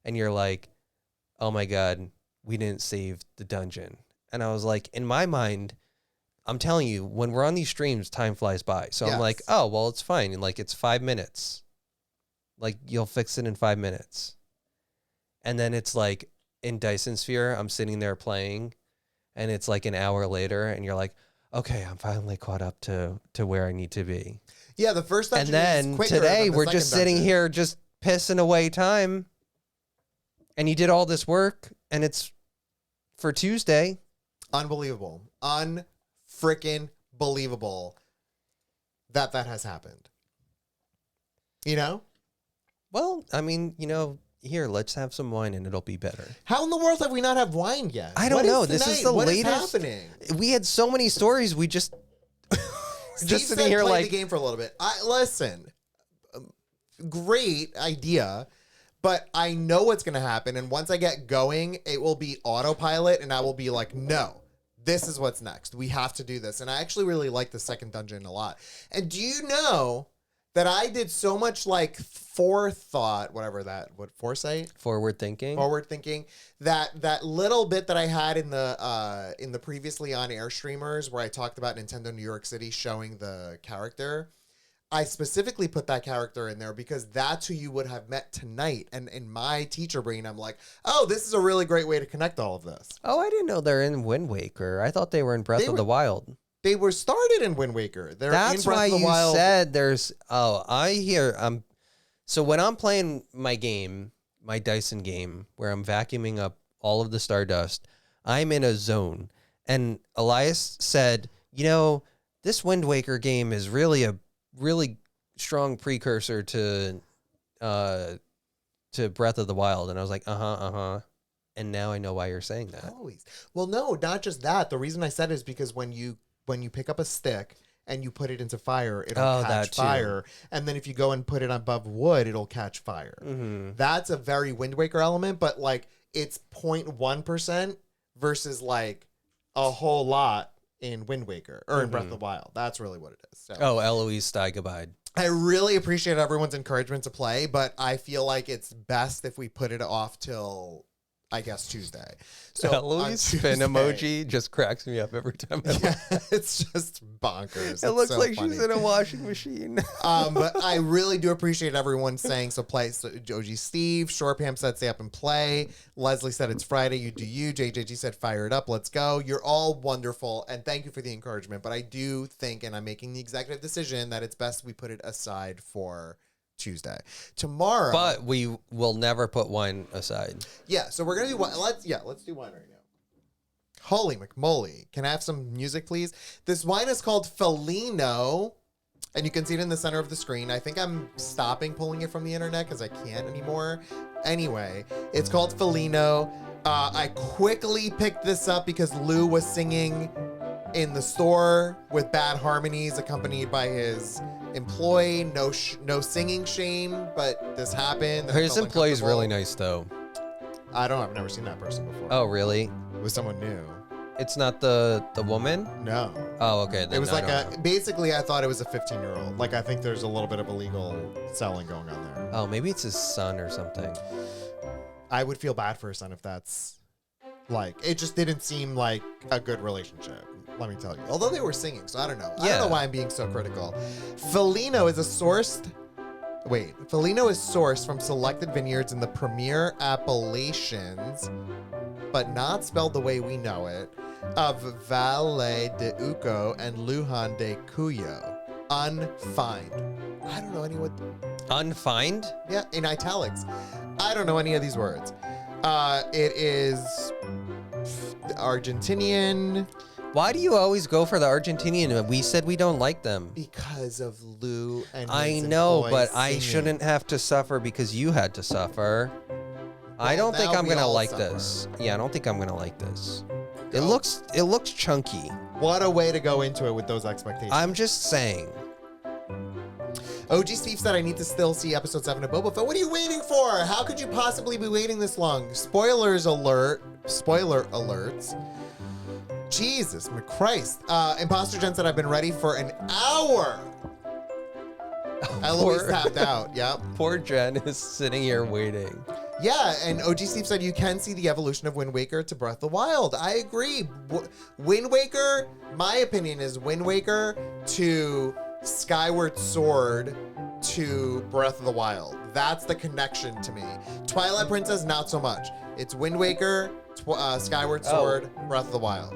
and you're like, oh my God, we didn't save the dungeon. And I was like, in my mind, I'm telling you, when we're on these streams, time flies by. So I'm like, Yes. oh, well, it's fine. And like, it's 5 minutes. Like, you'll fix it in 5 minutes. And then it's like in Dyson Sphere, I'm sitting there playing, and it's like an hour later, and you're like, okay, I'm finally caught up to where I need to be. Yeah, the first And dungeon is then quicker today, than the we're just second sitting dungeon. here just pissing away time. And you did all this work, and it's for Tuesday. Unbelievable. Unfreaking believable that has happened. You know? Well, I mean, you know, here, let's have some wine and it'll be better. How in the world have we not have wine yet? I don't What know. is This is tonight? the What latest. happening? We had so many stories. We just Steve just said sitting here play like, the game for a little bit. Listen, great idea, but I know what's going to happen. And once I get going, it will be autopilot, and I will be like, no, this is what's next. We have to do this. And I actually really like the second dungeon a lot. And do you know that I did so much like forethought, foresight? forward thinking. Forward thinking, that little bit that I had in the previously on air streamers where I talked about Nintendo New York City showing the character, I specifically put that character in there because that's who you would have met tonight. And in my teacher brain, I'm like, oh, this is a really great way to connect all of this. Oh, I didn't know they're in Wind Waker. I thought they were in Breath They of were- the Wild. They were started in Wind Waker. They're in That's Breath why of the you Wild. said there's. Oh, I hear. So when I'm playing my game, my Dyson game, where I'm vacuuming up all of the Stardust, I'm in a zone. And Elias said, you know, this Wind Waker game is really a really strong precursor to Breath of the Wild. And I was like, uh-huh. And now I know why you're saying that. Always. Well, no, not just that. The reason I said it is because when you pick up a stick and you put it into fire, it'll Oh, catch that too. fire. And then if you go and put it above wood, it'll catch fire. Mm-hmm. That's a very Wind Waker element, but like it's 0.1% versus like a whole lot in Wind Waker or in Breath of the Wild. That's really what it is. So Oh, Eloise Steigabide. I really appreciate everyone's encouragement to play, but I feel like it's best if we put it off till I guess Tuesday. So on Eloise spin Tuesday- emoji just cracks me up every time. Yeah, it's just bonkers. It looks so like funny. she's in a washing machine. But I really do appreciate everyone saying so. Play. So OG Steve, Short Pam said stay up and play. Leslie said it's Friday. You do you. JJG said fire it up. Let's go. You're all wonderful, and thank you for the encouragement. But I do think, and I'm making the executive decision that it's best we put it aside for Tuesday. But we will never put wine aside. Yeah, so we're gonna do wine. Let's do wine right now. Holy McMoly. Can I have some music, please? This wine is called Felino, and you can see it in the center of the screen. I think I'm stopping pulling it from the internet because I can't anymore. Anyway, it's called Felino. I quickly picked this up because Lou was singing in the store with bad harmonies accompanied by his employee. No singing shame, but this happened. and I His felt employee's really uncomfortable. nice, though. I don't know. I've never seen that person before. Oh, really? It was someone new. It's not the woman? No. Oh, okay. Then It was I like don't know. basically I thought it was a 15-year-old. Like I think there's a little bit of illegal selling going on there. Oh, maybe it's his son or something. I would feel bad for his son if that's like, it just didn't seem like a good relationship. Let me tell you. Although they were singing, so I don't know. I don't Yeah. know why I'm being so critical. Felino is sourced from selected vineyards in the Premier Appalachians, but not spelled the way we know it, of Valle de Uco and Lujan de Cuyo. Unfined. I don't know any what. Unfined? Yeah, in italics. I don't know any of these words. It is Argentinian Why do you always go for the Argentinian? We said we don't like them. because of Lou and I his know, employees but I singing. shouldn't have to suffer because you had to suffer. I Well, don't think now I'm we gonna all like suffer. this. Yeah, I don't think I'm gonna like this. It Go. looks chunky. What a way to go into it with those expectations. I'm just saying. OG Steve said I need to still see episode 7 of Boba Fett. What are you waiting for? How could you possibly be waiting this long? Spoiler alerts. Jesus Christ. Imposter Jen said I've been ready for an hour. Eloise Poor- tapped out. Yep. Poor Jen is sitting here waiting. Yeah, and OG Steve said you can see the evolution of Wind Waker to Breath of the Wild. I agree. Wind Waker, my opinion is Wind Waker to Skyward Sword to Breath of the Wild. That's the connection to me. Twilight Princess, not so much. It's Wind Waker, Skyward Sword, Breath of the Wild.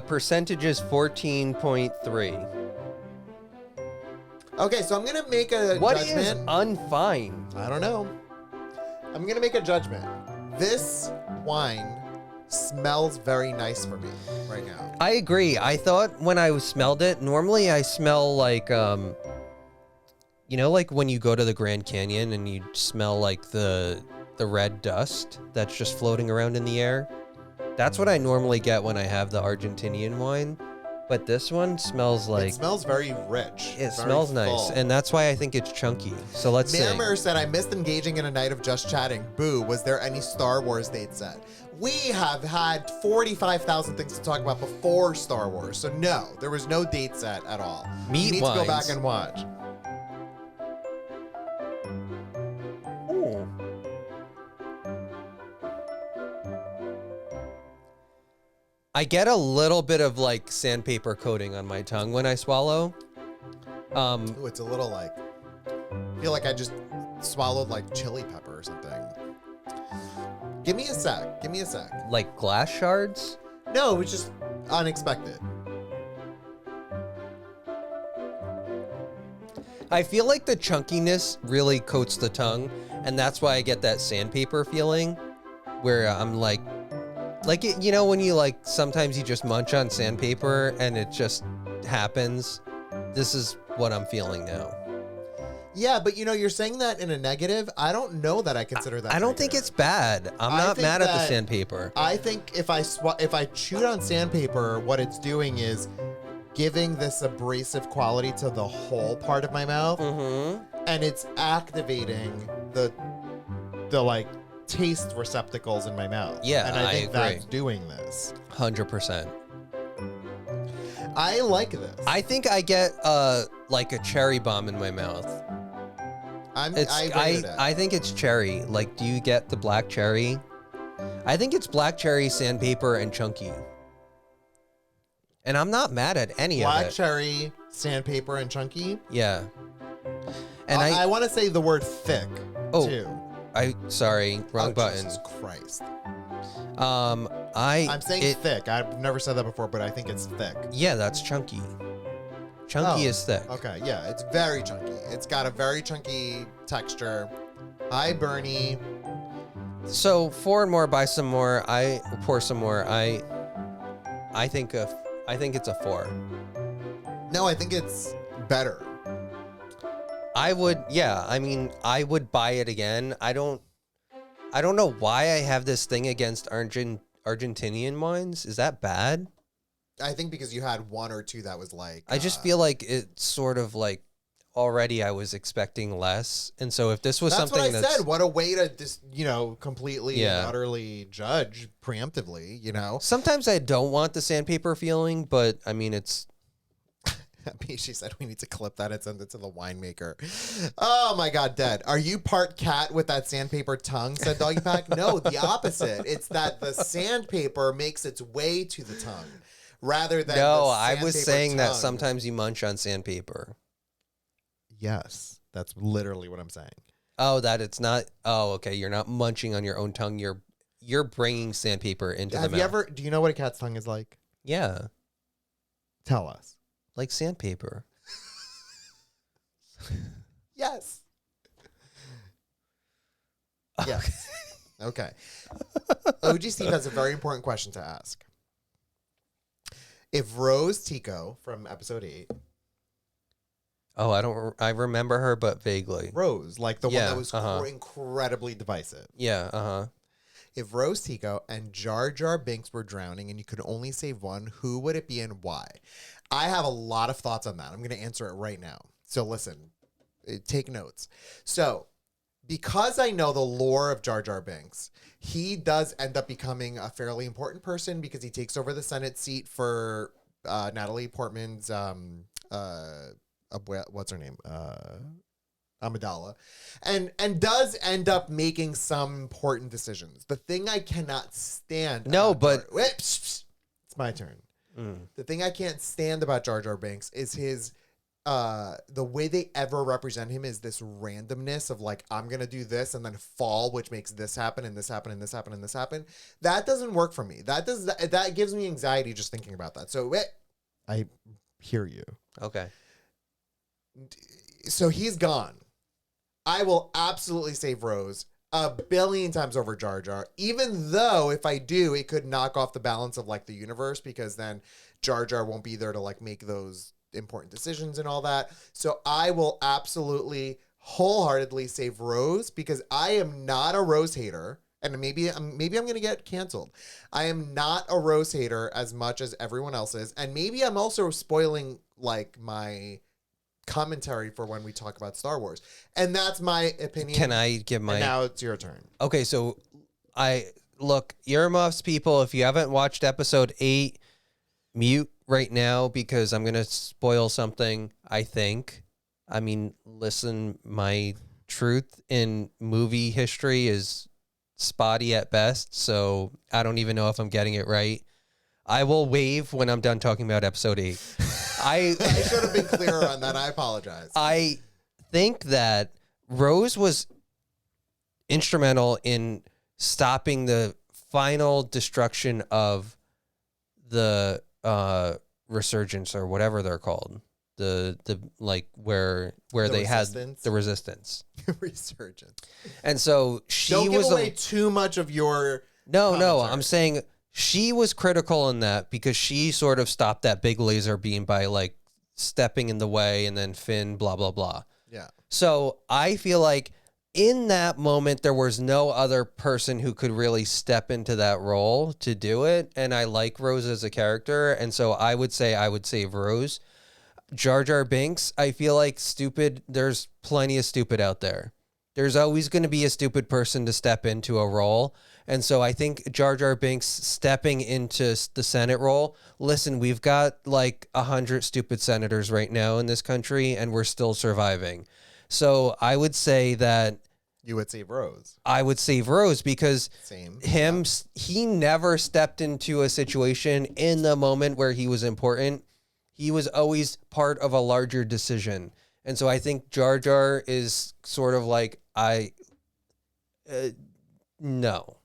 Percentage is 14.3. Okay, so I'm going to make a What is judgment. unfined? I don't know. I'm going to make a judgment. This wine smells very nice for me right now. I agree. I thought when I smelled it, normally I smell like, like when you go to the Grand Canyon and you smell like the red dust that's just floating around in the air. That's what I normally get when I have the Argentinian wine. But this one smells like It smells very rich. it very smells nice, full. and that's why I think it's chunky. So let's see. Miramir said, I missed engaging in a night of just chatting. Boo, was there any Star Wars date set? We have had 45,000 things to talk about before Star Wars. So no, there was no date set at all. Meat you need to go wines. back and watch. Ooh. I get a little bit of like sandpaper coating on my tongue when I swallow. Ooh, it's a little like, I feel like I just swallowed like chili pepper or something. Give me a sec. Give me a sec. Like glass shards. No, it was just unexpected. I feel like the chunkiness really coats the tongue, and that's why I get that sandpaper feeling, where I'm like it, when you like sometimes you just munch on sandpaper and it just happens. This is what I'm feeling now. Yeah, but you're saying that in a negative. I don't know that I consider that. I don't think negative. it's bad. I'm I not think mad at the that- sandpaper. I think if I chewed on sandpaper, what it's doing is giving this abrasive quality to the whole part of my mouth, Mm-hmm. and it's activating the like taste receptacles in my mouth. Yeah, and I I think agree. that's doing this. 100%. I like this. I think I get like a cherry bomb in my mouth. I It's rated it. I think it's cherry. Like, do you get the black cherry? I think it's Black Cherry, Sandpaper, and Chunky. And I'm not mad at any of Black it. Cherry, Sandpaper, and Chunky. Yeah. And I want to say the word thick, Oh, too. sorry, wrong button. Jesus Christ. I'm saying thick. I've never said that before, but I think it's thick. Yeah, that's Chunky. Chunky Oh, is thick. Okay, yeah, it's very chunky. It's got a very chunky texture. Hi, Bernie. So 4 and more, buy some more. I pour some more. I think it's a 4. No, I think it's better. I would buy it again. I don't know why I have this thing against Argentinian wines. Is that bad? I think because you had 1 or 2 that was like. I just feel like it's sort of like already I was expecting less. And so if this was that's something what I said. What a way to just, completely and utterly judge preemptively, Sometimes I don't want the sandpaper feeling, but I mean, it's. She said we need to clip that and send it to the winemaker. Oh my God, dead. Are you part cat with that sandpaper tongue, said Doggy Pack? No, the opposite. It's that the sandpaper makes its way to the tongue rather than. No, the I was saying tongue. that sometimes you munch on sandpaper. Yes, that's literally what I'm saying. Oh, that it's not. Oh, okay. You're not munching on your own tongue. You're bringing sandpaper into the mouth. Do you know what a cat's tongue is like? Yeah, Tell us. like sandpaper. Yes. Yes. Okay. OG Steve has a very important question to ask. If Rose Tico from episode 8, Oh, I remember her, but vaguely. Rose, like the one Yeah, that was incredibly divisive. Yeah, uh-huh. If Rose Tico and Jar Jar Binks were drowning and you could only save one, who would it be and why? I have a lot of thoughts on that. I'm going to answer it right now. So listen, take notes. So because I know the lore of Jar Jar Binks, he does end up becoming a fairly important person because he takes over the Senate seat for Natalie Portman's, what's her name? Amidala, and does end up making some important decisions. The thing I cannot stand. It's my turn. The thing I can't stand about Jar Jar Binks is his the way they ever represent him is this randomness of like, I'm gonna do this and then fall, which makes this happen and this happen and this happen and this happen. That doesn't work for me. That gives me anxiety just thinking about that. So I hear you. Okay. So he's gone. I will absolutely save Rose 1,000,000,000 times over Jar Jar, even though if I do, it could knock off the balance of like the universe because then Jar Jar won't be there to like make those important decisions and all that. So I will absolutely wholeheartedly save Rose because I am not a Rose hater. And maybe I'm going to get canceled. I am not a Rose hater as much as everyone else is. And maybe I'm also spoiling like my commentary for when we talk about Star Wars. And that's my opinion. Can I give my... And now it's your turn. Okay, so look, earmuffs, people, if you haven't watched episode 8, mute right now because I'm going to spoil something, I think. I mean, listen, my truth in movie history is spotty at best, so I don't even know if I'm getting it right. I will wave when I'm done talking about episode 8. I should have been clearer on that. I apologize. I think that Rose was instrumental in stopping the final destruction of the resurgence or whatever they're called. The like where they had the resistance. Resurgence. And so she Don't give was away too much of your No, commentary. I'm saying she was critical in that because she sort of stopped that big laser beam by like stepping in the way and then Finn blah blah blah. Yeah. So I feel like in that moment there was no other person who could really step into that role to do it, and I like Rose as a character, and so I would save Rose. Jar Jar Binks, I feel like stupid. There's plenty of stupid out there. There's always going to be a stupid person to step into a role. And so I think Jar Jar Binks stepping into the Senate role. Listen, we've got like 100 stupid senators right now in this country, and we're still surviving. So I would say that You would save Rose. I would save Rose because Same. he never stepped into a situation in the moment where he was important. He was always part of a larger decision. And so I think Jar Jar is sort of like, no.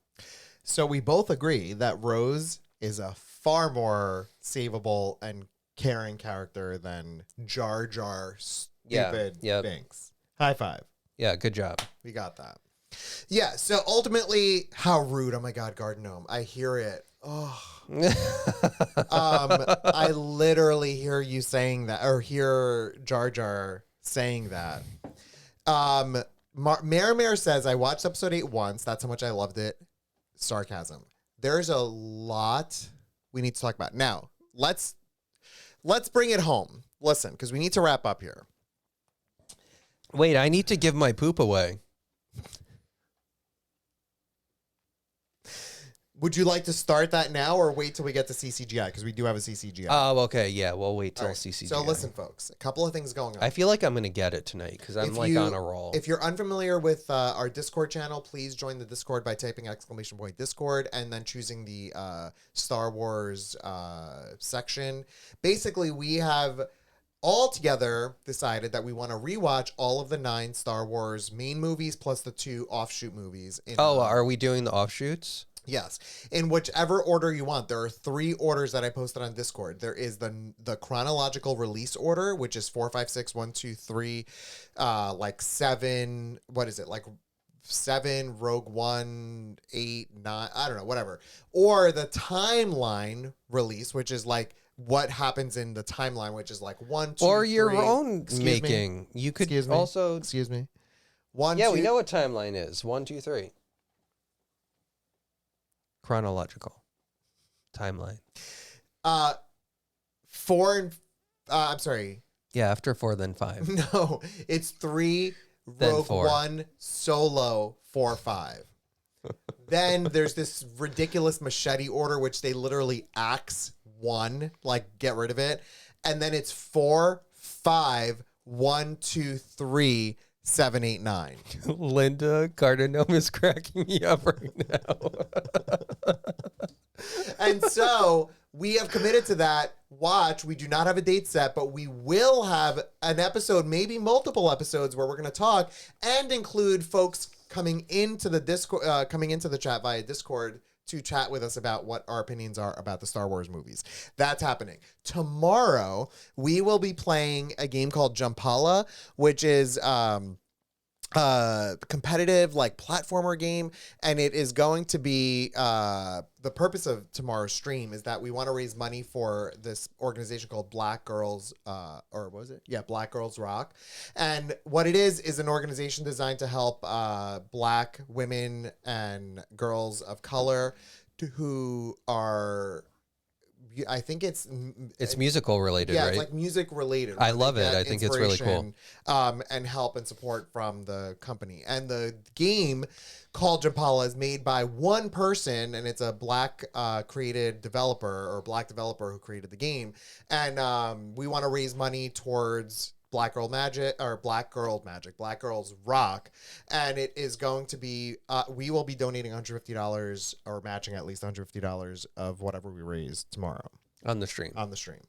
So we both agree that Rose is a far more savable and caring character than Jar Jar stupid Binks. High five. Yeah, good job. We got that. Yeah, so ultimately, how rude. Oh my God, Garden Gnome. I hear it. Oh. I literally hear you saying that, or hear Jar Jar saying that. Mare says, I watched episode 8 once. That's how much I loved it. Sarcasm. There's a lot we need to talk about. Now, let's bring it home. Listen, because we need to wrap up here. Wait, I need to give my poop away. Would you like to start that now or wait till we get to CCGI? Because we do have a CCGI. Oh, okay. Yeah, we'll wait till All right. CCGI. So listen, folks, a couple of things going on. I feel like I'm going to get it tonight because I'm on a roll. If you're unfamiliar with our Discord channel, please join the Discord by typing !! Discord and then choosing the Star Wars section. Basically, we have all together decided that we want to rewatch all of the 9 Star Wars main movies plus the 2 offshoot movies. Are we doing the offshoots? Yes, in whichever order you want. There are 3 orders that I posted on Discord. There is the chronological release order, which is 4, 5, 6, 1, 2, 3, like 7. What is it? Like 7, Rogue One, 8, 9. I don't know, whatever. Or the timeline release, which is like what happens in the timeline, which is like 1, 2, or your 3. own Excuse making. Me. You could Excuse me. also. Excuse me. 1. Yeah, 2, we know what timeline is. 1, 2, 3. Chronological timeline. 4 and I'm sorry. Yeah, after 4, then 5. No, it's 3, Then Rogue 4. One, Solo, 4, 5. Then there's this ridiculous machete order, which they literally axe 1, like get rid of it. And then it's 4, 5, 1, 2, 3, 7, 8, 9. Linda Cardinome is cracking me up right now. And so we have committed to that watch. We do not have a date set, but we will have an episode, maybe multiple episodes, where we're going to talk and include folks coming into the Discord, coming into the chat via Discord to chat with us about what our opinions are about the Star Wars movies. That's happening. Tomorrow, we will be playing a game called Jumpala, which is competitive like platformer game, and it is going to be the purpose of tomorrow's stream is that we want to raise money for this organization called Black Girls or what was it? Yeah, Black Girls Rock. And what it is an organization designed to help Black women and girls of color who are, I think it's musical related, yeah, right? it's like music related. I where love they it. get I think it's really cool. inspiration, and help and support from the company. And the game called Jumpala is made by one person, and it's a Black created developer or Black developer who created the game. And we want to raise money towards Black Girls Rock, and it is going to be we will be donating $150 or matching at least $150 of whatever we raise tomorrow on the stream.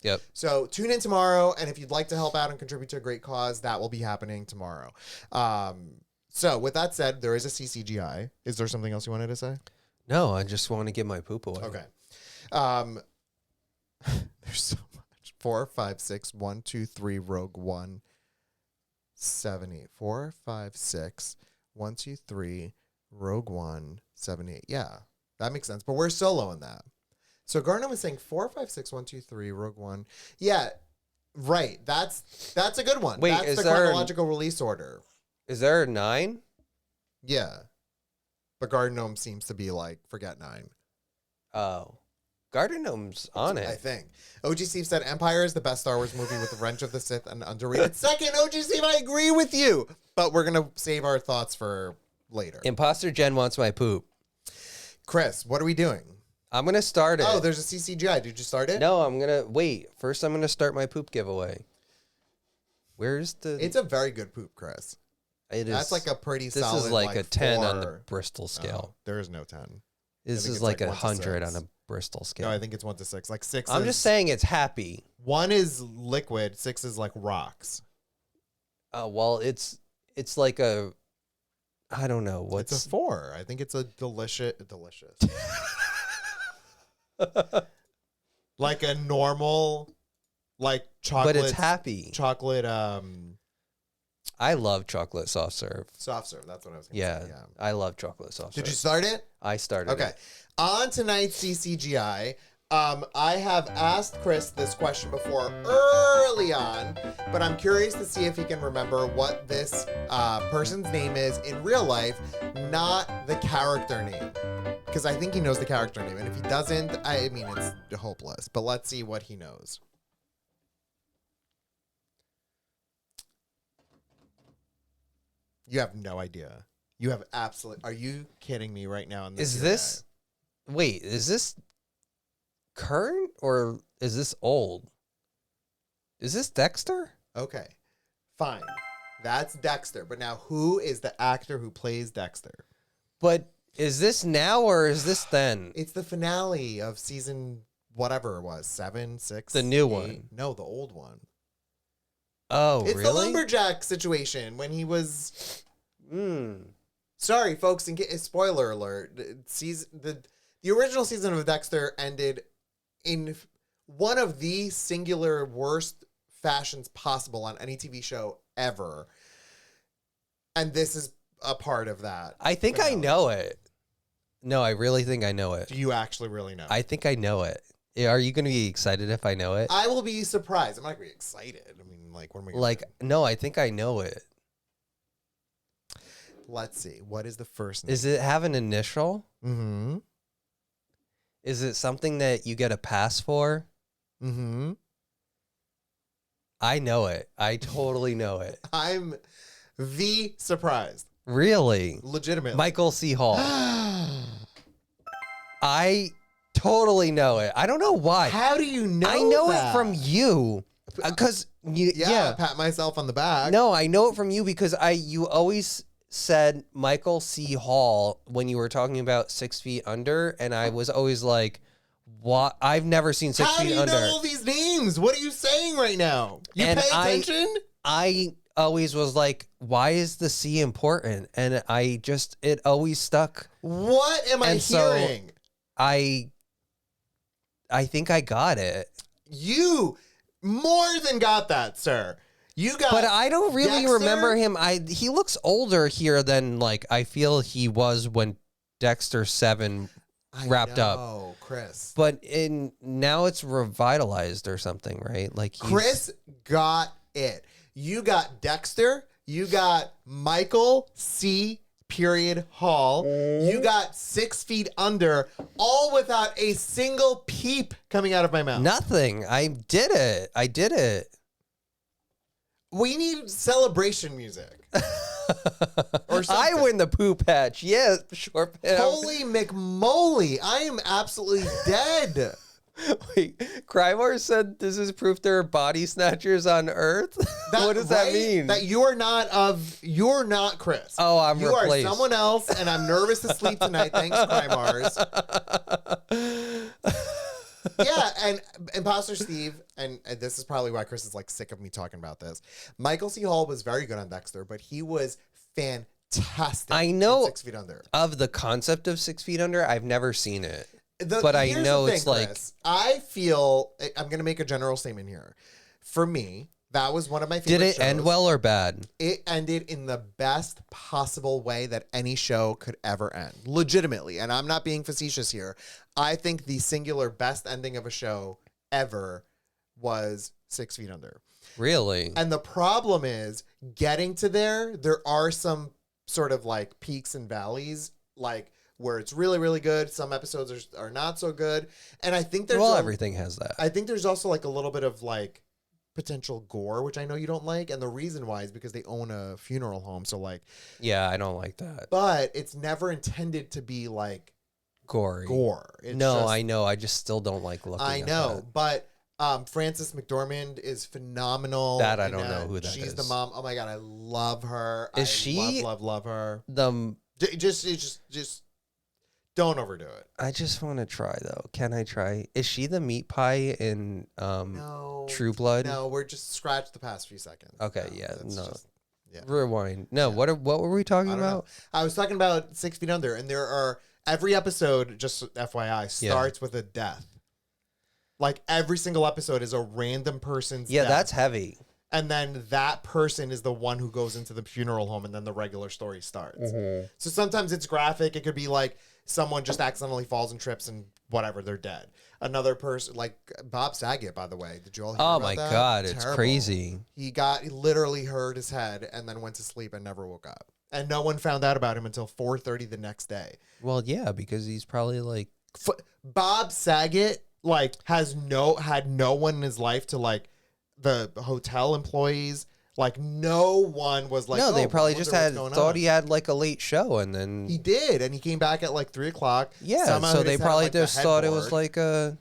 Yep. So tune in tomorrow, and if you'd like to help out and contribute to a great cause, that will be happening tomorrow. So with that said, there is a CCGI. Is there something else you wanted to say? No, I just want to get my poop away. Okay. There's so much. 4, 5, 6, 1, 2, 3, Rogue One, 7, 8. 4, 5, 6, 1, 2, 3, Rogue One, 7, 8. Yeah, that makes sense. But we're solo in that. So Garner was saying 4, 5, 6, 1, 2, 3, Rogue One. Yeah, right. That's a good one. Wait, that's is the there chronological release order. Is there a 9? Yeah. But Garden Gnome seems to be like, forget 9. Oh. Garden Gnome's on I it. think. OG Steve said Empire is the best Star Wars movie with the Revenge of the Sith and underrated. Second, OG Steve, I agree with you. But we're going to save our thoughts for later. Imposter Jen wants my poop. Chris, what are we doing? I'm going to start it. Oh, there's a CCGI. Did you start it? No, I'm going to wait. First, I'm going to start my poop giveaway. Where's the... It's a very good poop, Chris. It is. That's like a pretty This solid. is like a 10 on the 4. Bristol scale. There is no 10. This think is it's like like 1 a to 100 6. on a Bristol scale. No, I think it's 1 to 6. Like 6. I'm just saying it's happy. 1 is liquid. 6 is like rocks. Well, it's like a, I don't know what's. It's a 4. I think it's a delicious. Like a normal, like chocolate. But it's happy. Chocolate. I love chocolate soft serve. Soft serve. That's what I was going Yeah, to say. Yeah. I love chocolate soft serve. Did you start it? I started. Okay. it. On tonight's CCGI, I have asked Chris this question before early on, but I'm curious to see if he can remember what this person's name is in real life, not the character name. Because I think he knows the character name. And if he doesn't, I mean, it's hopeless. But let's see what he knows. You have no idea. You have absolutely... Are you kidding me right now? Is this? Wait, is this current or is this old? Is this Dexter? Okay, fine. That's Dexter. But now, who is the actor who plays Dexter? But is this now or is this then? It's the finale of season whatever it was, 7, 6. The new 8. one. No, the old one. Oh, It's really? the lumberjack situation when he was. Mm. Sorry, folks. Spoiler alert. The original season of Dexter ended in one of the singular worst fashions possible on any TV show ever, and this is a part of that. I think I know it. No, I really think I know it. Do you actually really know? I think I know it. Are you going to be excited if I know it? I will be surprised. I'm not gonna be excited. I mean, like, what am I? Like, no, I think I know it. Let's see. What is the first name? Is it have an initial? Mm-hmm. Is it something that you get a pass for? Mm-hmm. I know it. I totally know it. I'm surprised. Really? Legitimately. Michael C. Hall. I totally know it. I don't know why. How do you know? I know that? it from you. Because Yeah, pat myself on the back. No, I know it from you because you always said Michael C. Hall when you were talking about 6 Feet Under, and I was always like, "What? I've never seen 6 How Feet do you Under." know all these names? What are you saying right now? You And pay I- attention? I always was like, "Why is the C important?" And it always stuck. What am I And so- hearing? I think I got it, You more than got that, sir. You got. but I don't really Dexter? remember him. He looks older here than like I feel he was when Dexter 7 wrapped up. Oh, Chris. But now it's revitalized or something, right? Like Chris got it. You got Dexter. You got Michael C. Hall. You got 6 Feet Under, all without a single peep coming out of my mouth. nothing. I did it. We need celebration music. Or I something. win the poo patch. Yeah, sure. Holy McMoly. I am absolutely dead. Wait, Crymore said this is proof there are body snatchers on Earth. What does that right? mean? That you're not Chris. Oh, I'm You replaced. are someone else, and I'm nervous to sleep tonight. Thanks, Crymars. Yeah, and Imposter Steve, and this is probably why Chris is like sick of me talking about this. Michael C. Hall was very good on Dexter, but he was fantastic. I know- in 6 Feet Under. Of the concept of 6 Feet Under, I've never seen it. But I know it's like- Chris, I feel I'm going to make a general statement here. For me, that was one of my favorite Did it shows. end well or bad? It ended in the best possible way that any show could ever end. Legitimately. And I'm not being facetious here. I think the singular best ending of a show ever was 6 Feet Under. Really? And the problem is getting to there are some sort of like peaks and valleys, like where it's really, really good. Some episodes are not so good. And I think there's Everything has that. I think there's also like a little bit of like potential gore, which I know you don't like. And the reason why is because they own a funeral home. So like, Yeah, I don't like that. but it's never intended to be like Gory. gore. It's No, just- I know. I just still don't like looking I at know, that. but Frances McDormand is phenomenal. That I in don't know who that She's is. the mom. Oh my god, I love her. Is she- love her? The Just don't overdo it. I just want to try though. Can I try? Is she the meat pie in No. True Blood? No, we're just scratch the past few seconds. Okay, No, yeah, that's no. just- yeah. Rewind. No, what were we talking I don't know. about? I was talking about 6 Feet Under, and there are every episode. Just FYI, starts with a death. Like every single episode is a random person's. Yeah, death. that's heavy. And then that person is the one who goes into the funeral home, and then the regular story starts. Mm-hmm. So sometimes it's graphic. It could be like someone just accidentally falls and trips, and whatever, they're dead. Another person, like Bob Saget, by the way. Did you all hear Oh about my that? god, it's Terrible. crazy. He literally hurt his head and then went to sleep and never woke up. And no one found out about him until 4:30 the next day. Well, yeah, because he's probably like Bob Saget had no one in his life to the hotel employees. No one was like, no, they "Oh, probably I just wonder had what's going thought on." he had like a late show, and then He did, and he came back at 3:00. yeah, Somehow so hit they his head on, probably the just thought it was headboard. like a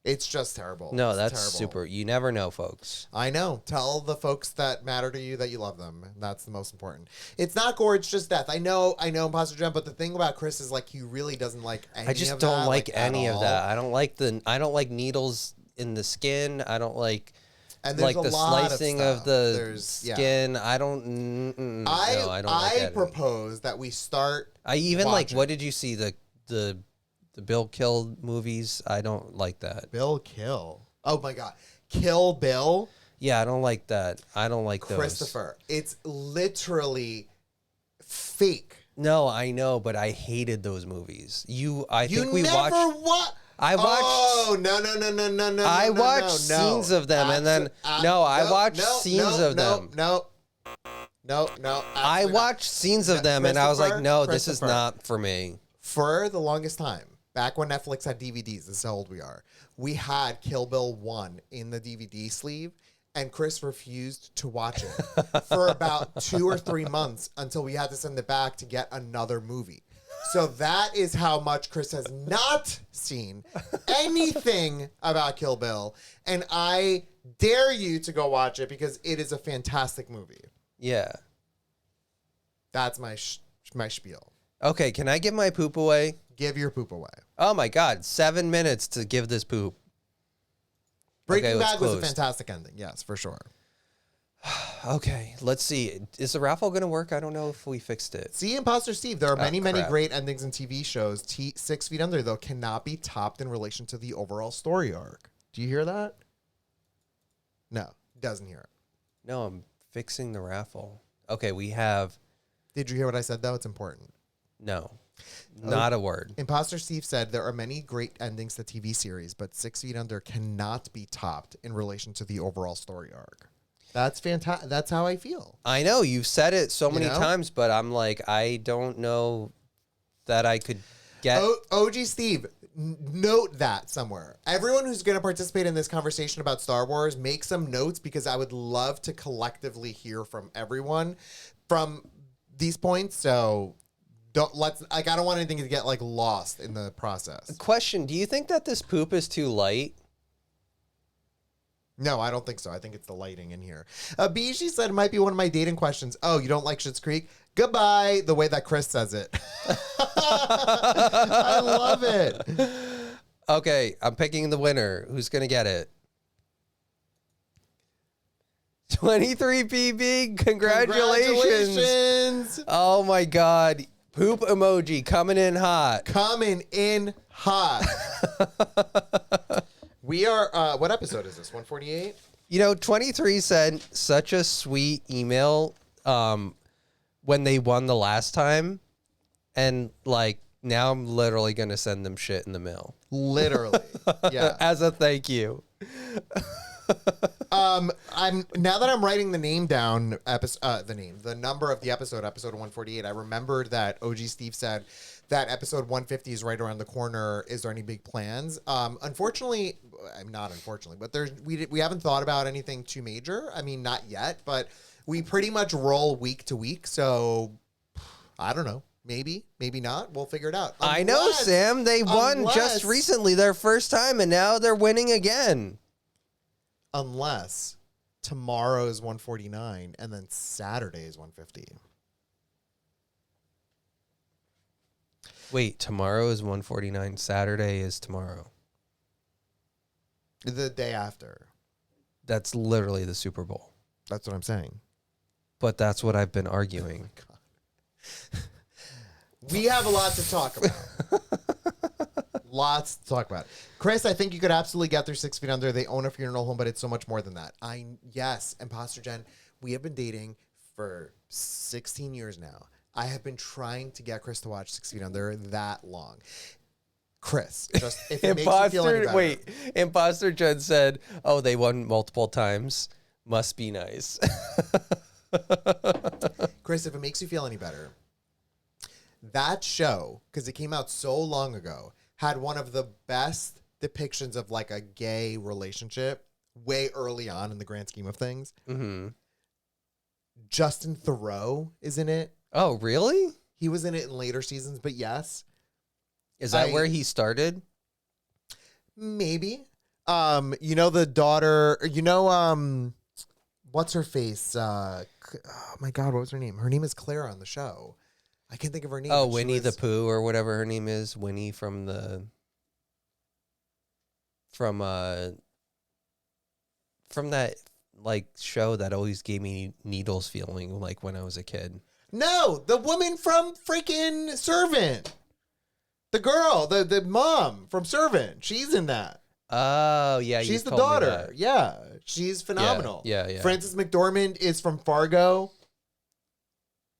It's just terrible. no. It's That's terrible. super. You never know, folks. I know. Tell the folks that matter to you that you love them. That's the most important. It's not gore, it's just death. I know, Imposter Jump, but the thing about Chris is he really doesn't like any I just of don't that, like at any of all. that. I don't like needles in the skin. I don't like And there's like a the lot slicing of, of stuff. the There's, yeah. skin. I don't. No, I don't like I that. propose that we start. I even watching. what did you see the Bill Kill movies? I don't like that. Bill Kill. Oh my God. Kill Bill. Yeah, I don't like that. I don't like those. Christopher. It's literally fake. No, I know, but I hated those movies. I You think we never watched. what? I watched. Oh no! I no, watched no. scenes of them, and then I watched scenes of them. No. I watched scenes of them, and I was like, no, this is Christopher. not for me. For the longest time, back when Netflix had DVDs, this is how old we are. We had Kill Bill 1 in the DVD sleeve, and Chris refused to watch it for about 2 or 3 months until we had to send it back to get another movie. So that is how much Chris has not seen anything about Kill Bill, and I dare you to go watch it because it is a fantastic movie. Yeah. That's my spiel. Okay, can I give my poop away? Give your poop away. Oh my God, 7 minutes to give this poop. Breaking Okay, let's Bad was a close. fantastic ending. Yes, for sure. Okay, let's see. Is the raffle going to work? I don't know if we fixed it. See, Imposter Steve, there are many crap. great endings in TV shows. 6 Feet Under, though, cannot be topped in relation to the overall story arc. Do you hear that? No, doesn't hear it. No, I'm fixing the raffle. Okay, we have Did you hear what I said, though? It's important. no, not a word. Imposter Steve said there are many great endings to TV series, but 6 Feet Under cannot be topped in relation to the overall story arc. That's fantastic. That's how I feel. I know you've said it so many know? times, but I'm like, I don't know that I could get. OG Steve, note that somewhere. Everyone who's going to participate in this conversation about Star Wars, make some notes because I would love to collectively hear from everyone from these points. So I don't want anything to get lost in the process. Question: do you think that this poop is too light? No, I don't think so. I think it's the lighting in here. Bishi said it might be one of my dating questions. Oh, you don't like Schitt's Creek? Goodbye. The way that Chris says it. I love it. Okay, I'm picking the winner. Who's gonna get it? 23 PB. Congratulations. Oh my God. Poop emoji coming in hot. Coming in hot. We are, what episode is this? 148? 23 sent such a sweet email when they won the last time. And now I'm literally going to send them shit in the mail. Literally. Yeah. As a thank you. Now that I'm writing the name down, the number of the episode 148, I remembered that OG Steve said that episode 150 is right around the corner. Is there any big plans? Unfortunately, not unfortunately, but we haven't thought about anything too major. I mean, not yet, but we pretty much roll week to week. So I don't know. Maybe not. We'll figure it out. I know, Sam. They won just recently, their first time, and now they're winning again. unless tomorrow is 149 and then Saturday is 150. Wait, tomorrow is 149. Saturday is tomorrow. The day after. That's literally the Super Bowl. That's what I'm saying. But that's what I've been arguing. We have a lot to talk about. Lots to talk about. Chris, I think you could absolutely get through 6 Feet Under. They own a funeral home, but it's so much more than that. Yes, Imposter Jen, we have been dating for 16 years now. I have been trying to get Chris to watch 6 Feet Under that long. Chris, just if it makes you feel any better. Wait, Imposter Jen said, "Oh, they won multiple times. Must be nice." Chris, if it makes you feel any better, that show, because it came out so long ago, had one of the best depictions of like a gay relationship way early on in the grand scheme of things. Mm-hmm. Justin Theroux is in it. Oh, really? He was in it in later seasons, but yes. Is that where he started? Maybe. You know the daughter, what's her face? Oh my God, what was her name? Her name is Claire on the show. I can't think of her name. Oh, Winnie the Pooh or whatever her name is. Winnie from that like show that always gave me needles feeling like when I was a kid. No, the woman from freaking Servant. The girl, the mom from Servant. She's in that. Oh, yeah. She's the daughter. Yeah. She's phenomenal. Yeah. Frances McDormand is from Fargo.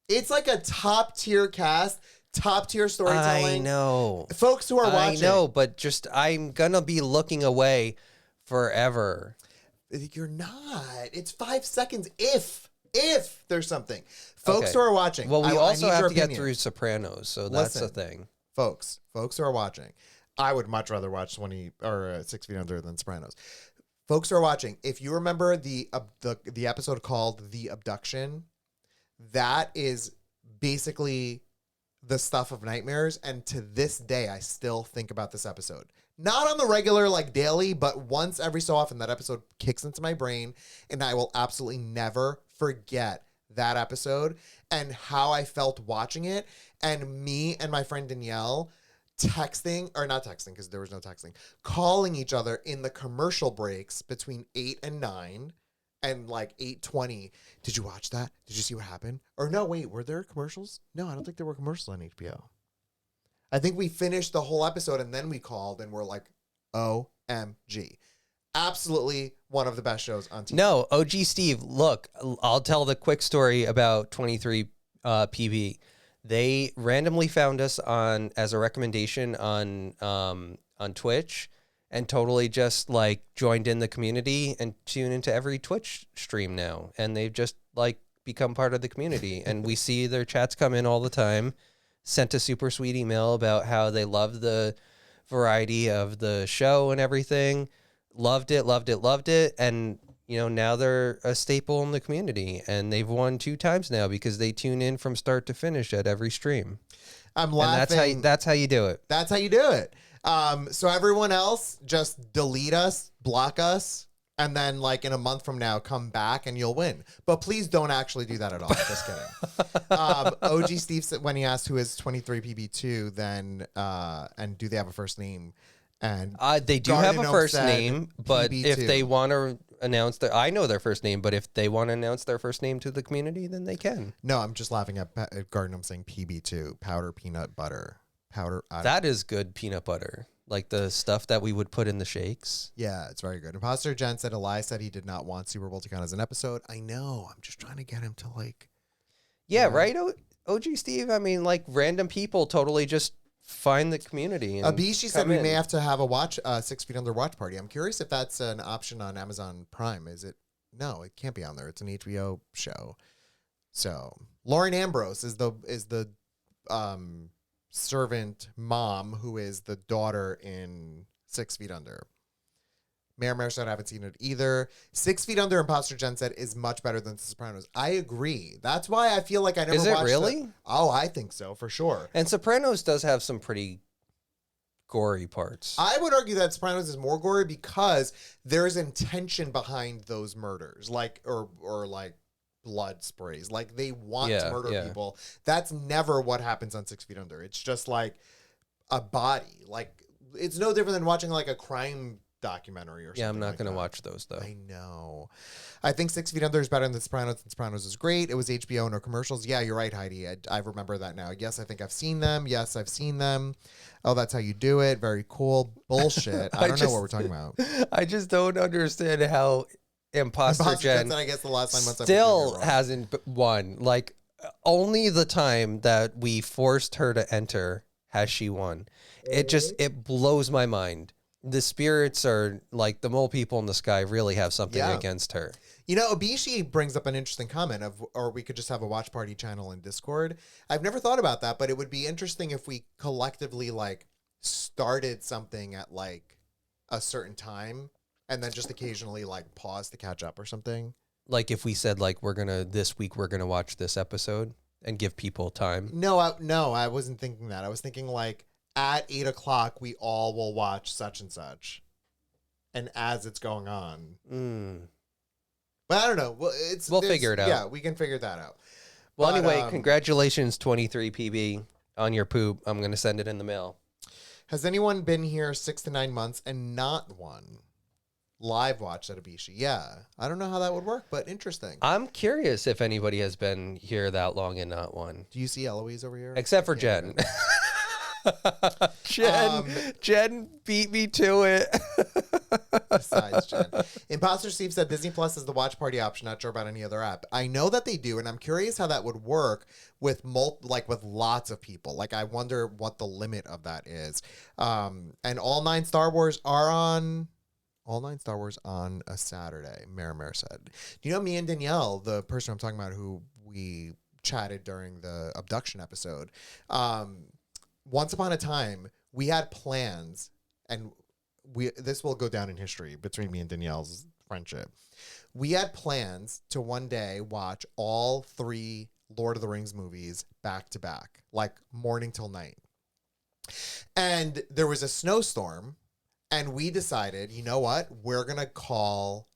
It's like a top tier cast, top tier storytelling. I know. Folks who are watching. I know, but just I'm going to be looking away forever. You're not. It's 5 seconds if there's something. Folks who are watching. Well, we also have to get through Sopranos, so that's the thing. Folks who are watching. I would much rather watch 6 Feet Under than Sopranos. Folks who are watching, if you remember the episode called The Abduction, that is basically the stuff of nightmares. And to this day, I still think about this episode. Not on the regular, like daily, but once every so often, that episode kicks into my brain. And I will absolutely never forget that episode and how I felt watching it. And me and my friend Danielle not texting because there was no texting, calling each other in the commercial breaks between 8 and 9 and like 8:20. Did you watch that? Did you see what happened? Or no, wait, were there commercials? No, I don't think there were commercials on HBO. I think we finished the whole episode and then we called and we're like, OMG. Absolutely one of the best shows on TV. No, OG Steve, look, I'll tell the quick story about 23 PB. They randomly found us as a recommendation on Twitch and totally just like joined in the community and tune into every Twitch stream now. And they've just like become part of the community. And we see their chats come in all the time. Sent a super sweet email about how they love the variety of the show and everything. Loved it. And now they're a staple in the community, and they've won 2 times now because they tune in from start to finish at every stream. I'm laughing. And that's how you do it. That's how you do it. So everyone else, just delete us, block us, and then like in a month from now, come back and you'll win. But please don't actually do that at all. Just kidding. OG Steve said when he asked who is 23PB2, then and do they have a first name? And they do have a first said name, but PB2. if they want to announce I know their first name, but if they want to announce their first name to the community, then they can. No, I'm just laughing at Gardenham saying PB2, powder peanut butter. That is good peanut butter. Like the stuff that we would put in the shakes. Yeah, it's very good. Imposter Jen said Elias said he did not want Super Bowl to count as an episode. I know. I'm just trying to get him to like. Yeah, right? OG Steve, I mean, like random people totally just find the community. Abishi said we may have to have a 6 Feet Under watch party. I'm curious if that's an option on Amazon Prime. Is it? No, it can't be on there. It's an HBO show. So Lauren Ambrose is the servant mom who is the daughter in 6 Feet Under. Mayor said I haven't seen it either. 6 Feet Under, Imposter Jen said, is much better than The Sopranos. I agree. That's why I feel like I never watched it. Is it really? Oh, I think so, for sure. And Sopranos does have some pretty gory parts. I would argue that Sopranos is more gory because there's intention behind those murders, like or like blood sprays. Like they want to murder people. That's never what happens on 6 Feet Under. It's just like a body. Like it's no different than watching like a crime documentary or something. Yeah, I'm not like going to that. watch those though. I know. I think 6 Feet Under is better than The Sopranos. The Sopranos is great. It was HBO, no commercials. Yeah, you're right, Heidi. I remember that now. Yes, I think I've seen them. Yes, I've seen them. Oh, that's how you do it. Very cool. Bullshit. I don't know what we're talking about. I just don't understand how Imposter Jen I guess the last 9 months still hasn't won. Like, only the time that we forced her to enter has she won. It blows my mind. The spirits are like the mole people in the sky really have something against her. You know, Obishi brings up an interesting comment or we could just have a watch party channel in Discord. I've never thought about that, but it would be interesting if we collectively like started something at like a certain time and then just occasionally like pause to catch up or something. Like if we said like this week we're gonna watch this episode and give people time. No, I wasn't thinking that. I was thinking like at 8 o'clock we all will watch such and such, and as it's going on. But I don't know. Well, we'll figure it out. Yeah, we can figure that out. Well, anyway, congratulations, 23 PB, on your poop. I'm gonna send it in the mail. Has anyone been here 6 to 9 months and not won? Live watch at Abishi. Yeah. I don't know how that would work, but interesting. I'm curious if anybody has been here that long and not won. Do you see Eloise over here? Except for Jen. Jen beat me to it. Besides Jen. Imposter Steve said Disney Plus is the watch party option. Not sure about any other app. I know that they do, and I'm curious how that would work with with lots of people. Like I wonder what the limit of that is. And all 9 Star Wars on a Saturday, Mare said. Do you know me and Danielle, the person I'm talking about who we chatted during the abduction episode? Once upon a time, we had plans, and this will go down in history between me and Danielle's friendship. We had plans to one day watch all 3 Lord of the Rings movies back to back, like morning till night. And there was a snowstorm, and we decided, you know what? We're going to call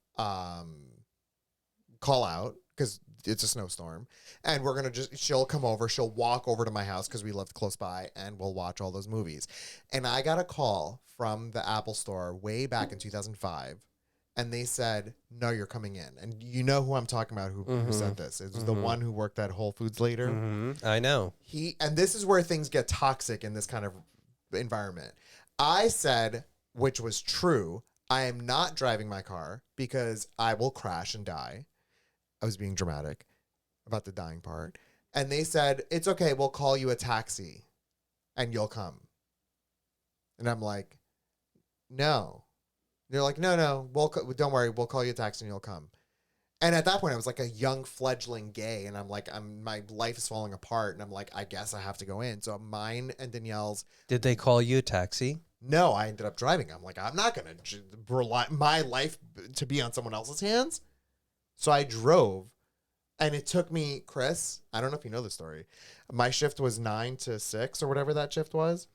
out because it's a snowstorm, and we're going to she'll come over, she'll walk over to my house because we lived close by, and we'll watch all those movies. And I got a call from the Apple store way back in 2005, and they said, no, you're coming in. And you know who I'm talking about who said this. It was the one who worked at Whole Foods later. I know. And this is where things get toxic in this kind of environment. I said, which was true, I am not driving my car because I will crash and die. I was being dramatic about the dying part. And they said, it's okay, we'll call you a taxi and you'll come. And I'm like, no. They're like, no, don't worry, we'll call you a taxi and you'll come. And at that point, I was like a young fledgling gay, and I'm like, my life is falling apart, and I'm like, I guess I have to go in. So mine and Danielle's. Did they call you a taxi? No, I ended up driving. I'm like, I'm not going to rely my life to be on someone else's hands. So I drove, and it took me, Chris, I don't know if you know the story. My shift was 9 to 6 or whatever that shift was.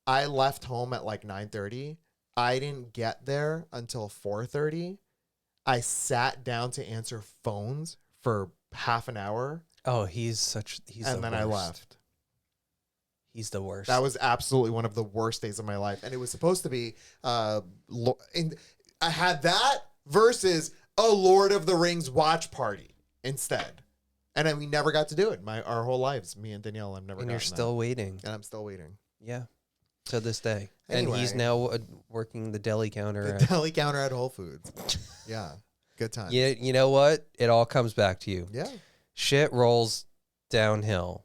I left home at like 9:30. I didn't get there until 4:30. I sat down to answer phones for half an hour. Oh, he's and then I left. He's the worst. That was absolutely one of the worst days of my life. And it was supposed to be, I had that versus a Lord of the Rings watch party instead. And then we never got to do it. Our whole lives, me and Danielle, I've never. And you're still waiting. And I'm still waiting. Yeah, to this day. Anyway, and he's now working the deli counter. Deli counter at Whole Foods. Yeah, good time. Yeah, you know what? It all comes back to you. Yeah. Shit rolls downhill.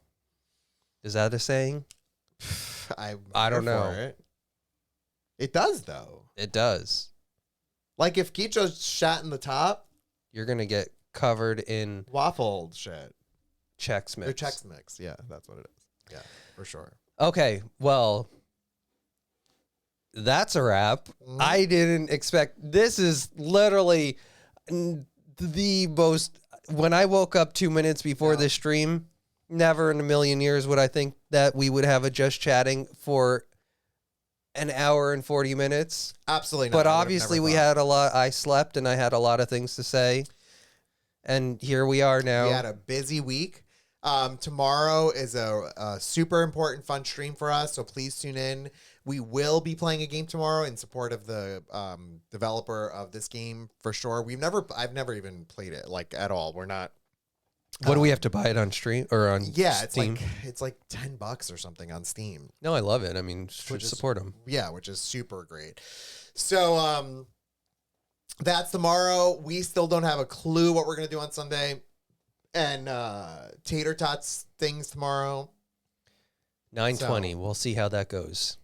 Is that a saying? I don't know. It. It does though. It does. Like if Kicho's shot in the top, you're gonna get covered in waffle shit. Chex Mix. Or Chex Mix. Yeah, that's what it is. Yeah, for sure. Okay, well, that's a wrap. I didn't expect. This is literally the most. When I woke up 2 minutes before this stream, never in a million years would I think that we would have a Just Chatting for an hour and 40 minutes. Absolutely not. But I would've obviously, never we thought. had a lot. I slept and I had a lot of things to say. And here we are now. We had a busy week. Tomorrow is a super important, fun stream for us, so please tune in. We will be playing a game tomorrow in support of the developer of this game for sure. I've never even played it like at all. We're not. What do we have to buy it on stream or on Yeah, Steam? it's like $10 or something on Steam. No, I love it. I mean, Which is- support them. Yeah, which is super great. So that's tomorrow. We still don't have a clue what we're gonna do on Sunday. And Tater Tots things tomorrow. 9:20. So- We'll see how that goes.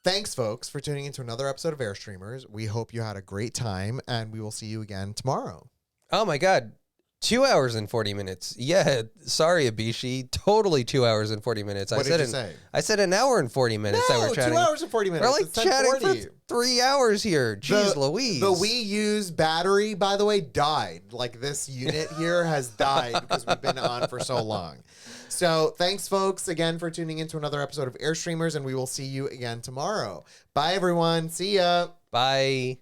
Thanks, folks, for tuning into another episode of Airstreamers. We hope you had a great time, and we will see you again tomorrow. Oh my God. 2 hours and 40 minutes. Yeah, sorry, Abishi. Totally 2 hours and 40 minutes. What did you say? I said an hour and 40 minutes that No, we're chatting. 2 hours and 40 minutes. We're like It's chatting 10:40. for 3 hours here. Jeez Louise. The Wii U's battery, by the way, died. Like this unit here has died because we've been on for so long. So thanks, folks, again for tuning into another episode of Airstreamers, and we will see you again tomorrow. Bye, everyone. See ya. Bye.